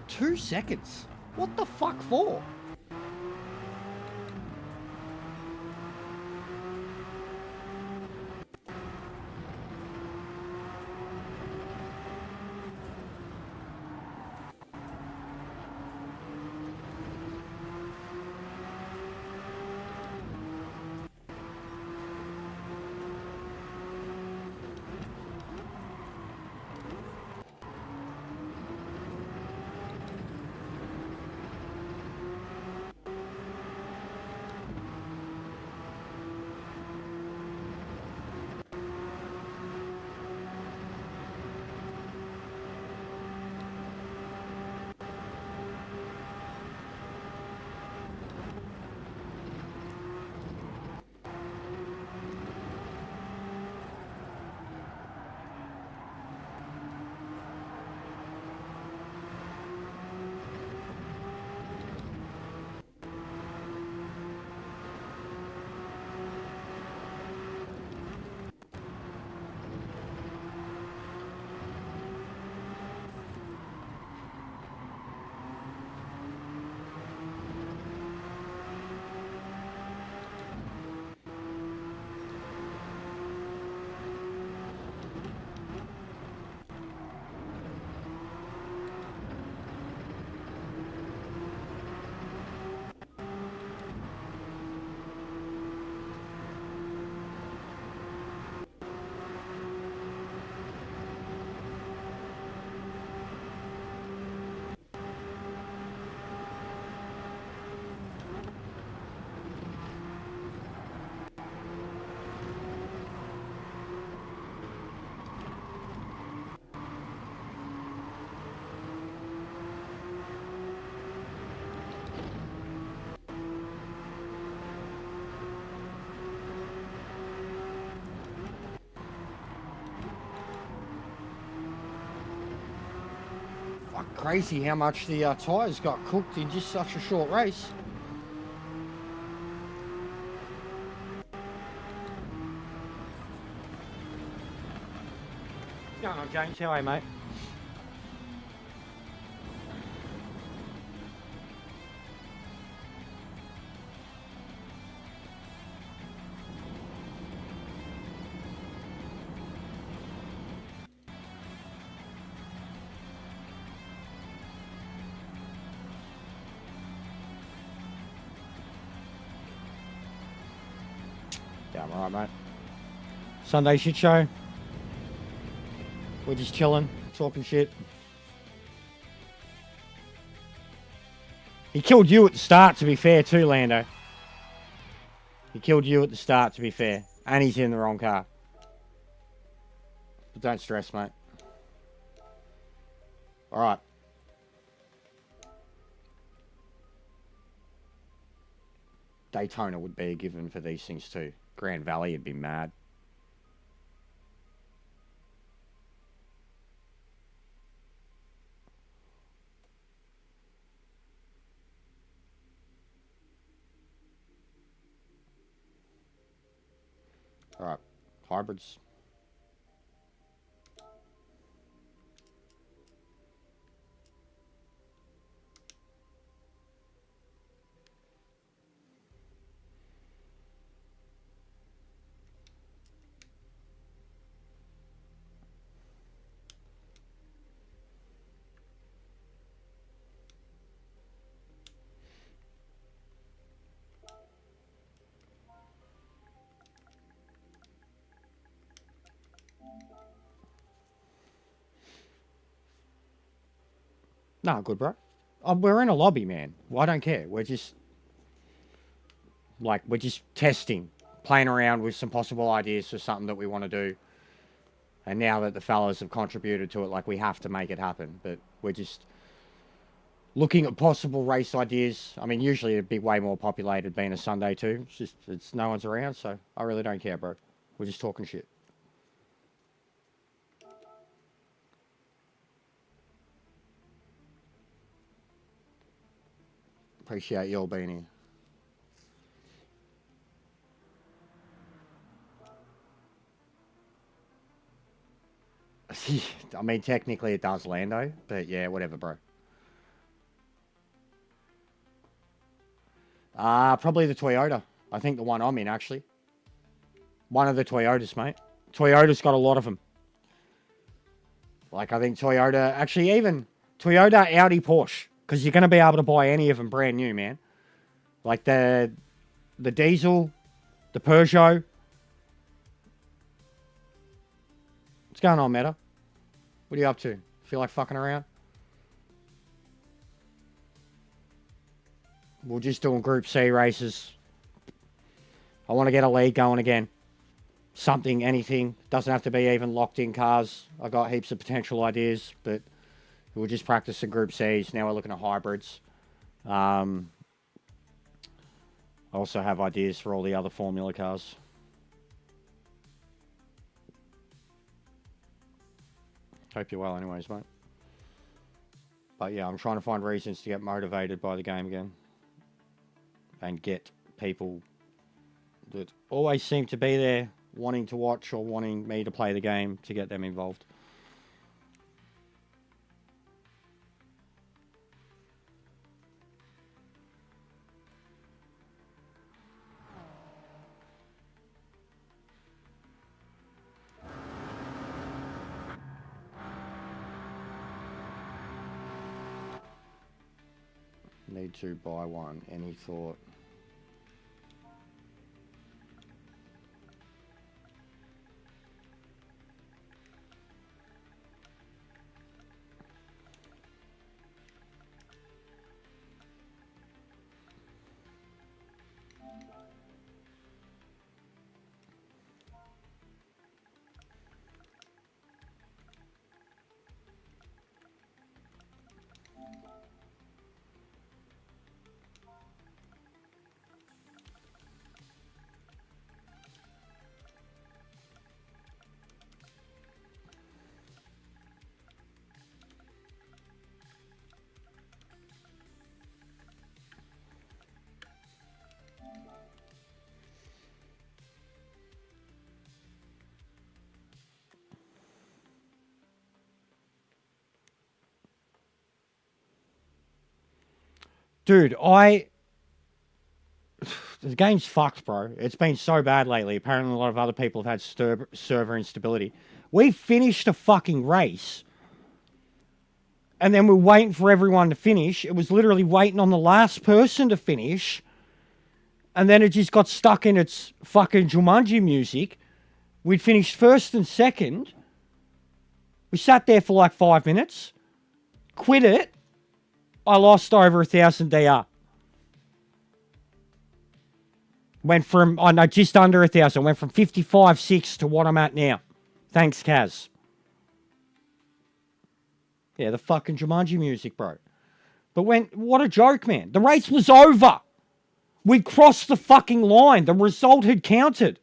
Two seconds? What the fuck for? Fuck, crazy how much the tyres got cooked in just such a short race. Going on, James. How are you, mate? Yeah, I'm alright, mate. Sunday shit show. We're just chilling, talking shit. He killed you at the start, to be fair, too, Lando. He killed you at the start, to be fair. And he's in the wrong car. But don't stress, mate. Alright. Daytona would be a given for these things too. Grand Valley would be mad. Alright. Hybrids. Nah, good, bro. We're in a lobby, man. Well, I don't care. We're just... Like, we're just testing, playing around with some possible ideas for something that we want to do. And now that the fellas have contributed to it, like, we have to make it happen. But we're just looking at possible race ideas. I mean, usually it'd be way more populated being a Sunday too. It's just, it's no one's around, so I really don't care, bro. We're just talking shit. Appreciate you all being here. I mean, technically it does Lando, but yeah, whatever, bro. Probably the Toyota. I think the one I'm in, actually. One of the Toyotas, mate. Toyota's got a lot of them. Like, I think Toyota, actually even Toyota, Audi, Porsche, because you're going to be able to buy any of them brand new, man. Like the diesel, the Peugeot. What's going on, Meta? What are you up to? Feel like fucking around? We're just doing Group C races. I want to get a league going again. Something, anything. Doesn't have to be even locked in cars. I got heaps of potential ideas, but we'll just practice in Group C's. Now we're looking at hybrids. I also have ideas for all the other Formula cars. Hope you're well anyways, mate. But yeah, I'm trying to find reasons to get motivated by the game again. And get people that always seem to be there wanting to watch or wanting me to play the game to get them involved. Need to buy one. Any thought? Dude, the game's fucked, bro. It's been so bad lately. Apparently a lot of other people have had server instability. We finished a fucking race. And then we're waiting for everyone to finish. It was literally waiting on the last person to finish. And then it just got stuck in its fucking Jumanji music. We'd finished first and second. We sat there for like 5 minutes. Quit it. I lost over 1,000 DR. Went from, oh no, just under 1,000. Went from 55.6 to what I'm at now. Thanks, Kaz. Yeah, the fucking Jumanji music, bro. But what a joke, man. The race was over. We crossed the fucking line. The result had counted.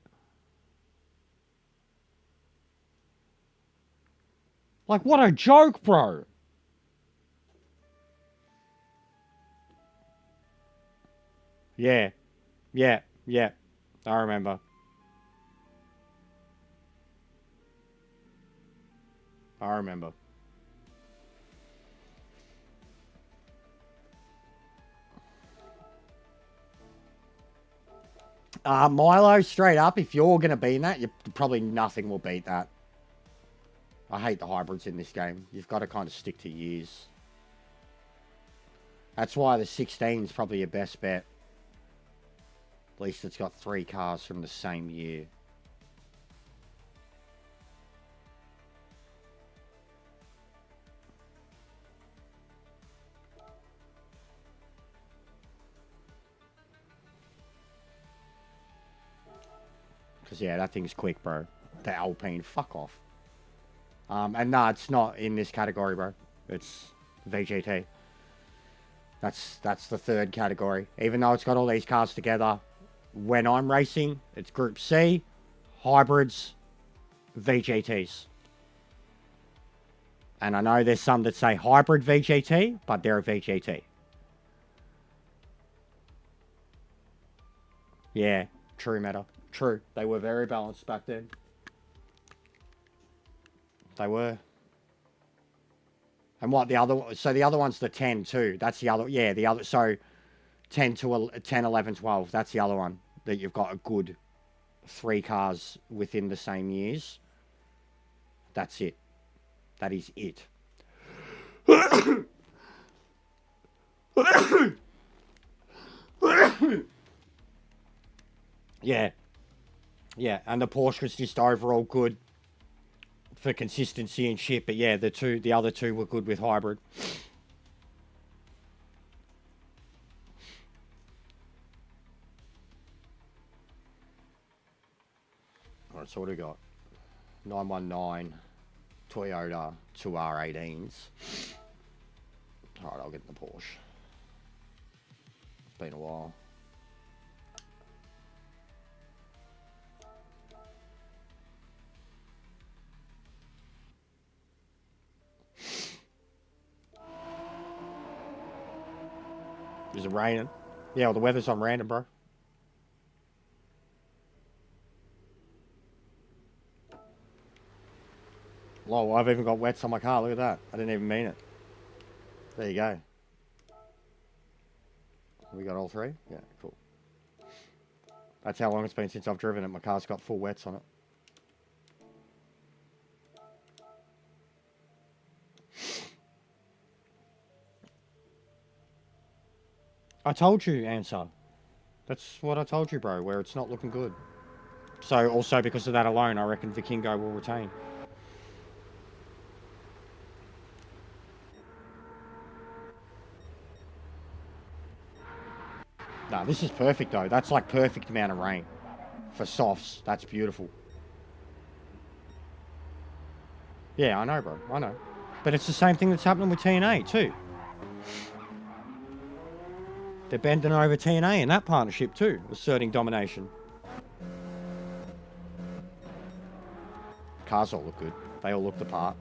Like, what a joke, bro. Yeah. Yeah. Yeah. I remember. I remember. Milo, straight up, if you're going to be in that, probably nothing will beat that. I hate the hybrids in this game. You've got to kind of stick to years. That's why the 16 is probably your best bet. At least it's got 3 cars from the same year. Because, yeah, that thing's quick, bro. The Alpine, fuck off. And nah, it's not in this category, bro. It's VGT. That's the third category. Even though it's got all these cars together, when I'm racing, it's Group C, hybrids, VGTs. And I know there's some that say hybrid VGT, but they're a VGT. Yeah, true matter. True. They were very balanced back then. They were. And what the other... So the other one's the 10 too. That's the other... Yeah, the other... So 10 to 10, 11, 12. That's the other one. That you've got a good 3 cars within the same years. That's it. That is it. Yeah. Yeah, and the Porsche was just overall good for consistency and shit. But yeah, the other two were good with hybrid. Alright, so what do we got? 919 Toyota 2R18s. Alright, I'll get in the Porsche. It's been a while. Is it raining? Yeah, well, the weather's on random, bro. Lol, I've even got wets on my car. Look at that. I didn't even mean it. There you go. We got all 3? Yeah, cool. That's how long it's been since I've driven it. My car's got full wets on it. I told you, Answer. That's what I told you, bro, where it's not looking good. So, also because of that alone, I reckon Vikingo will retain. Nah, this is perfect, though. That's like perfect amount of rain. For softs, that's beautiful. Yeah, I know, bro. I know. But it's the same thing that's happening with TNA, too. They're bending over TNA in that partnership too, asserting domination. Cars all look good. They all look the part.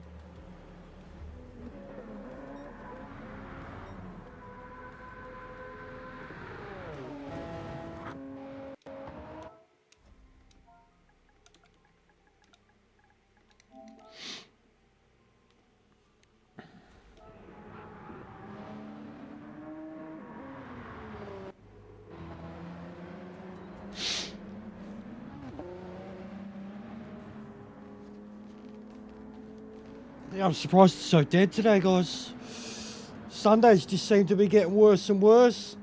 Yeah, I'm surprised it's so dead today, guys. Sundays just seem to be getting worse and worse.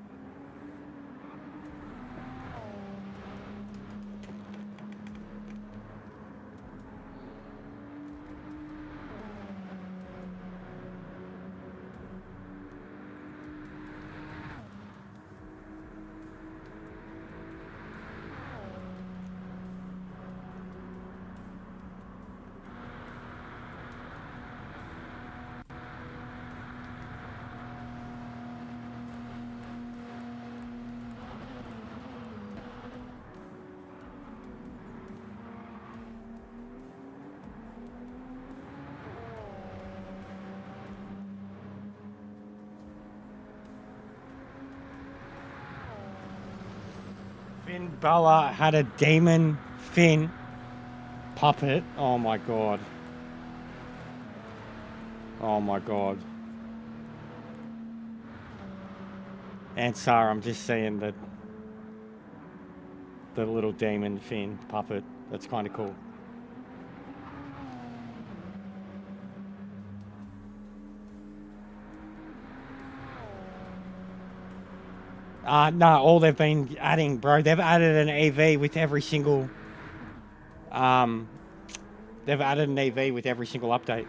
Finn Balor had a demon Finn puppet. Oh my god. Oh my god. Ansar, I'm just seeing the little demon Finn puppet. That's kind of cool. No, all they've been adding, bro, they've added an EV with every single, they've added an EV with every single update.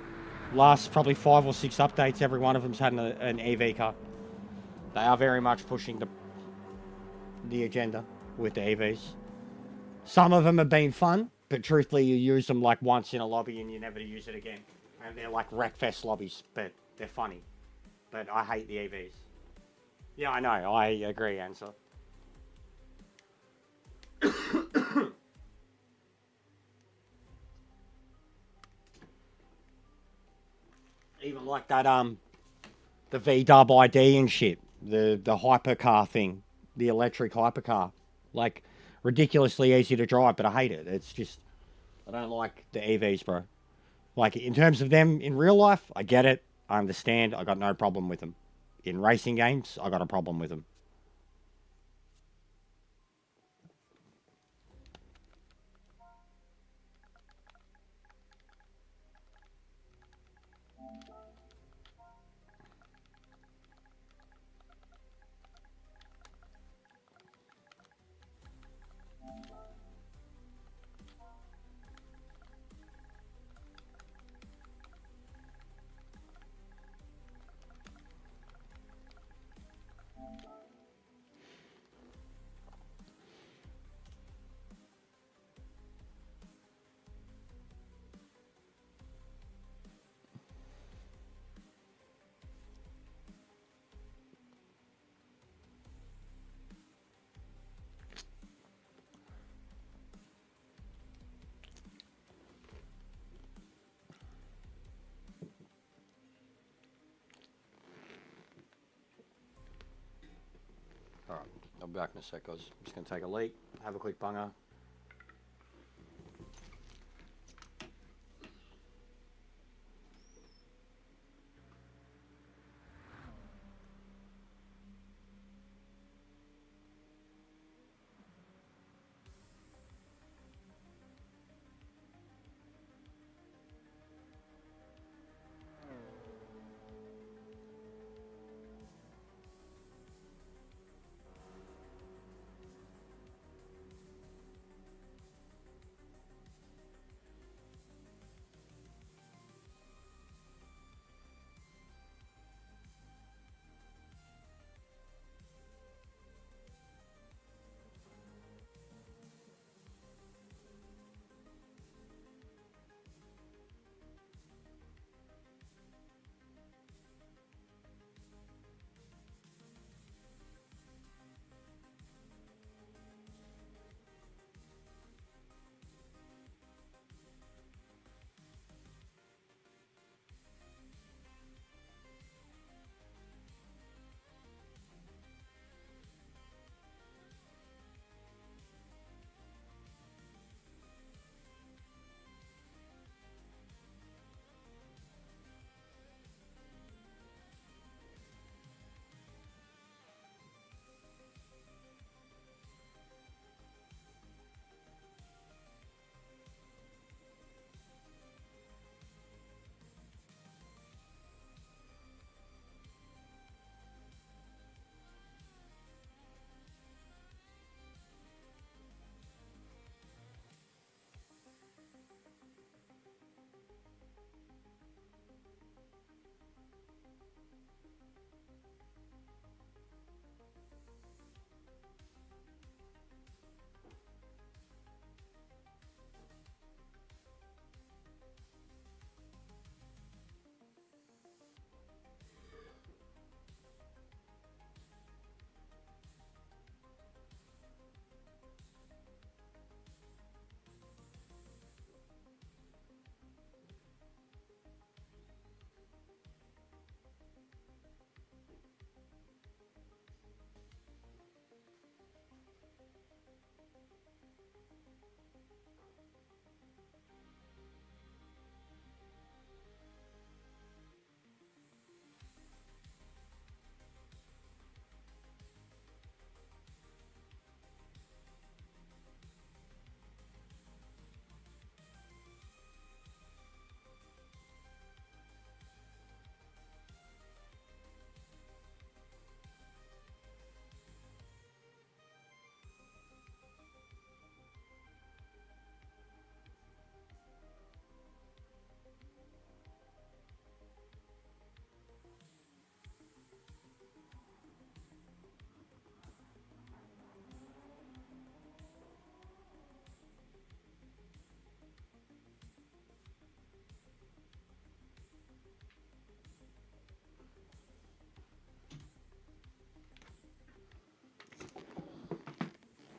Last probably 5 or 6 updates, every one of them's had an EV car. They are very much pushing the agenda with the EVs. Some of them have been fun, but truthfully, you use them like once in a lobby and you never use it again. And they're like wreckfest lobbies, but they're funny. But I hate the EVs. Yeah, I know. I agree, Answer. Even like that the V Dub ID and shit, the hypercar thing, the electric hypercar, like ridiculously easy to drive, but I hate it. It's just I don't like the EVs, bro. Like in terms of them in real life, I get it, I understand, I got no problem with them. In racing games, I got a problem with them. Alright, I'll be back in a sec, guys. I'm just gonna take a leak, have a quick bunger.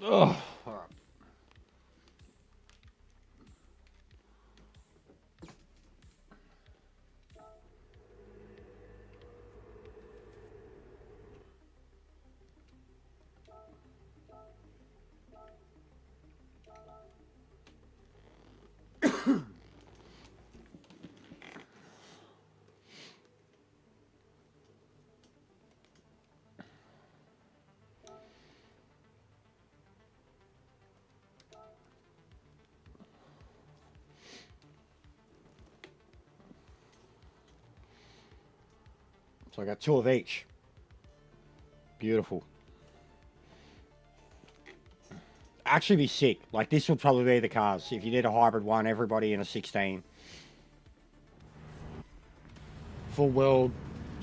Oh, all right. So I got 2 of each. Beautiful. Actually be sick. Like, this would probably be the cars. If you did a hybrid one, everybody in a 16. Full world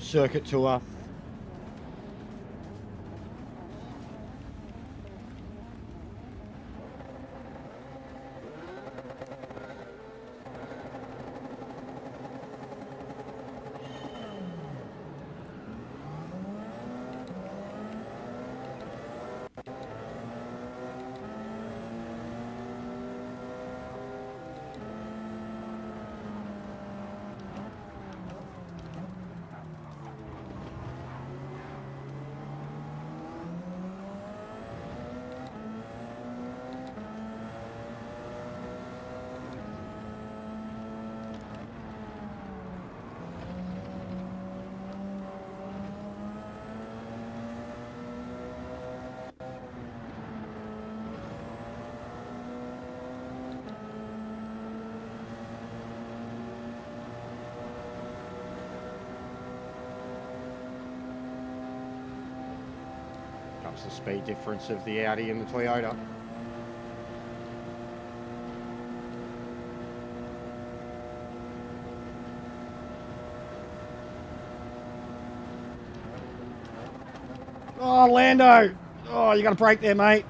circuit tour. Comes the speed difference of the Audi and the Toyota. Oh, Lando! Oh, you got to brake there, mate.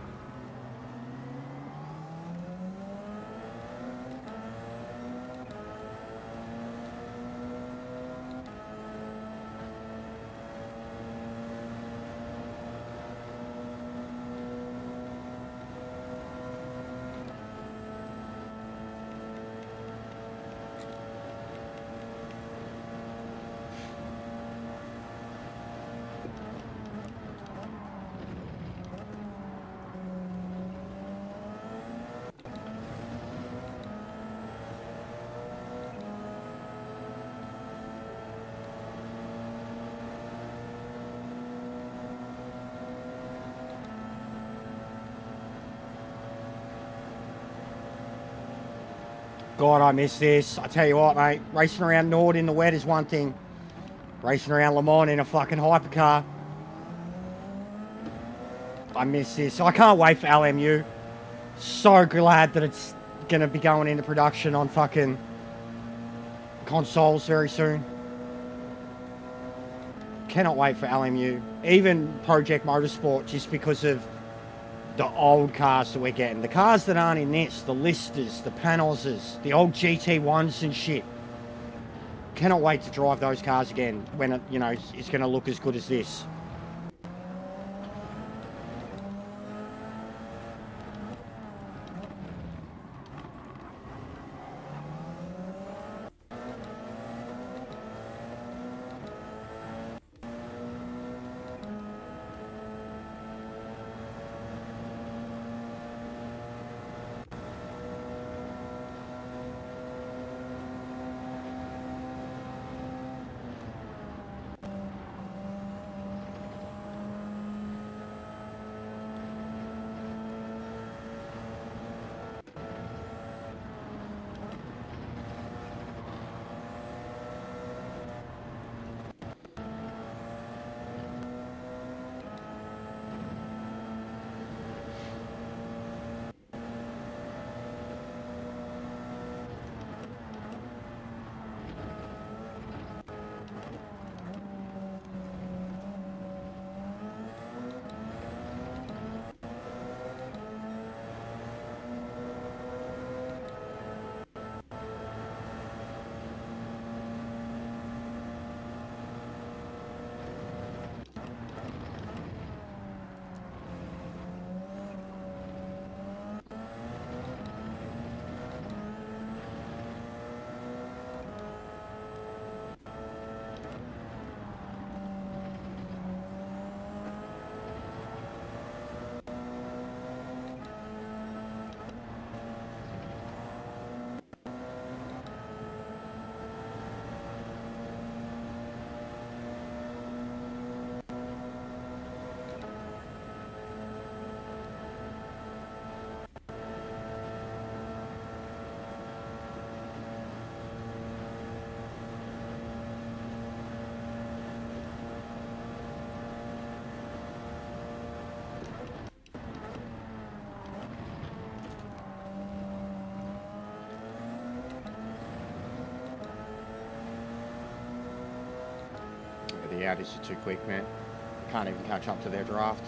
God, I miss this. I tell you what, mate. Racing around Nord in the wet is one thing. Racing around Le Mans in a fucking hypercar. I miss this. I can't wait for LMU. So glad that it's going to be going into production on fucking consoles very soon. Cannot wait for LMU. Even Project Motorsport, just because of the old cars that we're getting. The cars that aren't in this, the Listers, the Panozers, the old GT1s and shit. Cannot wait to drive those cars again when it, you know, it's going to look as good as this. the Audis are too quick, man. Can't even catch up to their draft.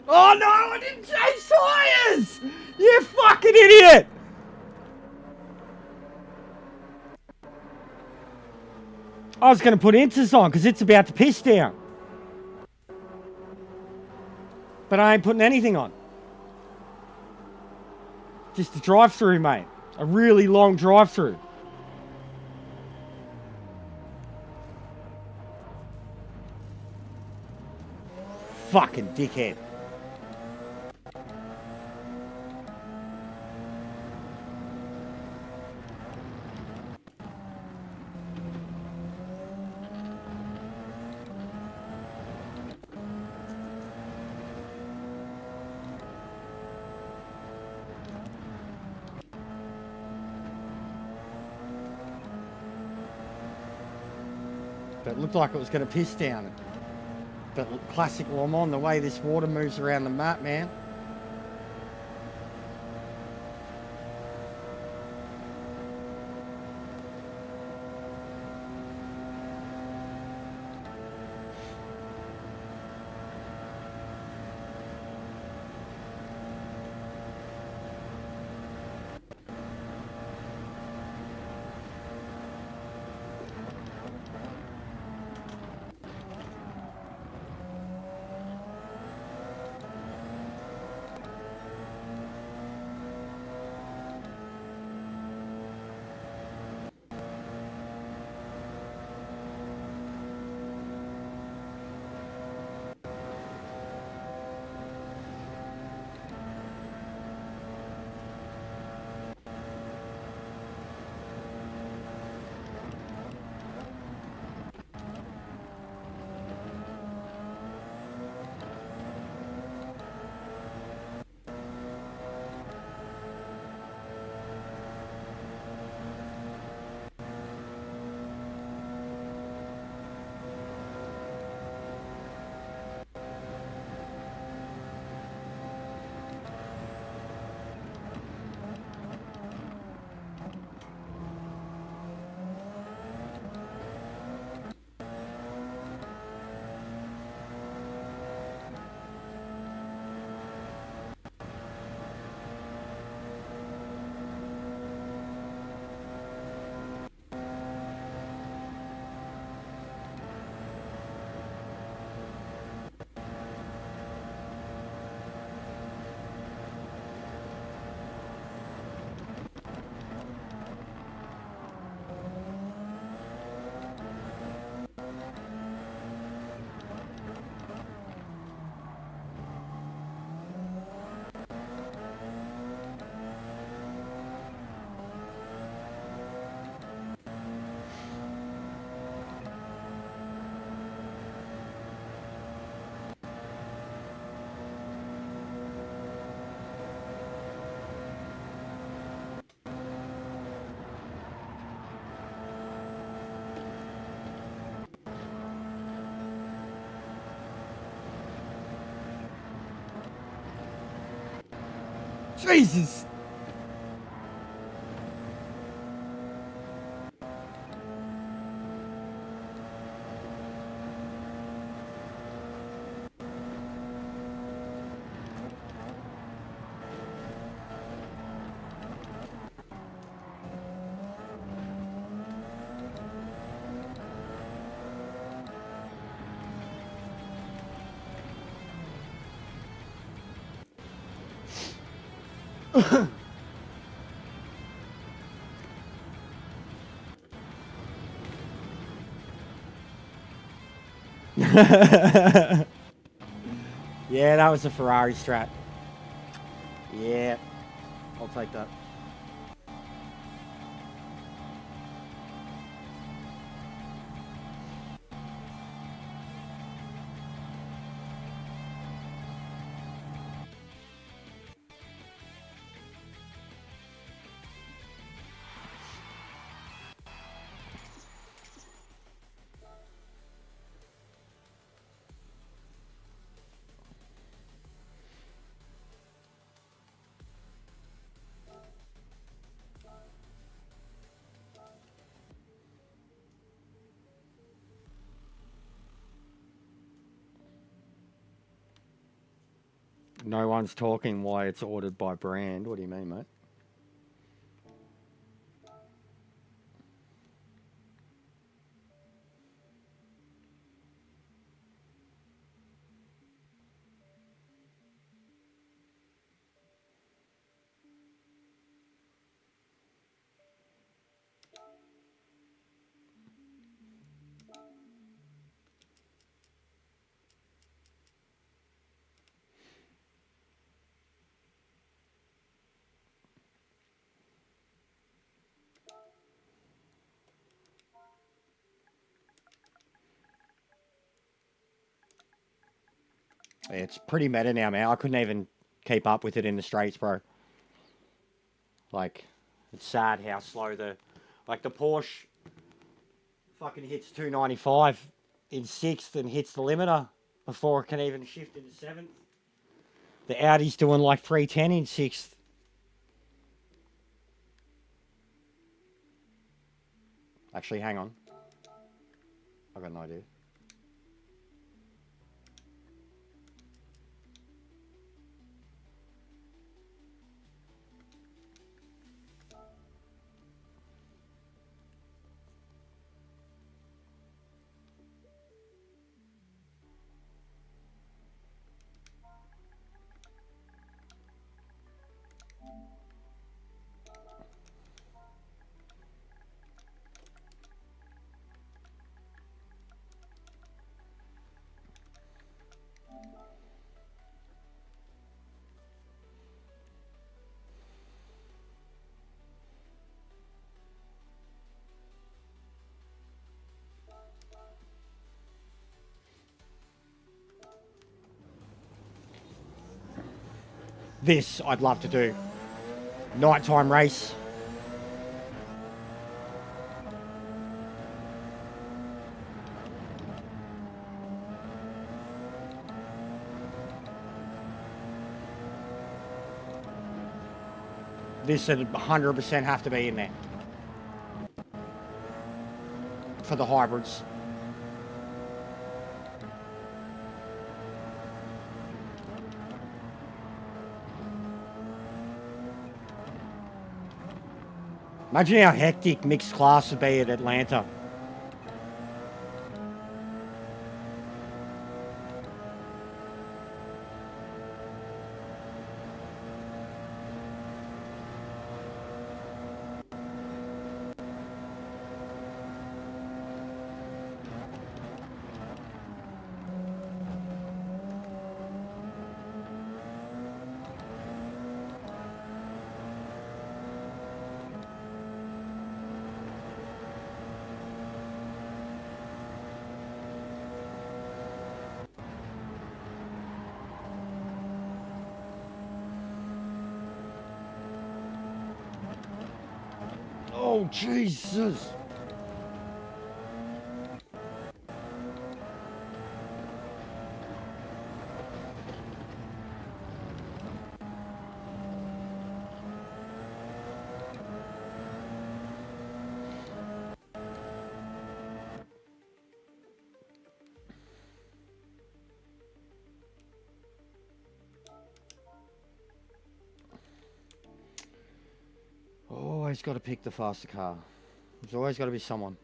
Oh no, I didn't change tires! You fucking idiot! I was going to put Inters on because it's about to piss down. But I ain't putting anything on. Just a drive-through, mate. A really long drive-through. Fucking dickhead. That looked like it was going to piss down. But classic Le Mans, the way this water moves around the map, man. Jesus. Yeah, that was a Ferrari strat. Yeah, I'll take that. No one's talking why it's ordered by brand. What do you mean, mate? It's pretty meta now, man. I couldn't even keep up with it in the straights, bro. Like, it's sad how slow the Porsche fucking hits 295 in sixth and hits the limiter before it can even shift into seventh. The Audi's doing like 310 in sixth. Actually, hang on. I've got no idea. This I'd love to do. Nighttime race. This would 100% have to be in there. For the hybrids. Imagine how hectic mixed class would be at Atlanta. Oh, Jesus. always got to pick the faster car. There's always got to be someone.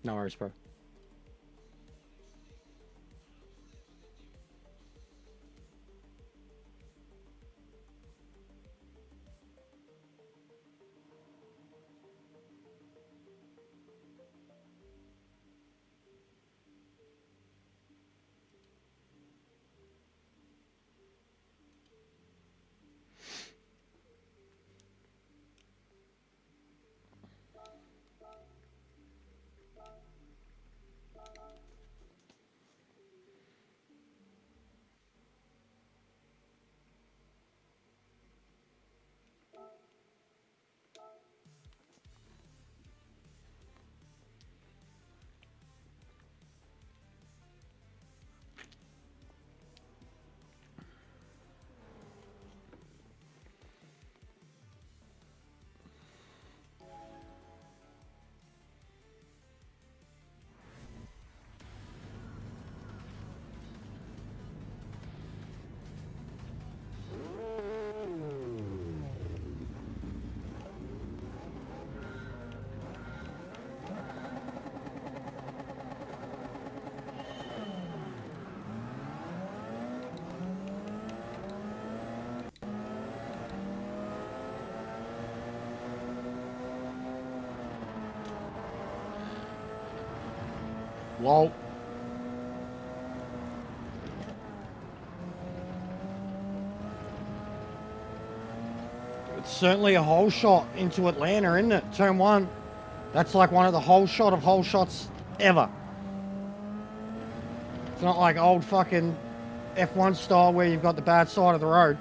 No worries, bro. Whoa. It's certainly a hole shot into Atlanta, isn't it? Turn one. That's like one of the hole shots ever. It's not like old fucking F1 style where you've got the bad side of the road.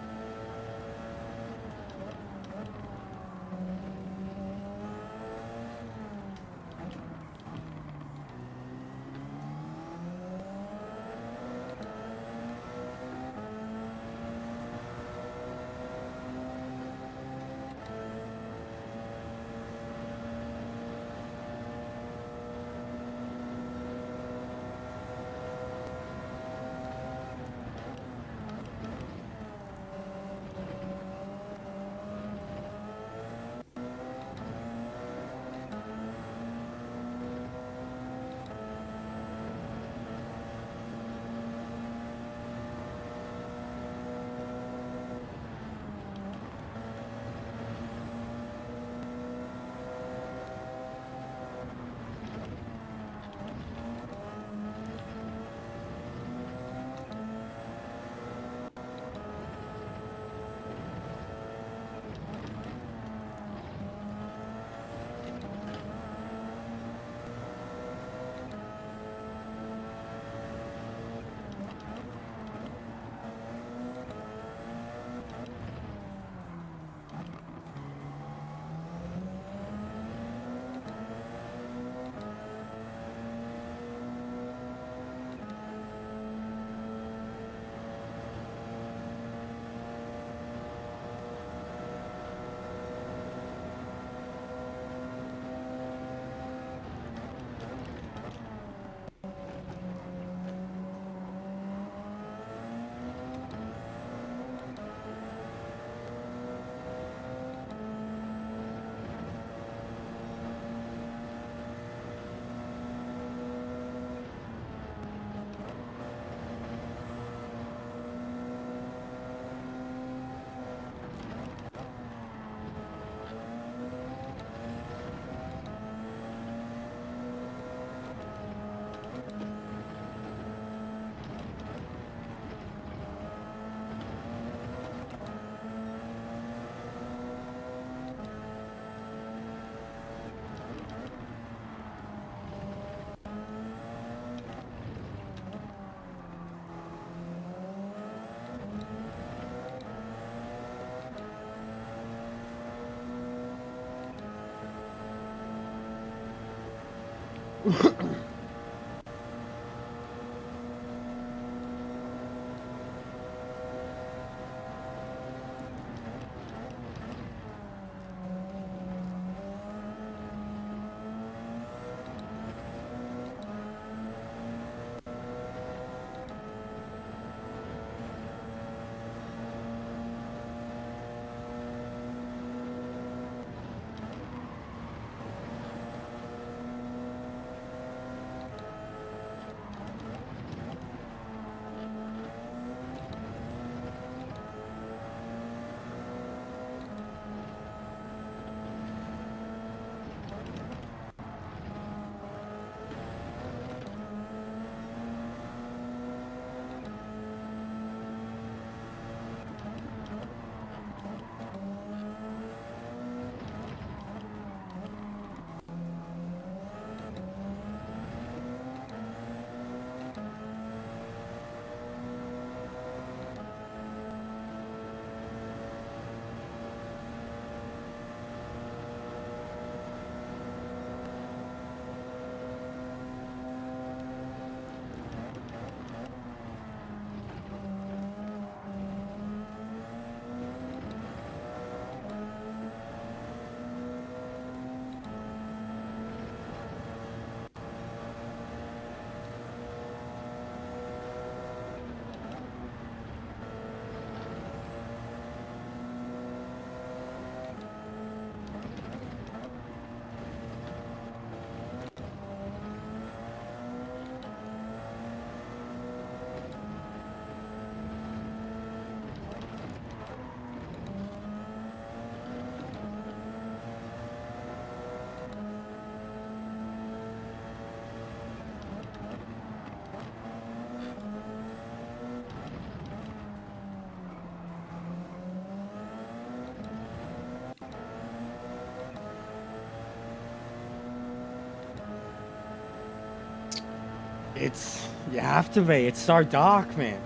It's, you have to be. It's so dark, man.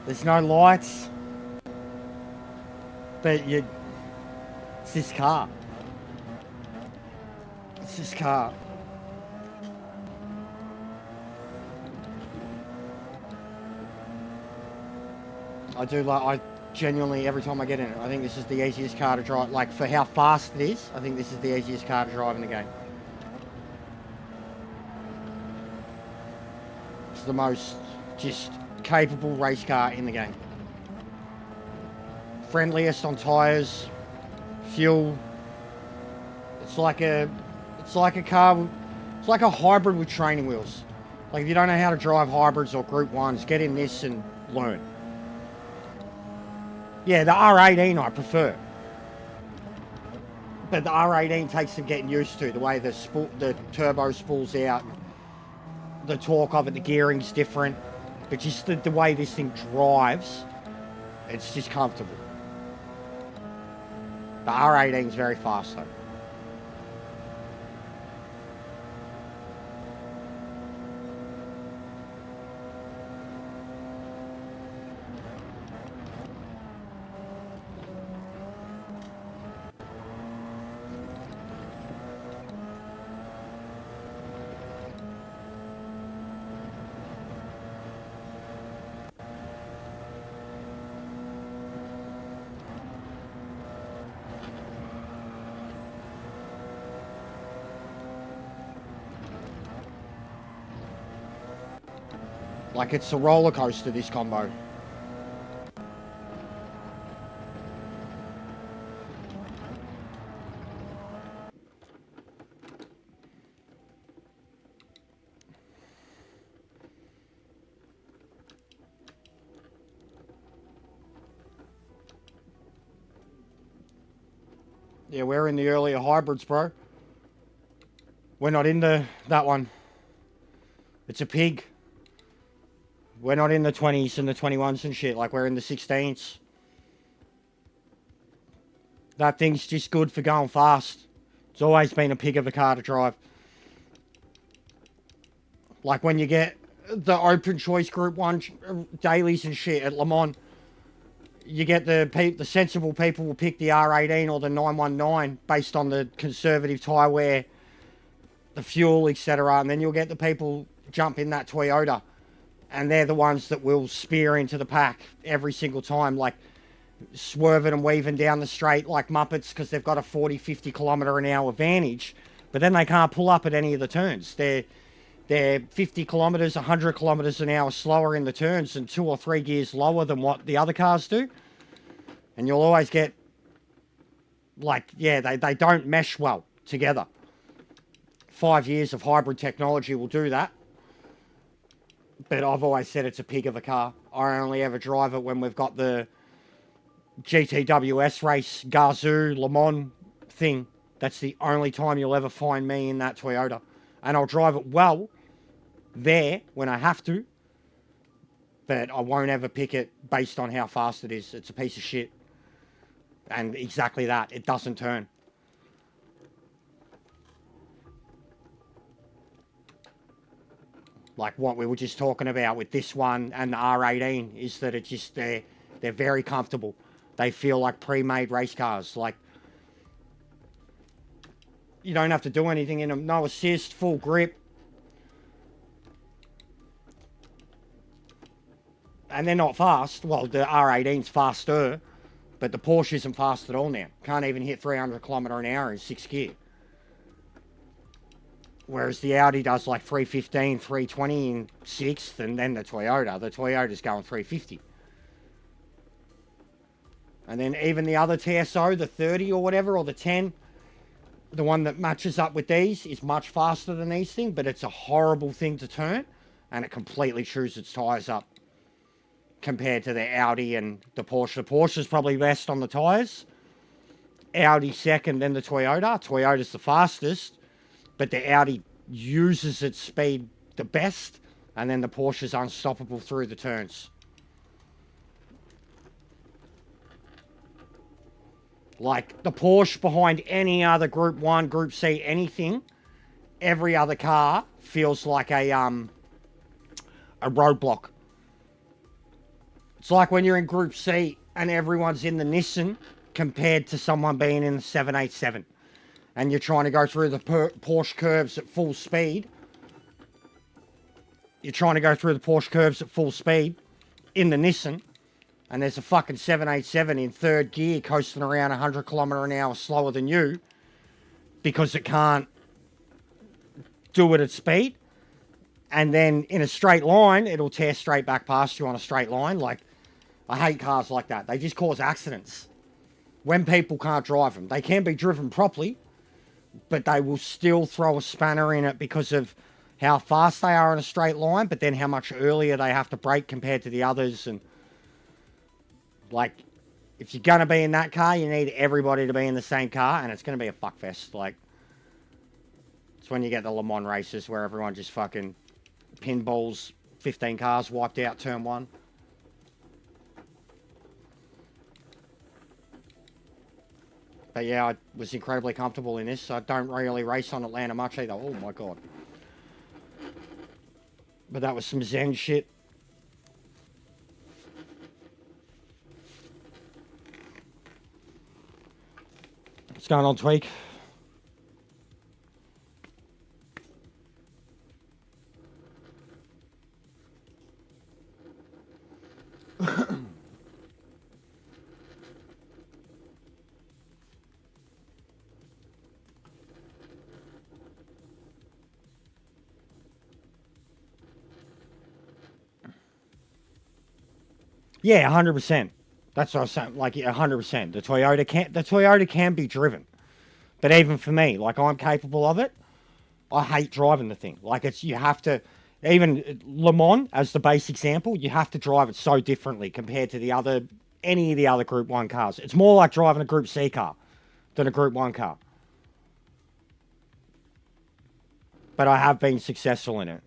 There's no lights. But it's this car. It's this car. I genuinely, every time I get in it, I think this is the easiest car to drive. Like, for how fast it is, I think this is the easiest car to drive in the game. It's the most just capable race car in the game. Friendliest on tyres, fuel. It's like a car. It's like a hybrid with training wheels. Like, if you don't know how to drive hybrids or Group 1s, get in this and learn. Yeah, the R18 I prefer. But the R18 takes some getting used to. The way the turbo spools out. The torque of it, the gearing's different. But just the way this thing drives, it's just comfortable. The R18's very fast though. Like, it's a roller coaster, this combo. Yeah, we're in the earlier hybrids, bro. We're not in that one. It's a pig. We're not in the 20s and the 21s and shit. Like, we're in the 16s. That thing's just good for going fast. It's always been a pig of a car to drive. Like, when you get the open choice Group 1 dailies and shit at Le Mans, you get the sensible people will pick the R18 or the 919 based on the conservative tyre wear, the fuel, etc. And then you'll get the people jump in that Toyota, and they're the ones that will spear into the pack every single time, like swerving and weaving down the straight like Muppets because they've got a 40, 50 kilometre an hour advantage, but then they can't pull up at any of the turns. They're 50 kilometres, 100 kilometres an hour slower in the turns and 2 or 3 gears lower than what the other cars do. And you'll always get, like, yeah, they don't mesh well together. 5 years of hybrid technology will do that. But I've always said it's a pig of a car. I only ever drive it when we've got the GTWS race, Gazoo, Le Mans thing. That's the only time you'll ever find me in that Toyota. And I'll drive it well there when I have to. But I won't ever pick it based on how fast it is. It's a piece of shit. And exactly that. It doesn't turn. Like what we were just talking about with this one and the R18 is that it's just, they're very comfortable. They feel like pre-made race cars. Like, you don't have to do anything in them. No assist, full grip. And they're not fast. Well, the R18's faster, but the Porsche isn't fast at all now. Can't even hit 300 kilometre an hour in 6th gear. Whereas the Audi does like 315, 320 in 6th, and then the Toyota's going 350. And then even the other TSO, the 30 or whatever, or the 10, the one that matches up with these is much faster than these things, but it's a horrible thing to turn, and it completely chews its tyres up compared to the Audi and the Porsche. The Porsche's probably best on the tyres. Audi second, then the Toyota. Toyota's the fastest, but the Audi uses its speed the best, and then the Porsche's unstoppable through the turns. Like, the Porsche behind any other Group 1, Group C, anything, every other car feels like a roadblock. It's like when you're in Group C and everyone's in the Nissan compared to someone being in the 787. And you're trying to go through the Porsche curves at full speed. You're trying to go through the Porsche curves at full speed in the Nissan. And there's a fucking 787 in 3rd gear coasting around 100 kilometre an hour slower than you because it can't do it at speed. And then in a straight line, it'll tear straight back past you on a straight line. Like, I hate cars like that. They just cause accidents when people can't drive them. They can be driven properly, but they will still throw a spanner in it because of how fast they are in a straight line, but then how much earlier they have to brake compared to the others. And like, if you're going to be in that car, you need everybody to be in the same car, and it's going to be a fuckfest. Like, it's when you get the Le Mans races where everyone just fucking pinballs 15 cars wiped out turn 1. But yeah, I was incredibly comfortable in this. I don't really race on Atlanta much either. Oh my god. But that was some Zen shit. What's going on, Tweak? Yeah, 100%. That's what I was saying. Like, yeah, 100%. The Toyota can be driven. But even for me, like, I'm capable of it. I hate driving the thing. Like, you have to, even Le Mans, as the base example, you have to drive it so differently compared to any of the other Group 1 cars. It's more like driving a Group C car than a Group 1 car. But I have been successful in it.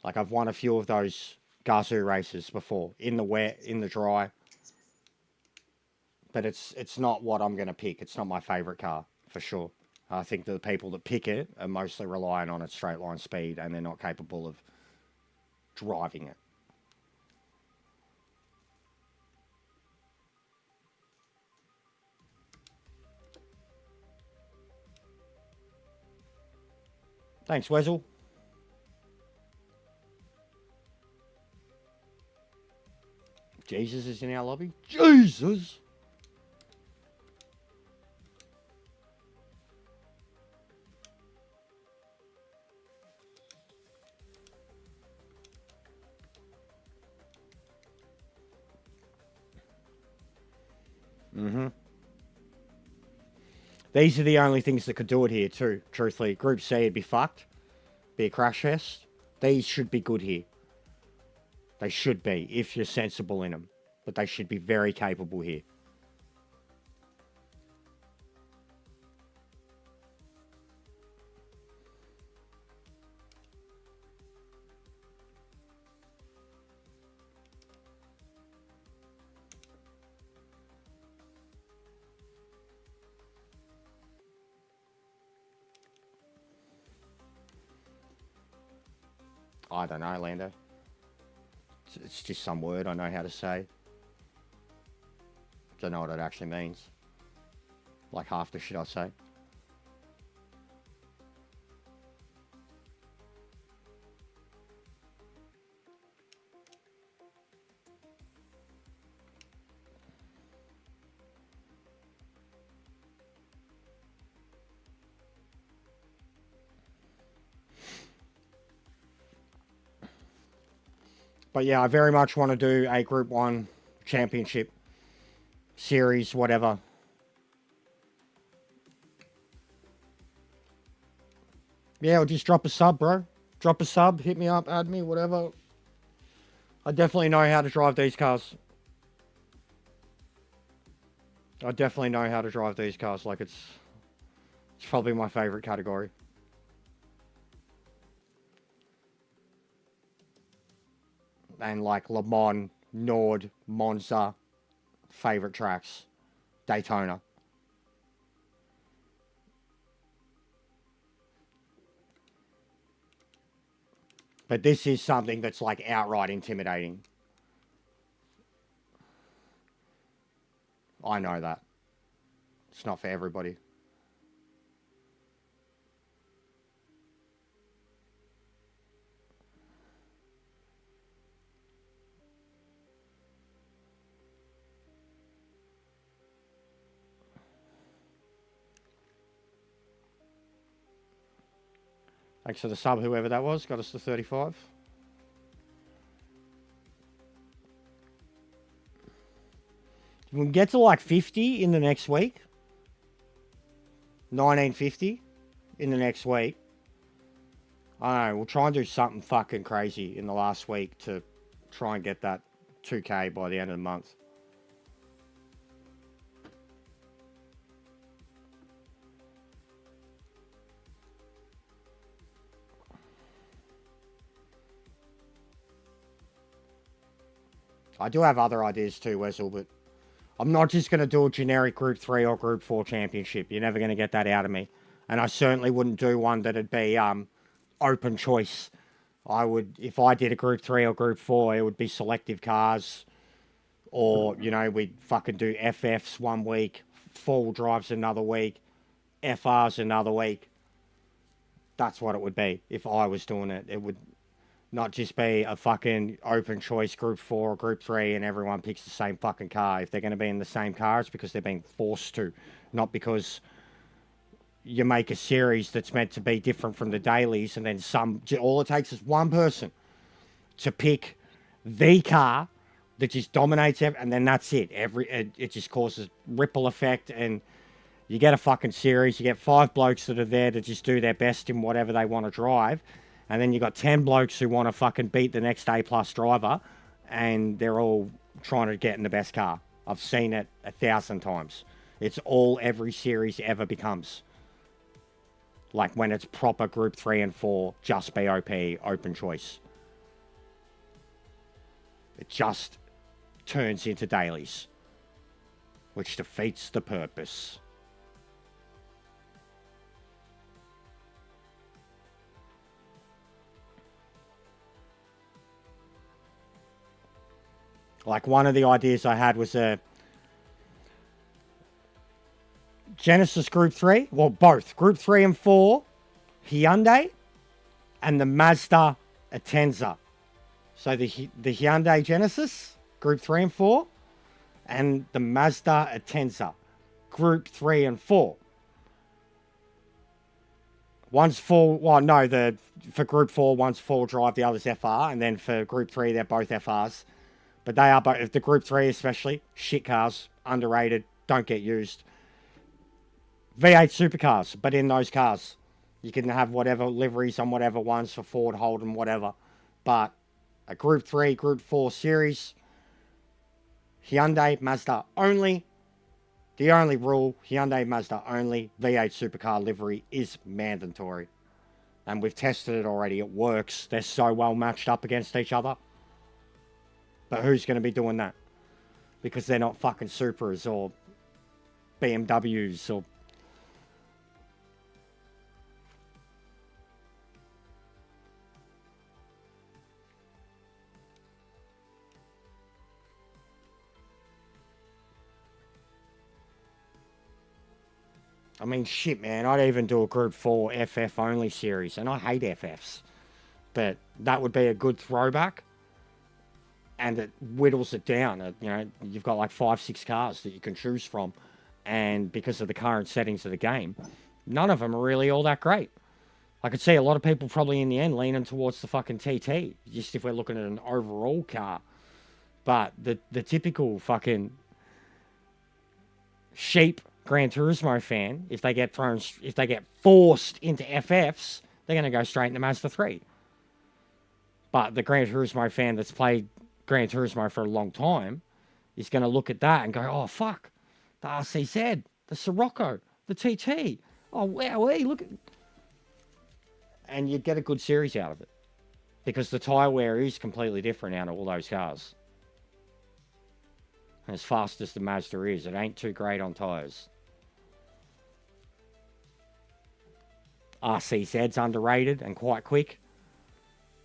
Like, I've won a few of those Gazoo races before, in the wet, in the dry. But it's not what I'm going to pick. It's not my favourite car, for sure. I think the people that pick it are mostly relying on its straight line speed, and they're not capable of driving it. Thanks, Weasel. Jesus is in our lobby. Jesus! Mm-hmm. These are the only things that could do it here, too, truthfully. Group C would be fucked. Be a crash fest. These should be good here. They should be, if you're sensible in them. But they should be very capable here. I don't know, Lando. It's just some word I know how to say. Don't know what it actually means. Like half the shit I say. But yeah, I very much want to do a Group 1 championship series, whatever. Yeah, or just drop a sub, bro. Drop a sub, hit me up, add me, whatever. I definitely know how to drive these cars. I definitely know how to drive these cars. Like, it's probably my favorite category. And like Le Mans, Nord, Monza, favorite tracks, Daytona. But this is something that's like outright intimidating. I know that. It's not for everybody. Thanks for the sub, whoever that was. Got us to 35. If we can get to like 50 in the next week. 1950 in the next week. I don't know, we'll try and do something fucking crazy in the last week to try and get that 2K by the end of the month. I do have other ideas too, Wessel, but I'm not just going to do a generic Group 3 or Group 4 championship. You're never going to get that out of me. And I certainly wouldn't do one that'd be open choice. I would, if I did a Group 3 or Group 4, it would be selective cars. Or, you know, we'd fucking do FFs one week, four-wheel drives another week, FRs another week. That's what it would be if I was doing it. It would not just be a fucking open choice Group 4 or Group 3 and everyone picks the same fucking car. If they're going to be in the same car, it's because they're being forced to, not because you make a series that's meant to be different from the dailies and then all it takes is one person to pick the car that just dominates it, and then that's it. It just causes ripple effect, and you get a fucking series. You get 5 blokes that are there to just do their best in whatever they want to drive. And then you got 10 blokes who want to fucking beat the next A-plus driver, and they're all trying to get in the best car. I've seen it 1,000 times. It's all every series ever becomes. Like when it's proper Group 3 and 4, just BOP, open choice. It just turns into dailies, which defeats the purpose. Like one of the ideas I had was a Genesis Group 3. Well, both. Group 3 and 4. Hyundai. and the Mazda Atenza. So the Hyundai Genesis, Group 3 and 4, and the Mazda Atenza, Group 3 and 4. One's full, well, no, for Group 4, one's full drive, the other's FR, and then for Group 3, they're both FRs. But they are both, the Group 3 especially, shit cars, underrated, don't get used. V8 supercars, but in those cars, you can have whatever liveries on whatever ones for Ford, Holden, whatever. But a Group 3, Group 4 series, Hyundai, Mazda only. The only rule, Hyundai, Mazda only, V8 supercar livery is mandatory. And we've tested it already, it works. They're so well matched up against each other. But who's going to be doing that? Because they're not fucking Supras or BMWs or... I mean, shit, man. I'd even do a Group 4 FF only series, and I hate FFs. But that would be a good throwback. And it whittles it down. You know, you've got like 5-6 cars that you can choose from. And because of the current settings of the game, none of them are really all that great. I could see a lot of people probably in the end leaning towards the fucking TT, just if we're looking at an overall car. But the typical fucking sheep Gran Turismo fan, if they get forced into FFs, they're going to go straight into Mazda 3. But the Gran Turismo fan that's played Gran Turismo for a long time is going to look at that and go, oh, fuck, the RCZ, the Sirocco, the TT. Oh, wow, hey, look at... And you'd get a good series out of it. Because the tyre wear is completely different out of all those cars. And as fast as the Mazda is, it ain't too great on tyres. RCZ's underrated and quite quick.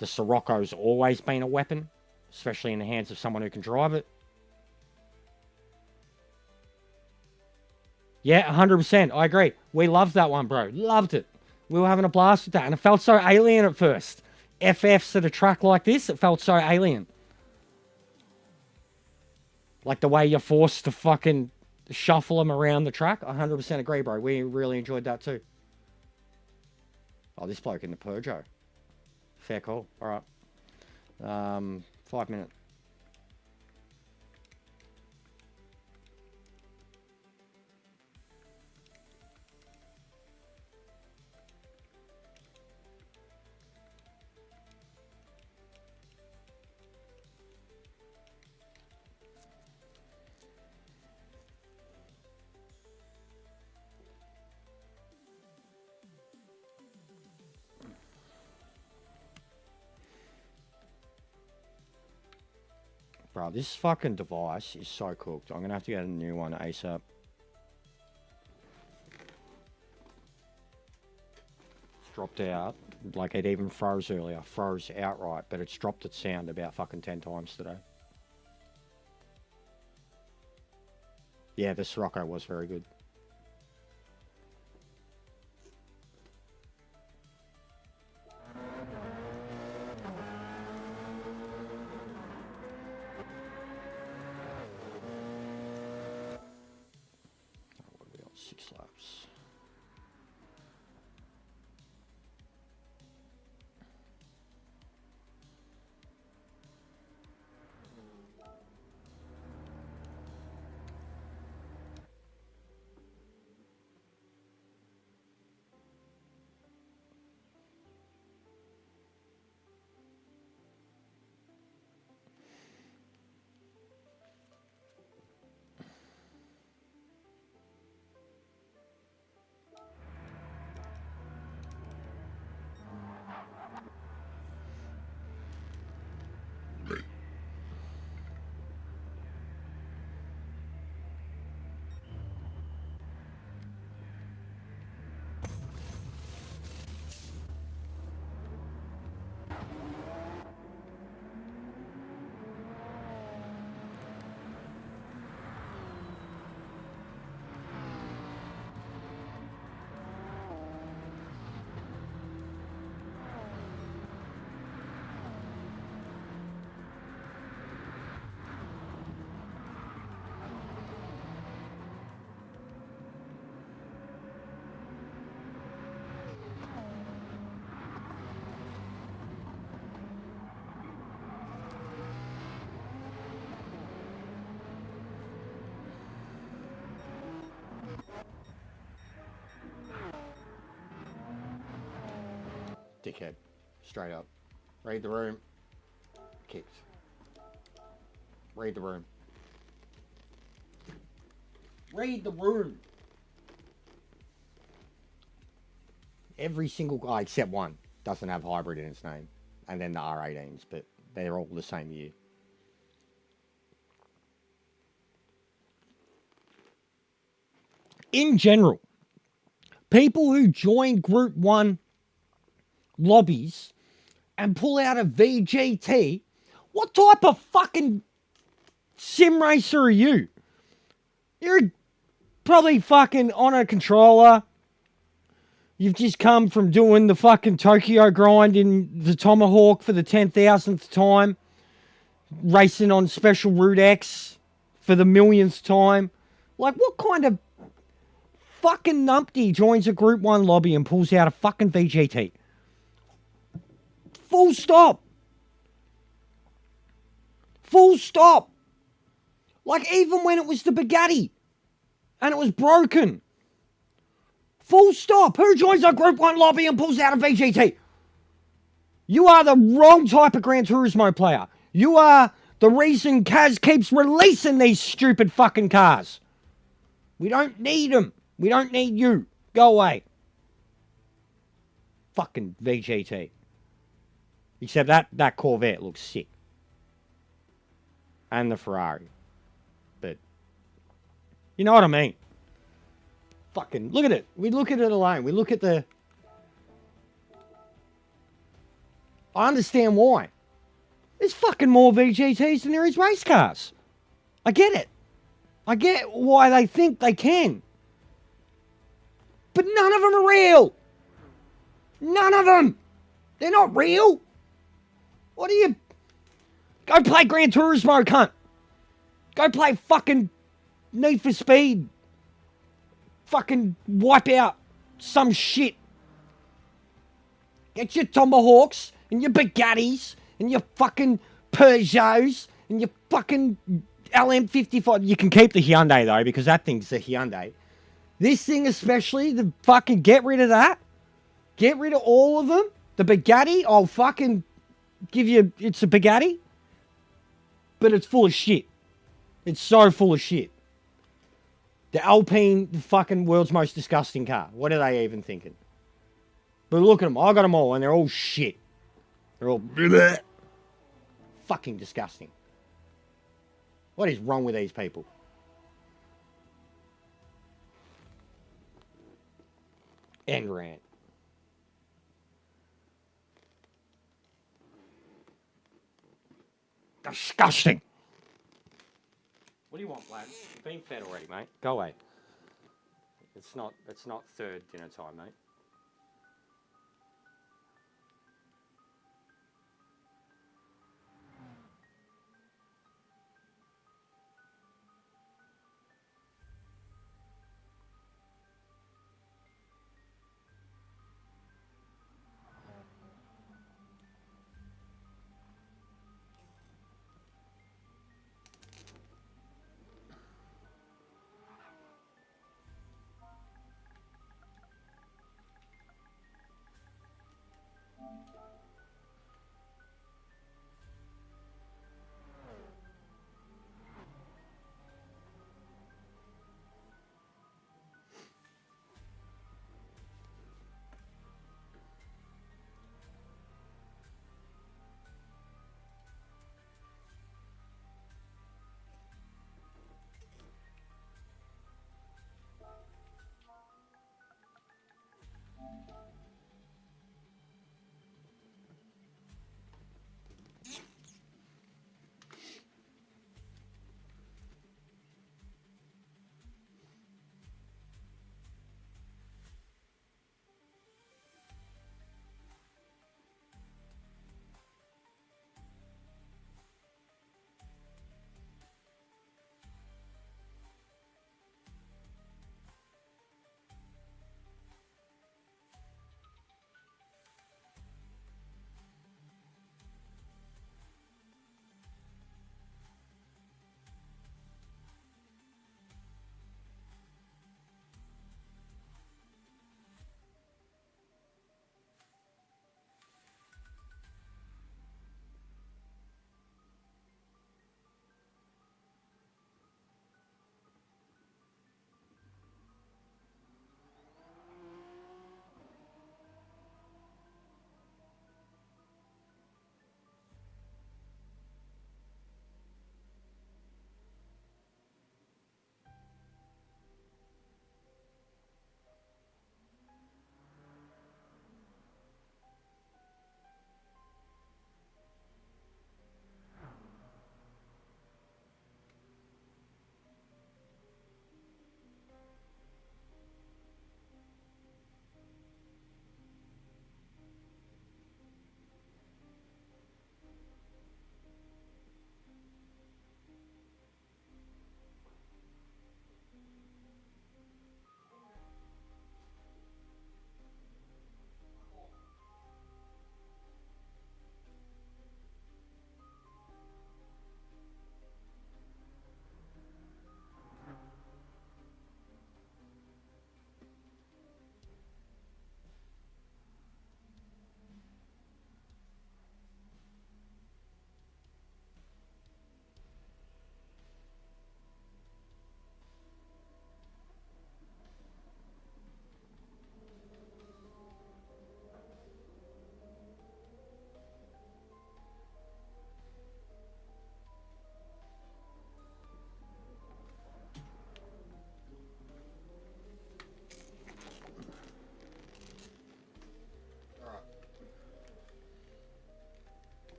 The Sirocco's always been a weapon, especially in the hands of someone who can drive it. Yeah, 100%. I agree. We loved that one, bro. Loved it. We were having a blast with that. And it felt so alien at first. FFs at a track like this, it felt so alien. Like the way you're forced to fucking shuffle them around the track. 100% agree, bro. We really enjoyed that too. Oh, this bloke in the Peugeot. Fair call. All right. 5 minutes. Bro, this fucking device is so cooked. I'm going to have to get a new one ASAP. It's dropped out. Like, it even froze earlier. Froze outright. But it's dropped its sound about fucking 10 times today. Yeah, the Sirocco was very good. What are we on? 6 laps. Dickhead. Straight up. Read the room. Kicked. Read the room. Read the room. Every single guy except one doesn't have hybrid in its name. And then the R18s, but they're all the same year. In general, people who join Group 1 lobbies and pull out a VGT, what type of fucking sim racer are you? You're probably fucking on a controller. You've just come from doing the fucking Tokyo grind in the Tomahawk for the 10,000th time. Racing on Special Route X for the millionth time. Like, what kind of fucking numpty joins a Group 1 lobby and pulls out a fucking VGT? Full stop. Full stop. Like, even when it was the Bugatti and it was broken. Full stop. Who joins a Group 1 lobby and pulls out a VGT? You are the wrong type of Gran Turismo player. You are the reason Kaz keeps releasing these stupid fucking cars. We don't need them. We don't need you. Go away. Fucking VGT. Except that Corvette looks sick. And the Ferrari. But, you know what I mean? Fucking, look at it. We look at it alone. We look at the... I understand why. There's fucking more VGTs than there is race cars. I get it. I get why they think they can. But none of them are real. None of them. They're not real. What are you... Go play Gran Turismo, cunt. Go play fucking Need for Speed. Fucking wipe out some shit. Get your Tomahawks and your Bugattis and your fucking Peugeots and your fucking LM55. You can keep the Hyundai though, because that thing's a Hyundai. This thing especially, the fucking get rid of that. Get rid of all of them. The Bugatti, I'll fucking give you, it's a Bugatti. But it's full of shit. It's so full of shit. The Alpine, the fucking world's most disgusting car. What are they even thinking? But look at them. I got them all and they're all shit. They're all bleh. Fucking disgusting. What is wrong with these people? End rant. Disgusting. What do you want, Vlad? You've been fed already, mate. Go away. It's not third dinner time, mate.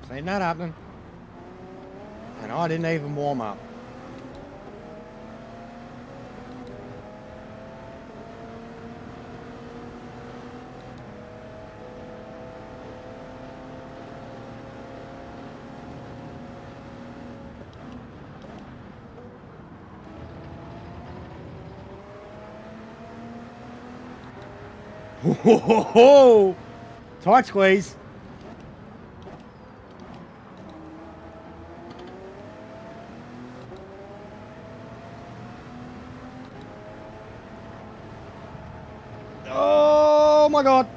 Seen that happening. And I didn't even warm up. Ho! Tight squeeze. Oh my god.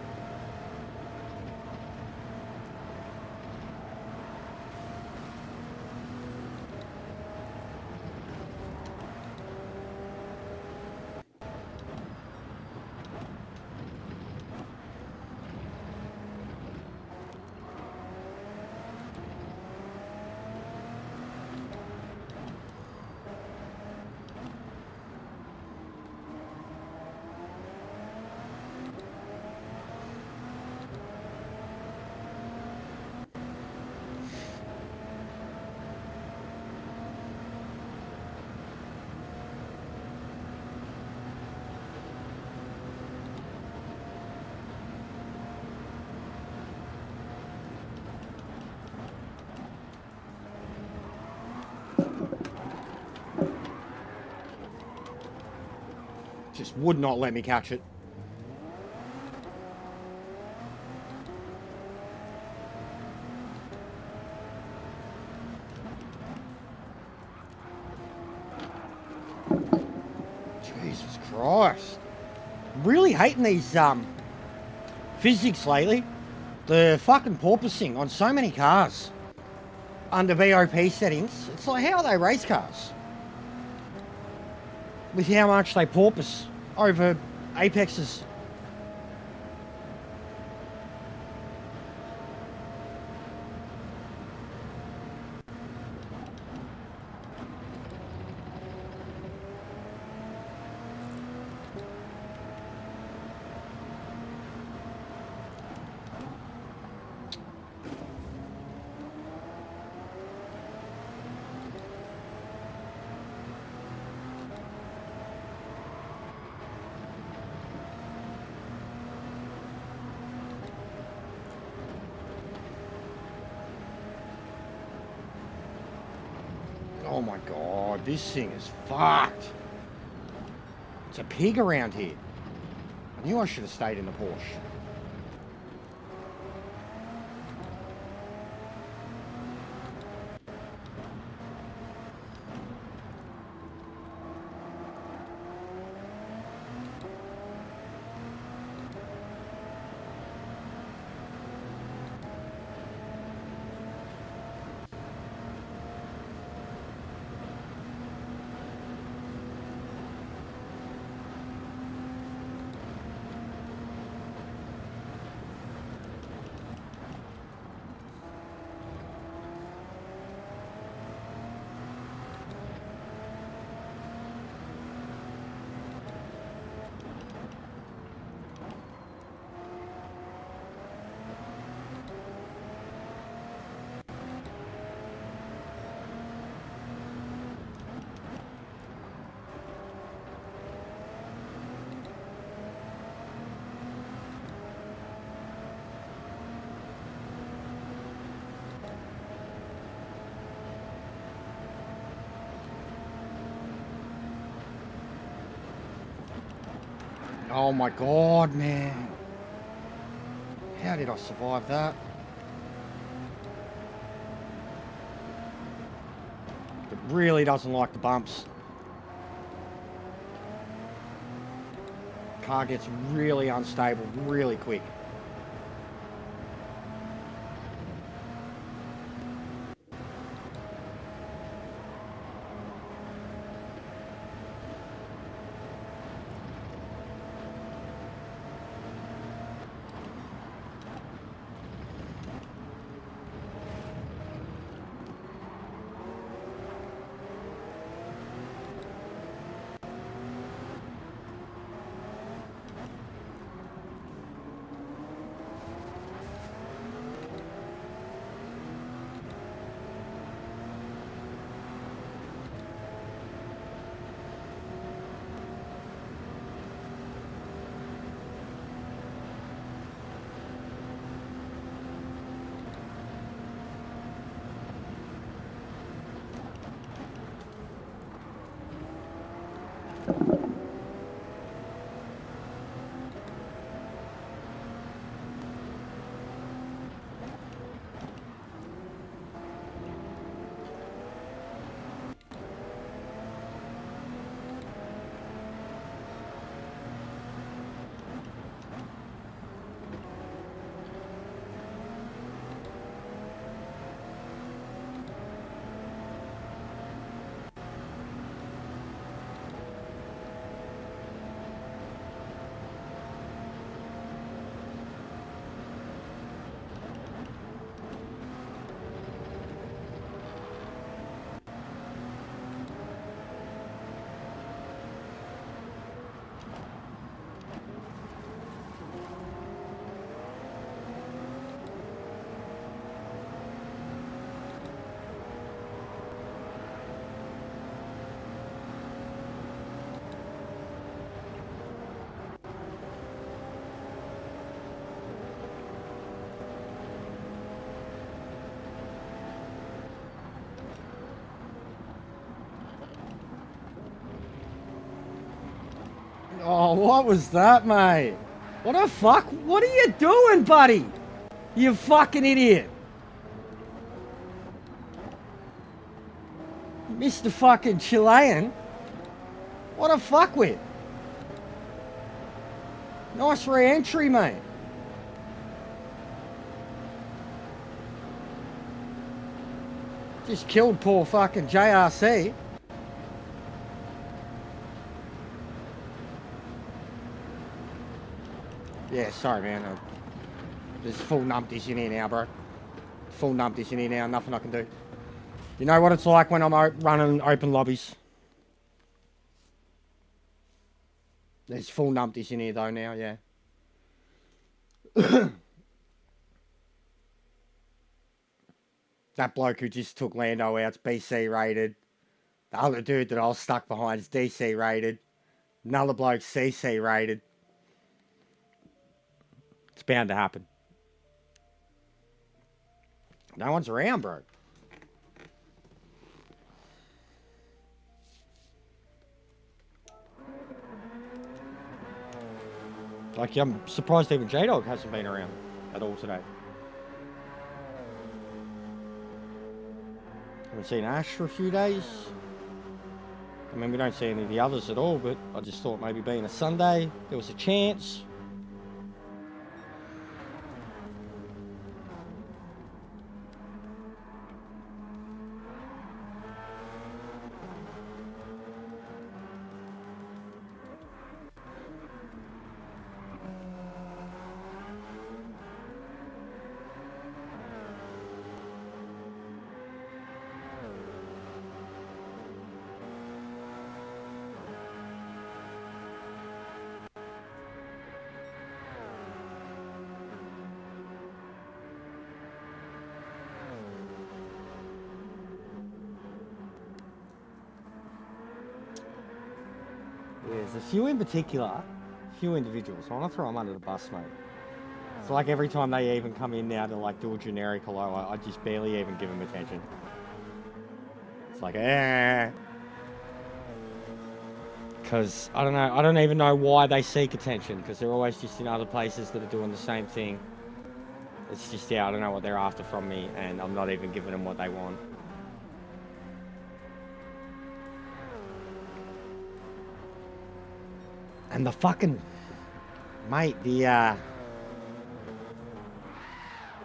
Just would not let me catch it. Jesus Christ. Really hating these physics lately. The fucking porpoising on so many cars under VOP settings. It's like, how are they race cars? With how much they porpoise over apexes. Oh my god, this thing is fucked. It's a pig around here. I knew I should have stayed in the Porsche. Oh my god, man. How did I survive that? It really doesn't like the bumps. Car gets really unstable really quick. Oh, what was that, mate? What the fuck? What are you doing, buddy? You fucking idiot. Mr. fucking Chilean. What a fuckwit. Nice re-entry, mate. Just killed poor fucking JRC. Yeah, sorry, man. There's full numpties in here now, bro. Full numpties in here now. Nothing I can do. You know what it's like when I'm running open lobbies. There's full numpties in here, though, now, yeah. That bloke who just took Lando out's BC rated. The other dude that I was stuck behind is DC rated. Another bloke CC rated. It's bound to happen. No one's around, bro. Like, I'm surprised even J-Dog hasn't been around at all today. Haven't seen Ash for a few days. I mean, we don't see any of the others at all, but I just thought maybe being a Sunday, there was a chance. There's a few in particular, a few individuals. I want to throw them under the bus, mate. It's like every time they even come in now to like do a generic hello, I just barely even give them attention. It's like, because I don't know, I don't even know why they seek attention, because they're always just in other places that are doing the same thing. It's just, yeah, I don't know what they're after from me, and I'm not even giving them what they want. And the fucking, mate, the,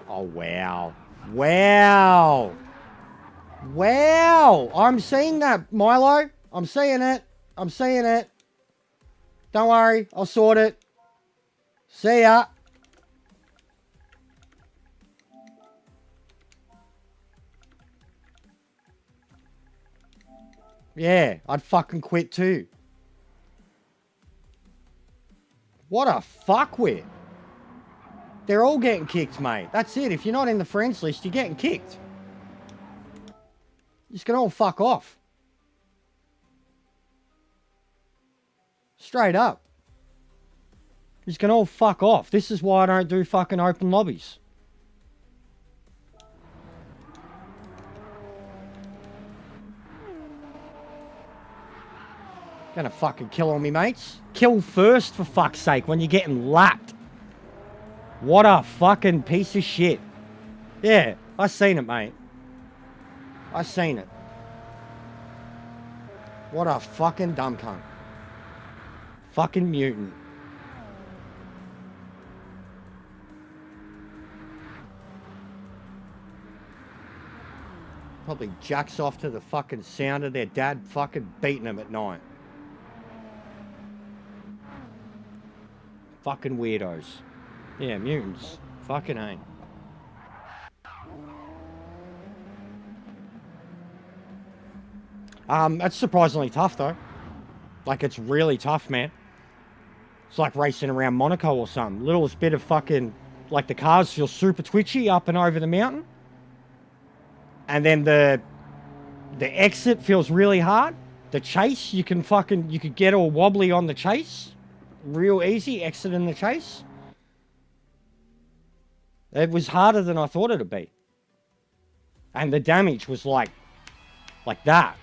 oh, wow. Wow. Wow. I'm seeing that, Milo. I'm seeing it. I'm seeing it. Don't worry. I'll sort it. See ya. Yeah, I'd fucking quit too. What a fuckwit. They're all getting kicked, mate. That's it. If you're not in the friends list, you're getting kicked. You're just gonna all fuck off. Straight up. You're just gonna all fuck off. This is why I don't do fucking open lobbies. Gonna fucking kill all me mates. Kill first, for fuck's sake, when you're getting lapped. What a fucking piece of shit. Yeah, I seen it, mate. I seen it. What a fucking dumb cunt. Fucking mutant. Probably jacks off to the fucking sound of their dad fucking beating them at night. Fucking weirdos. Yeah, mutants. Fucking A. That's surprisingly tough, though. Like, it's really tough, man. It's like racing around Monaco or something. Littlest bit of fucking... Like, the cars feel super twitchy up and over the mountain. And then the exit feels really hard. The chase, you can get all wobbly on the chase. Real easy, exiting the chase. It was harder than I thought it'd be. And the damage was like that.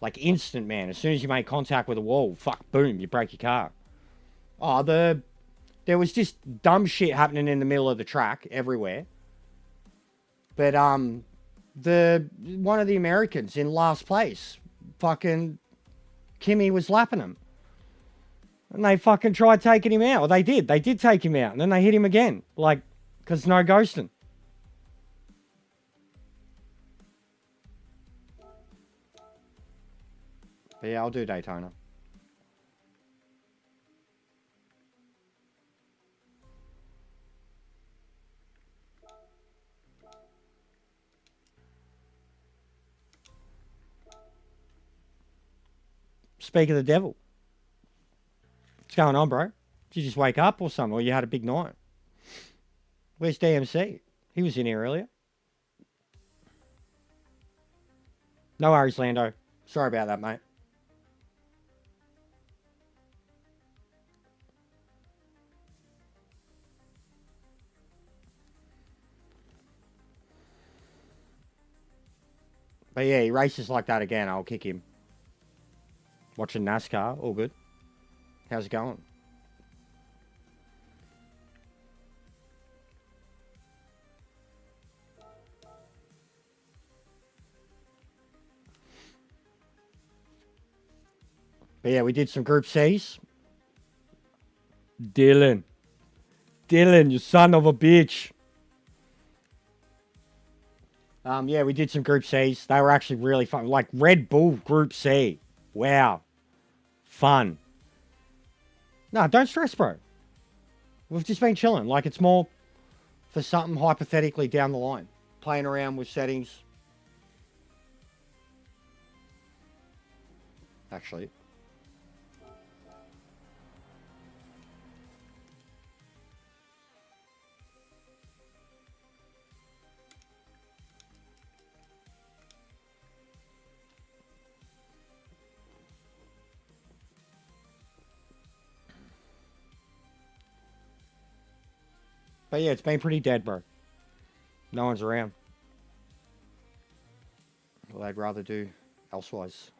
Like instant, man. As soon as you make contact with a wall, fuck, boom, you break your car. Oh, there was just dumb shit happening in the middle of the track everywhere. But the one of the Americans in last place, fucking Kimmy was lapping him. And they fucking tried taking him out. Well, they did. They did take him out. And then they hit him again. Like, because no ghosting. But yeah, I'll do Daytona. Speak of the devil. What's going on, bro? Did you just wake up or something? Or you had a big night? Where's DMC? He was in here earlier. No worries, Lando. Sorry about that, mate. But yeah, he races like that again, I'll kick him. Watching NASCAR, all good. How's it going? But yeah, we did some Group C's. Dylan, you son of a bitch. Yeah, we did some Group C's. They were actually really fun. Like Red Bull Group C. Wow. Fun. No, don't stress, bro. We've just been chilling. Like, it's more for something hypothetically down the line. Playing around with settings. Actually. But yeah, it's been pretty dead, bro. No one's around. Well, they'd rather do elsewise.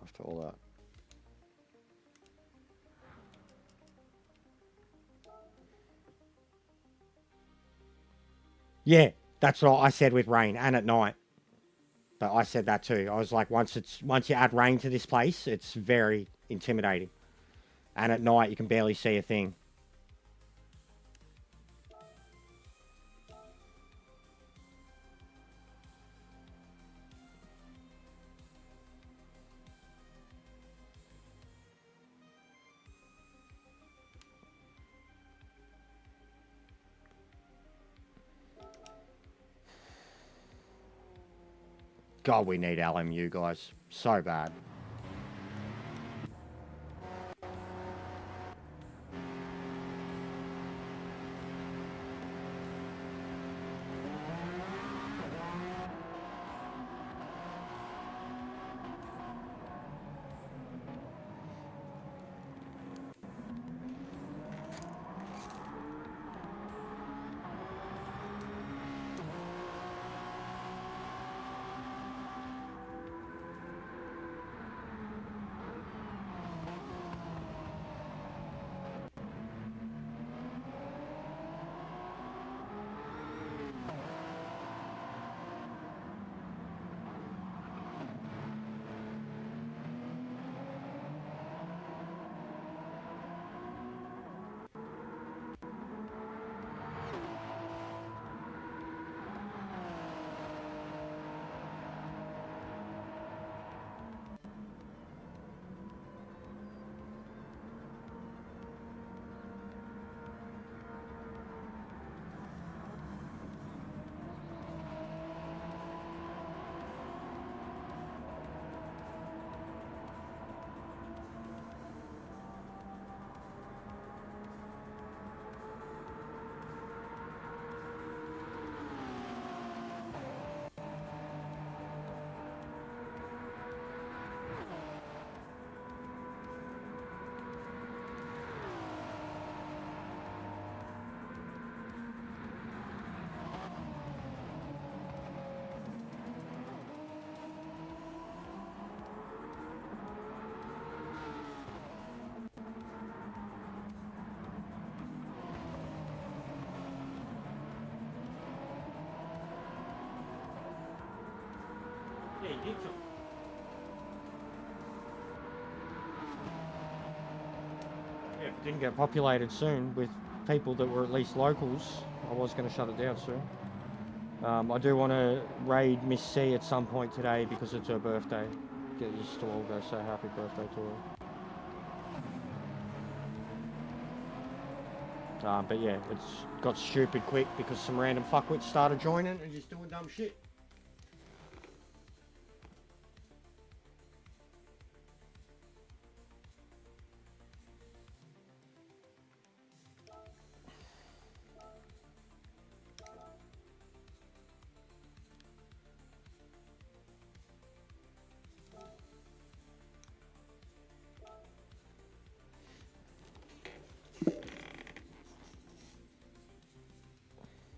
After all that. Yeah, that's what I said with rain and at night. But I said that too. I was like, once you add rain to this place, it's very intimidating. And at night, you can barely see a thing. God, we need LMU, guys. So bad. Yeah, if it didn't get populated soon with people that were at least locals, I was going to shut it down soon. I do want to raid Miss C at some point today because it's her birthday. Get used to all go say happy birthday to her. But yeah, it's got stupid quick because some random fuckwits started joining and just doing dumb shit.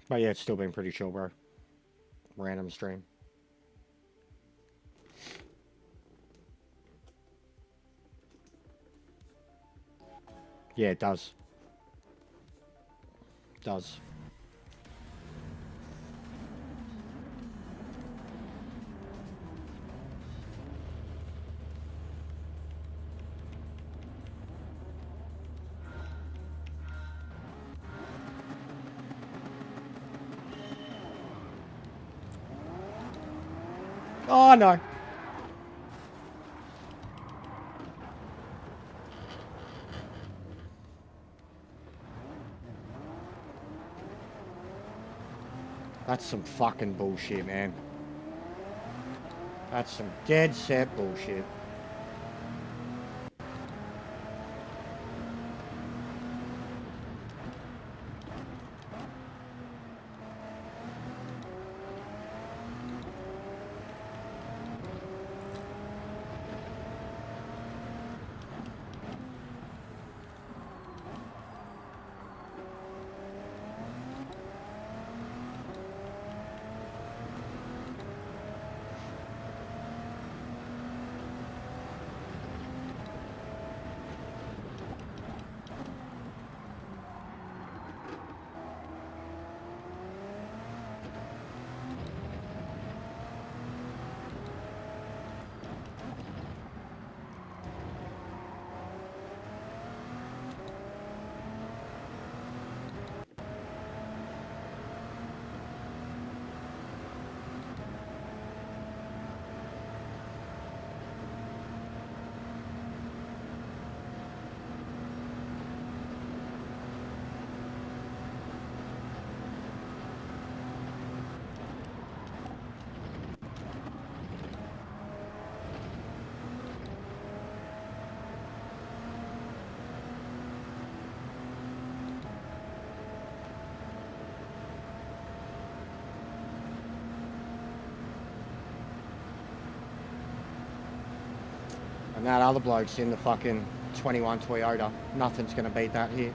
But yeah, it's still been pretty chill, bro. Random stream. Yeah, it does. Does. Oh no. That's some fucking bullshit, man. That's some dead set bullshit. And that other bloke's in the fucking 21 Toyota. Nothing's gonna beat that here.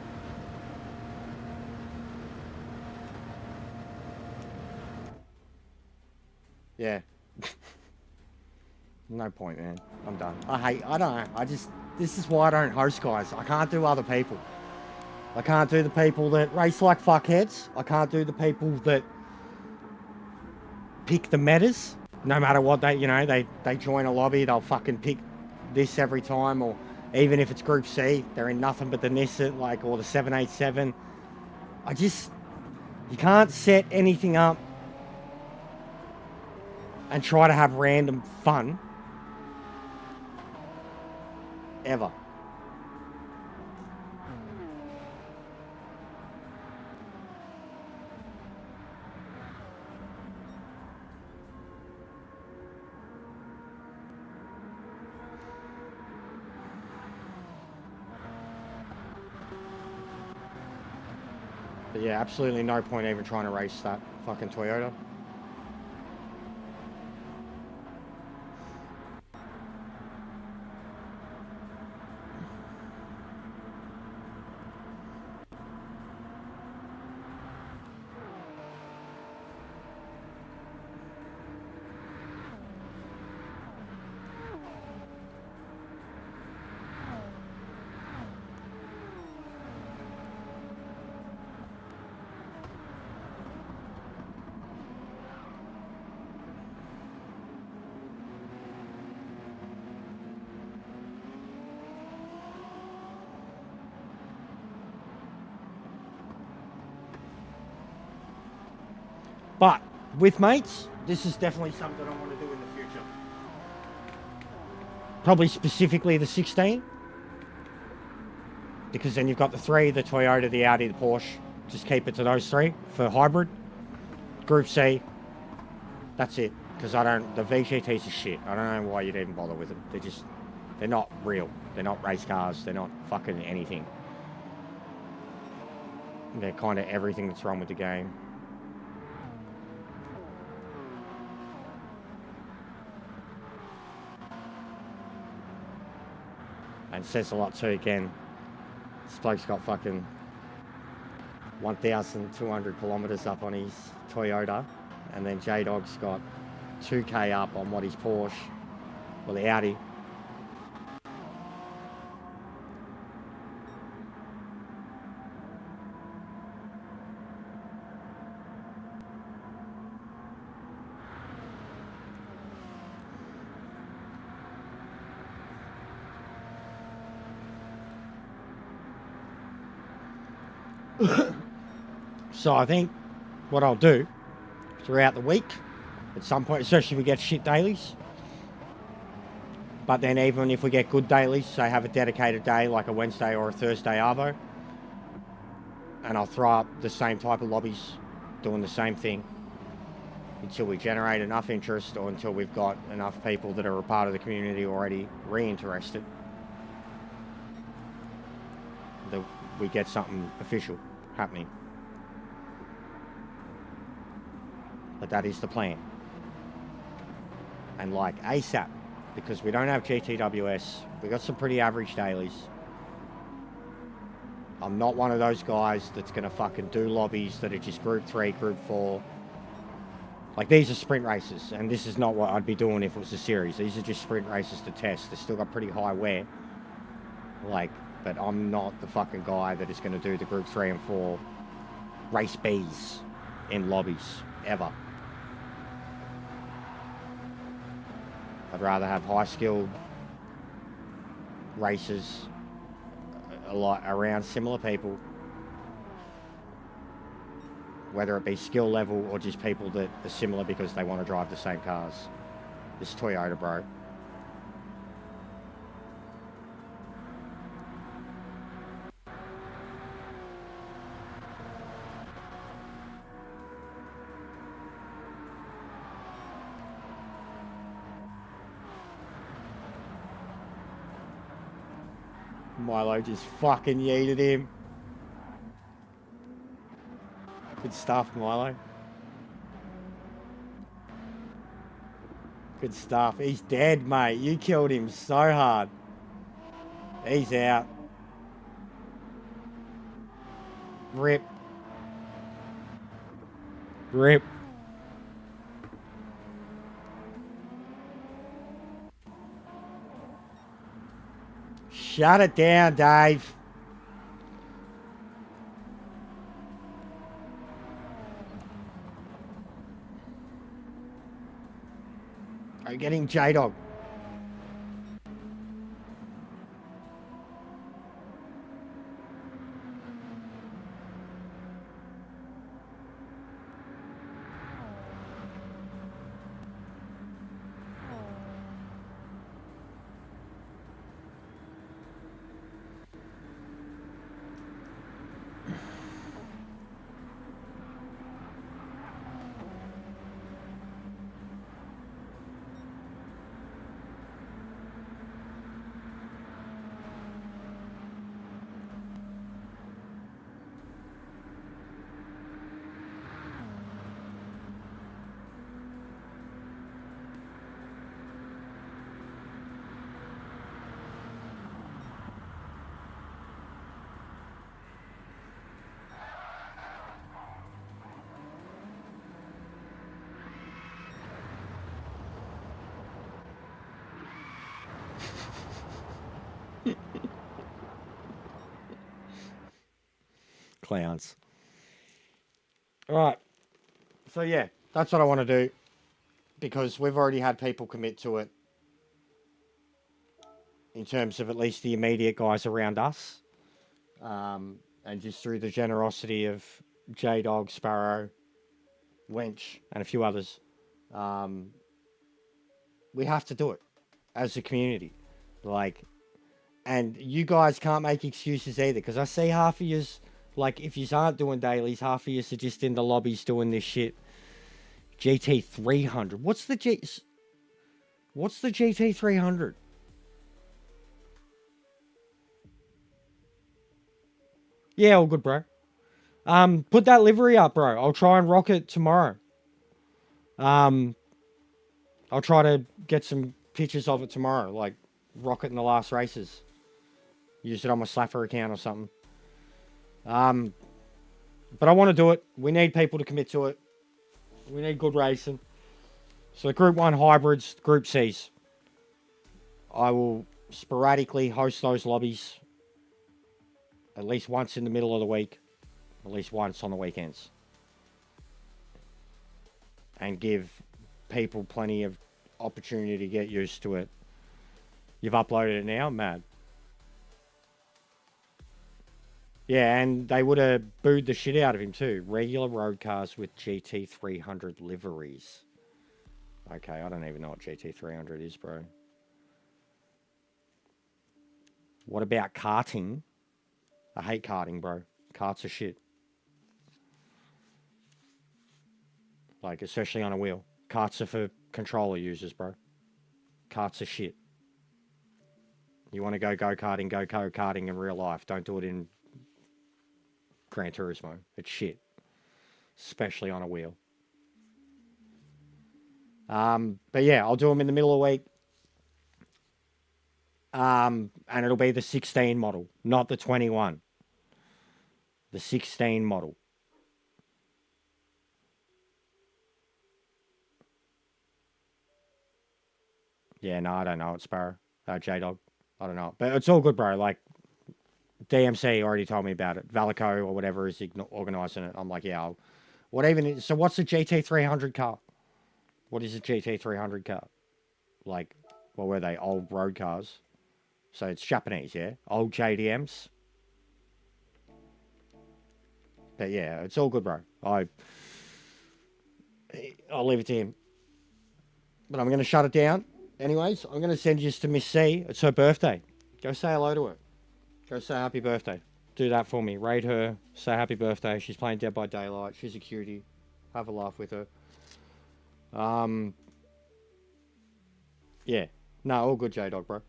Yeah. No point, man. I'm done. I don't know. This is why I don't host, guys. I can't do other people. I can't do the people that race like fuckheads. I can't do the people that pick the metas. No matter what they join a lobby, they'll fucking pick this every time, or even if it's Group C, they're in nothing but the Nissan, or the 787. You can't set anything up and try to have random fun. Ever. But yeah, absolutely no point even trying to race that fucking Toyota. with mates, this is definitely something I want to do in the future. Probably specifically the 16. Because then you've got the 3, the Toyota, the Audi, the Porsche. Just keep it to those 3 for hybrid. Group C, that's it. Because the VGTs are shit. I don't know why you'd even bother with them. They're not real. They're not race cars. They're not fucking anything. They're kind of everything that's wrong with the game. And says a lot too, again. This bloke's got fucking 1,200 kilometres up on his Toyota, and then J-Dog's got 2k up on what his Porsche, or the Audi. So I think what I'll do throughout the week, at some point, especially if we get shit dailies, but then even if we get good dailies, say have a dedicated day like a Wednesday or a Thursday Arvo, and I'll throw up the same type of lobbies doing the same thing until we generate enough interest or until we've got enough people that are a part of the community already reinterested that we get something official happening. But that is the plan. And like ASAP, because we don't have GTWS, we got some pretty average dailies. I'm not one of those guys that's going to fucking do lobbies that are just Group 3, Group 4. Like, these are sprint races, and this is not what I'd be doing if it was a series. These are just sprint races to test. They've still got pretty high wear. Like, but I'm not the fucking guy that is going to do the Group 3 and 4 race Bs in lobbies, ever. I'd rather have high-skilled races a lot around similar people, whether it be skill level or just people that are similar because they want to drive the same cars. This Toyota, bro. Milo just fucking yeeted him. Good stuff, Milo. Good stuff. He's dead, mate. You killed him so hard. He's out. Rip. Rip. Shut it down, Dave. Are you getting J-Dog? Clowns. All right. So yeah, that's what I want to do because we've already had people commit to it in terms of at least the immediate guys around us. And just through the generosity of J-Dog, Sparrow, Wench, and a few others. We have to do it as a community. Like, and you guys can't make excuses either, because I see half of yous, like, if yous aren't doing dailies, half of yous are just in the lobbies doing this shit. GT 300. What's the GT 300? Yeah, all good, bro. Put that livery up, bro. I'll try and rock it tomorrow. I'll try to get some pictures of it tomorrow, like rock it in the last races. Use it on my Slapper account or something. But I want to do it. We need people to commit to it. We need good racing. So Group 1 hybrids, Group Cs. I will sporadically host those lobbies at least once in the middle of the week, at least once on the weekends. And give people plenty of opportunity to get used to it. You've uploaded it now? Mad. Yeah, and they would have booed the shit out of him too. Regular road cars with GT300 liveries. Okay, I don't even know what GT300 is, bro. What about karting? I hate karting, bro. Karts are shit. Like, especially on a wheel. Karts are for controller users, bro. Karts are shit. You want to go go-karting, go go-karting in real life. Don't do it in Gran Turismo. It's shit. Especially on a wheel. But yeah, I'll do them in the middle of the week. And it'll be the 16 model, not the 21. The 16 model. Yeah, no, I don't know. It's Sparrow. J-Dog. I don't know. But it's all good, bro. Like, DMC already told me about it. Valico or whatever is organising it. I'm like, yeah, what even is... So what's the GT300 car? What is a GT300 car? Like, what were they? Old road cars. So it's Japanese, yeah? Old JDMs. But yeah, it's all good, bro. I'll leave it to him. But I'm going to shut it down. Anyways, I'm going to send you to Miss C. It's her birthday. Go say hello to her. Go say happy birthday. Do that for me. Rate her. Say happy birthday. She's playing Dead by Daylight. She's a cutie. Have a laugh with her. Yeah. No, all good, J-Dog, bro.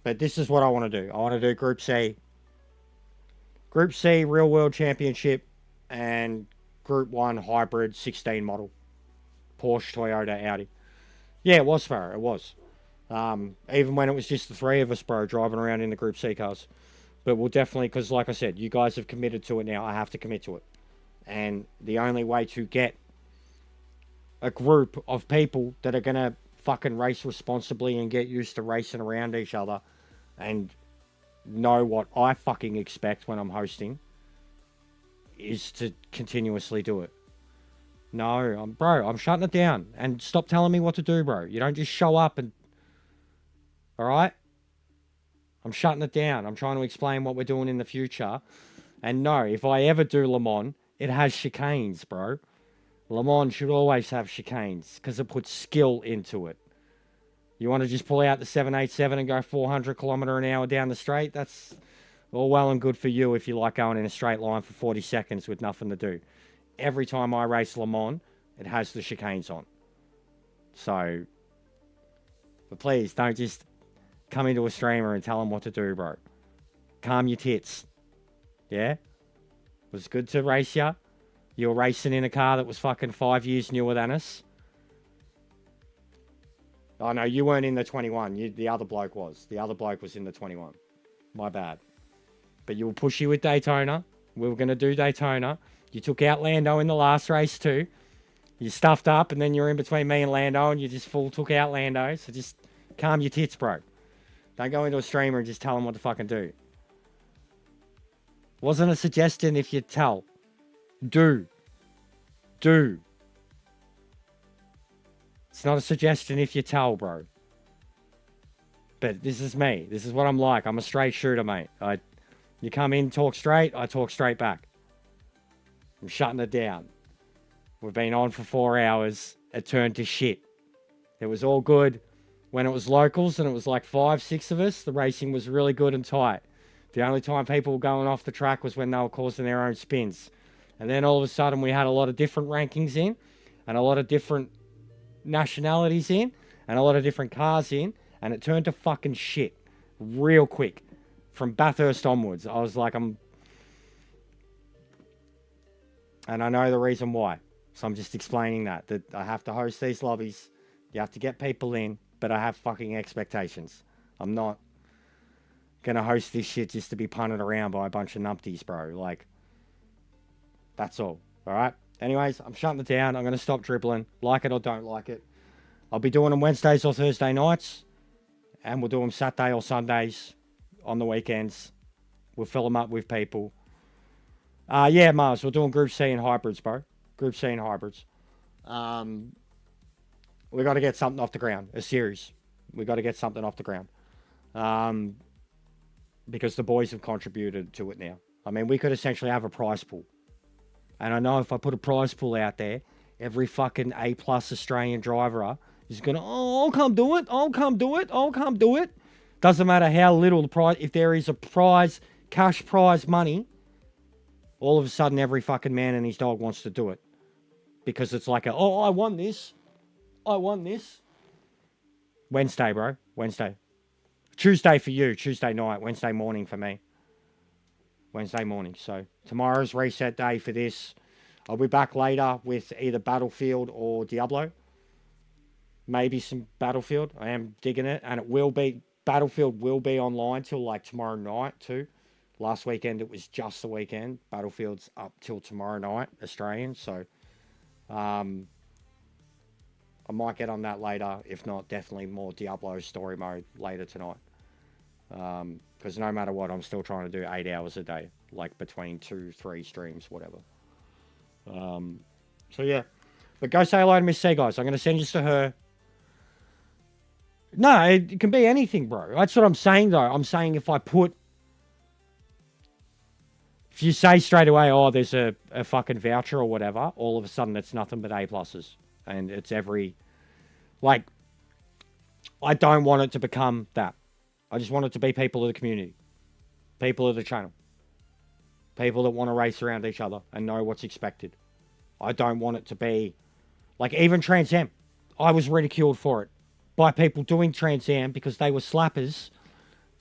But this is what I want to do. I want to do Group C. Group C, Real World Championship. And Group 1 Hybrid 16 model. Porsche, Toyota, Audi. Yeah, it was Sparrow. It was. Even when it was just the three of us, bro, driving around in the Group C cars. But we'll definitely, because like I said, you guys have committed to it now. I have to commit to it. And the only way to get a group of people that are going to fucking race responsibly and get used to racing around each other and know what I fucking expect when I'm hosting is to continuously do it. No, bro, I'm shutting it down. And stop telling me what to do, bro. You don't just show up and... Alright? I'm shutting it down. I'm trying to explain what we're doing in the future. And no, if I ever do Le Mans, it has chicanes, bro. Le Mans should always have chicanes because it puts skill into it. You want to just pull out the 787 and go 400 km an hour down the straight? That's all well and good for you if you like going in a straight line for 40 seconds with nothing to do. Every time I race Le Mans, it has the chicanes on. So, but please don't just come into a streamer and tell them what to do, bro. Calm your tits. Yeah? It was good to race you. You were racing in a car that was fucking 5 years newer than us. Oh, no, you weren't in the 21. The other bloke was. The other bloke was in the 21. My bad. But you were pushy with Daytona. We were going to do Daytona. You took out Lando in the last race too. You stuffed up and then you're in between me and Lando and you just full took out Lando. So just calm your tits, bro. Don't go into a streamer and just tell them what to fucking do. Wasn't a suggestion if you tell. Do. Do. It's not a suggestion if you tell, bro. But this is me. This is what I'm like. I'm a straight shooter, mate. You come in, talk straight, I talk straight back. I'm shutting it down. We've been on for 4 hours. It turned to shit. It was all good when it was locals and it was like 5, 6 of us. The racing was really good and tight. The only time people were going off the track was when they were causing their own spins. And then all of a sudden we had a lot of different rankings in and a lot of different nationalities in and a lot of different cars in. And it turned to fucking shit real quick. From Bathurst onwards, I was like, and I know the reason why. So I'm just explaining that I have to host these lobbies. You have to get people in, but I have fucking expectations. I'm not gonna host this shit just to be punted around by a bunch of numpties, bro. Like, that's all. All right? Anyways, I'm shutting it down. I'm gonna stop dribbling. Like it or don't like it. I'll be doing them Wednesdays or Thursday nights. And we'll do them Saturday or Sundays on the weekends. We'll fill them up with people. Yeah, Mars, we're doing Group C and hybrids, bro. Group C and hybrids. We got to get something off the ground. A series. We got to get something off the ground. Because the boys have contributed to it now. I mean, we could essentially have a prize pool. And I know if I put a prize pool out there, every fucking A-plus Australian driver is going to, I'll come do it. I'll come do it. I'll come do it. Doesn't matter how little the prize, if there is a prize, cash prize money, all of a sudden every fucking man and his dog wants to do it. Because it's like, I won this. I won this. Wednesday, bro. Wednesday. Tuesday for you. Tuesday night. Wednesday morning for me. Wednesday morning. So tomorrow's reset day for this. I'll be back later with either Battlefield or Diablo. Maybe some Battlefield. I am digging it. And it will be, Battlefield will be online till like tomorrow night too. Last weekend it was just the weekend. Battlefield's up till tomorrow night, Australian. So I might get on that later. If not, definitely more Diablo story mode later tonight. Because no matter what, I'm still trying to do 8 hours a day. Like between 2, 3 streams, whatever. So yeah. But go say hello to Miss C, guys. I'm going to send this to her. No, it can be anything, bro. That's what I'm saying, though. I'm saying if you say straight away, oh, there's a fucking voucher or whatever, all of a sudden it's nothing but A-pluses. And it's like, I don't want it to become that. I just want it to be people of the community. People of the channel. People that want to race around each other and know what's expected. I don't want it to be, like even Trans Am. I was ridiculed for it by people doing Trans Am because they were slappers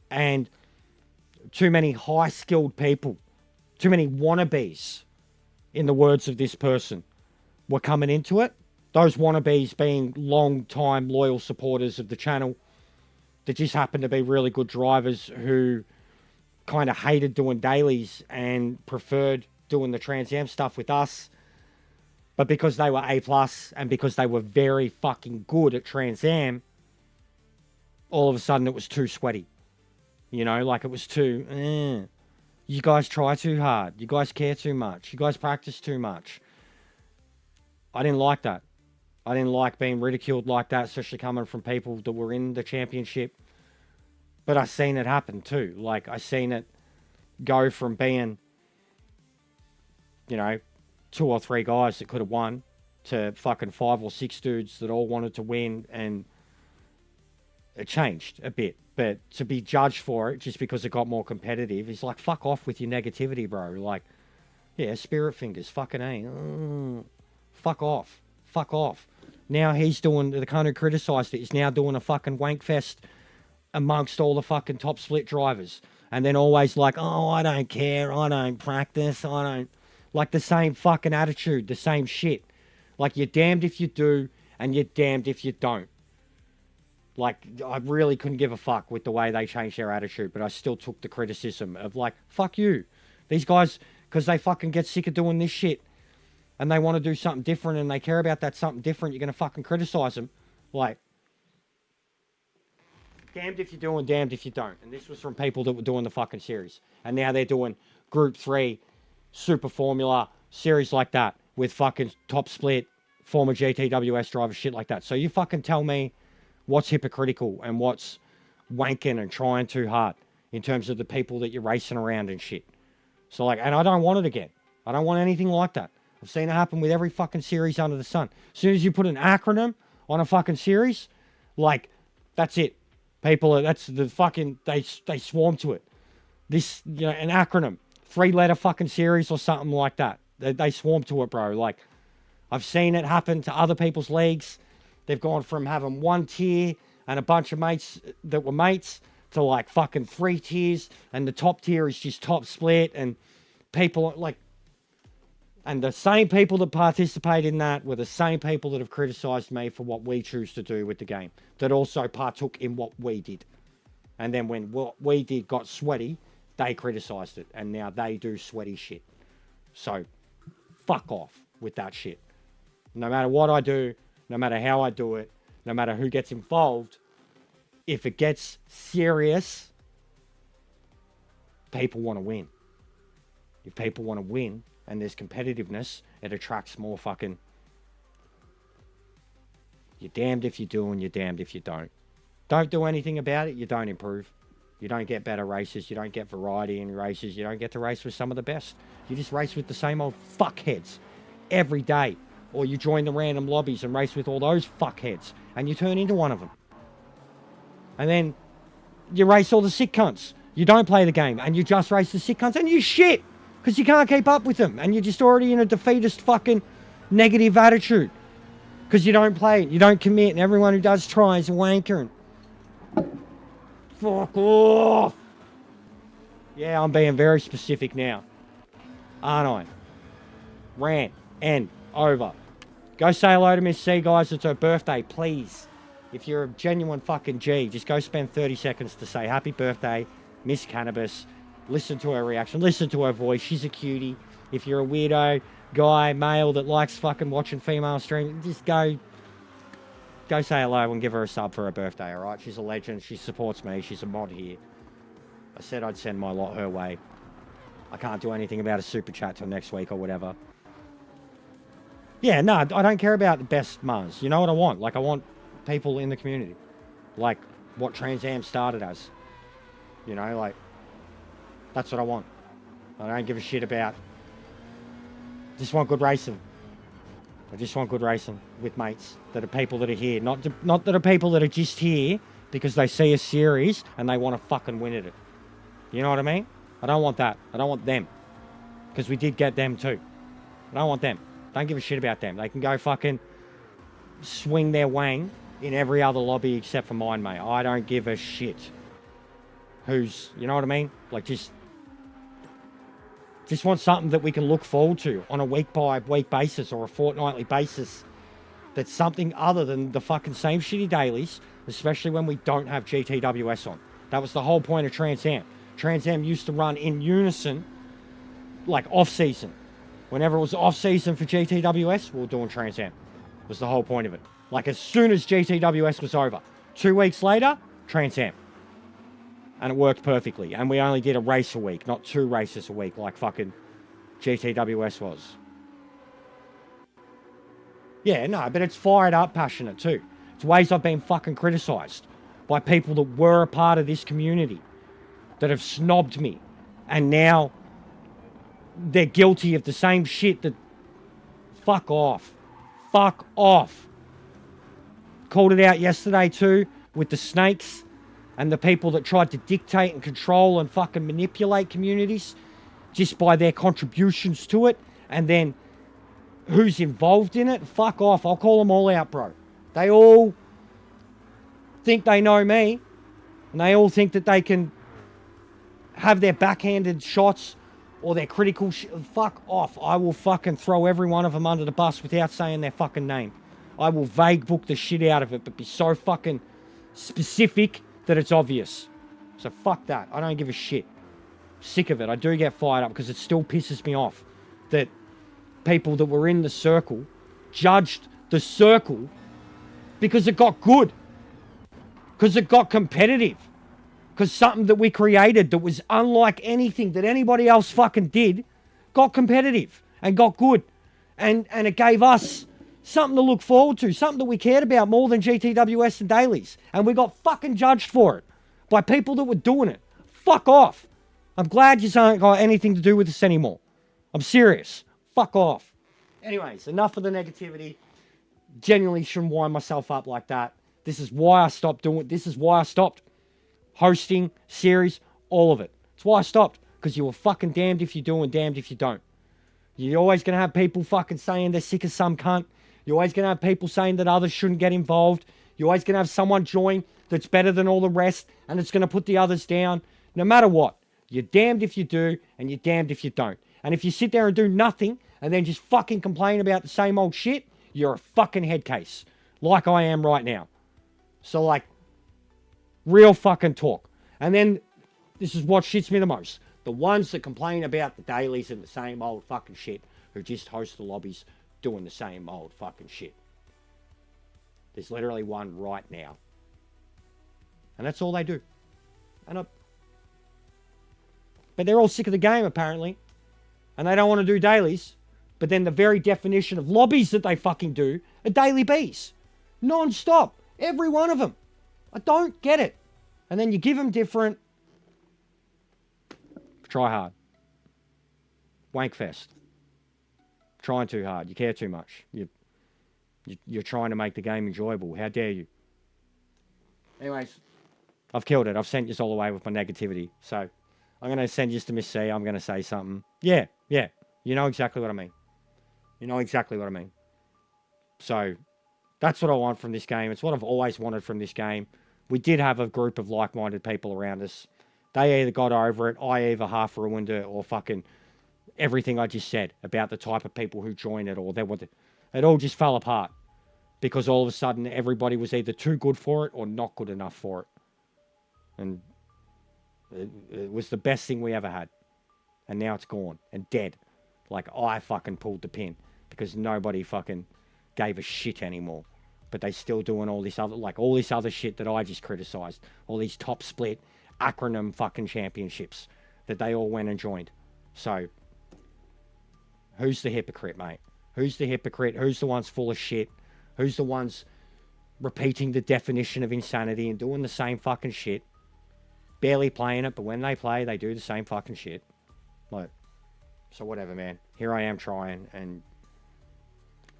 and too many high-skilled people, too many wannabes, in the words of this person, were coming into it. Those wannabes being long-time loyal supporters of the channel that just happened to be really good drivers who kind of hated doing dailies and preferred doing the Trans Am stuff with us. But because they were A+, and because they were very fucking good at Trans Am, all of a sudden it was too sweaty. You know, like it was too, you guys try too hard. You guys care too much. You guys practice too much. I didn't like that. I didn't like being ridiculed like that, especially coming from people that were in the championship. But I seen it happen too. Like, I seen it go from being, 2 or 3 guys that could have won to fucking 5 or 6 dudes that all wanted to win, and it changed a bit. But to be judged for it just because it got more competitive is like, fuck off with your negativity, bro. Like, yeah, spirit fingers, fucking A. Fuck off. Fuck off. Now he's doing, the kind who criticised it is now doing a fucking wank fest amongst all the fucking top split drivers. And then always like, oh, I don't care. I don't practice. I don't. Like the same fucking attitude, the same shit. Like you're damned if you do and you're damned if you don't. Like, I really couldn't give a fuck with the way they changed their attitude, but I still took the criticism of like, fuck you. These guys, because they fucking get sick of doing this shit and they want to do something different and they care about that something different, you're going to fucking criticize them. Like, damned if you do and damned if you don't. And this was from people that were doing the fucking series. And now they're doing Group 3, Super Formula, series like that with fucking top split, former GTWS drivers, shit like that. So you fucking tell me what's hypocritical and what's wanking and trying too hard in terms of the people that you're racing around and shit. So like, and I don't want it again. I don't want anything like that. I've seen it happen with every fucking series under the sun. As soon as you put an acronym on a fucking series, like, that's it. People, that's the fucking, they swarm to it. This, you know, an acronym, 3-letter fucking series or something like that. They swarm to it, bro. Like, I've seen it happen to other people's leagues. They've gone from having 1 tier and a bunch of mates that were mates to like fucking 3 tiers, and the top tier is just top split, and people like, and the same people that participate in that were the same people that have criticised me for what we choose to do with the game, that also partook in what we did. And then when what we did got sweaty, they criticised it, and now they do sweaty shit. So, fuck off with that shit. No matter what I do, no matter how I do it, no matter who gets involved, if it gets serious, people want to win. If people want to win and there's competitiveness, it attracts more fucking... You're damned if you do and you're damned if you don't. Don't do anything about it, you don't improve. You don't get better races, you don't get variety in races, you don't get to race with some of the best. You just race with the same old fuckheads every day. Or you join the random lobbies and race with all those fuckheads, and you turn into one of them. And then you race all the sick cunts. You don't play the game, and you just race the sick cunts, and you shit, because you can't keep up with them, and you're just already in a defeatist fucking negative attitude. Because you don't play it, you don't commit, and everyone who does try is a wanker. Fuck off! Yeah, I'm being very specific now. Aren't I? Rant. End. Over. Go say hello to Miss C, guys. It's her birthday, please. If you're a genuine fucking G, just go spend 30 seconds to say happy birthday, Miss Cannabis. Listen to her reaction. Listen to her voice. She's a cutie. If you're a weirdo guy, male that likes fucking watching female stream, just go say hello and give her a sub for her birthday, alright? She's a legend. She supports me. She's a mod here. I said I'd send my lot her way. I can't do anything about a super chat till next week or whatever. Yeah, no, I don't care about the best Mars. You know what I want? Like, I want people in the community. Like, what Trans Am started as. You know, like, that's what I want. I don't give a shit about... Just want good racing. I just want good racing with mates that are people that are here. Not that are people that are just here because they see a series and they want to fucking win at it. You know what I mean? I don't want that. I don't want them. Because we did get them too. I don't want them. Don't give a shit about them. They can go fucking swing their wang in every other lobby except for mine, mate. I don't give a shit. Who's, you know what I mean? Like, just want something that we can look forward to on a week-by-week basis or a fortnightly basis. That's something other than the fucking same shitty dailies, especially when we don't have GTWS on. That was the whole point of Trans Am. Trans Am used to run in unison, like off-season. Whenever it was off-season for GTWS, we were doing Trans Am. Was the whole point of it. Like, as soon as GTWS was over, 2 weeks later, Trans Am. And it worked perfectly. And we only did a race a week, not 2 races a week like fucking GTWS was. Yeah, no, but it's fired up passionate too. It's ways I've been fucking criticised by people that were a part of this community, that have snobbed me, and now they're guilty of the same shit that... Fuck off. Fuck off. Called it out yesterday too, with the snakes and the people that tried to dictate and control and fucking manipulate communities just by their contributions to it, and then who's involved in it. Fuck off. I'll call them all out, bro. They all think they know me, and they all think that they can have their backhanded shots or their critical fuck off. I will fucking throw every one of them under the bus without saying their fucking name. I will vague book the shit out of it, but be so fucking specific that it's obvious. So fuck that. I don't give a shit. Sick of it. I do get fired up because it still pisses me off that people that were in the circle judged the circle because it got good. Because it got competitive. Because something that we created that was unlike anything that anybody else fucking did got competitive and got good. And it gave us something to look forward to, something that we cared about more than GTWS and dailies. And we got fucking judged for it by people that were doing it. Fuck off. I'm glad you haven't got anything to do with this anymore. I'm serious. Fuck off. Anyways, enough of the negativity. Genuinely shouldn't wind myself up like that. This is why I stopped doing it. This is why I stopped hosting series, all of it. It's why I stopped. Because you were fucking damned if you do and damned if you don't. You're always going to have people fucking saying they're sick of some cunt. You're always going to have people saying that others shouldn't get involved. You're always going to have someone join that's better than all the rest, and it's going to put the others down. No matter what, you're damned if you do, and you're damned if you don't. And if you sit there and do nothing, and then just fucking complain about the same old shit, you're a fucking head case. Like I am right now. So, like, real fucking talk. And then, this is what shits me the most. The ones that complain about the dailies and the same old fucking shit, who just host the lobbies doing the same old fucking shit. There's literally one right now. And that's all they do. But they're all sick of the game, apparently. And they don't want to do dailies. But then the very definition of lobbies that they fucking do are daily bees. Non-stop. Every one of them. I don't get it. And then you give them different. Try hard. Wankfest. Trying too hard. You care too much. You're trying to make the game enjoyable. How dare you? Anyways, I've killed it. I've sent you all away with my negativity. So I'm going to send you to Miss C. I'm going to say something. Yeah. You know exactly what I mean. You know exactly what I mean. So that's what I want from this game. It's what I've always wanted from this game. We did have a group of like-minded people around us. They either got over it, I either half ruined it, or fucking everything I just said about the type of people who join it, or they wanted. It all just fell apart because all of a sudden everybody was either too good for it or not good enough for it. And it was the best thing we ever had. And now it's gone and dead. Like I fucking pulled the pin because nobody fucking gave a shit anymore. But they still doing all this other, like all this other shit that I just criticized. All these top split acronym fucking championships that they all went and joined. So, who's the hypocrite, mate? Who's the hypocrite? Who's the ones full of shit? Who's the ones repeating the definition of insanity and doing the same fucking shit? Barely playing it, but when they play, they do the same fucking shit. Like, so whatever, man. Here I am trying, and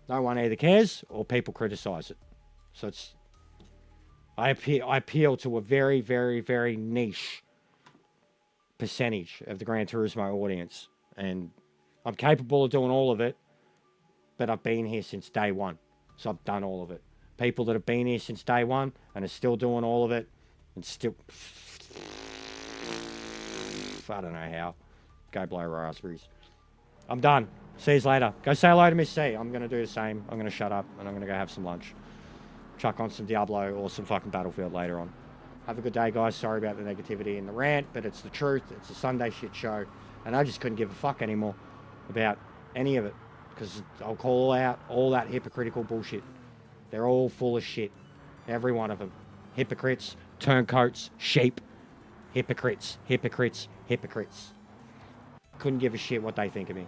no one either cares or people criticize it. So it's... I appeal to a very, very, very niche percentage of the Gran Turismo audience. And I'm capable of doing all of it, but I've been here since day one. So I've done all of it. People that have been here since day one and are still doing all of it and still... I don't know how. Go blow raspberries. I'm done. See you later. Go say hello to Miss C. I'm going to do the same. I'm going to shut up and I'm going to go have some lunch. Chuck on some Diablo or some fucking Battlefield later on. Have a good day, guys. Sorry about the negativity and the rant, but it's the truth. It's a Sunday shit show. And I just couldn't give a fuck anymore about any of it. Because I'll call out all that hypocritical bullshit. They're all full of shit. Every one of them. Hypocrites, turncoats, sheep. Hypocrites, hypocrites, hypocrites. Couldn't give a shit what they think of me.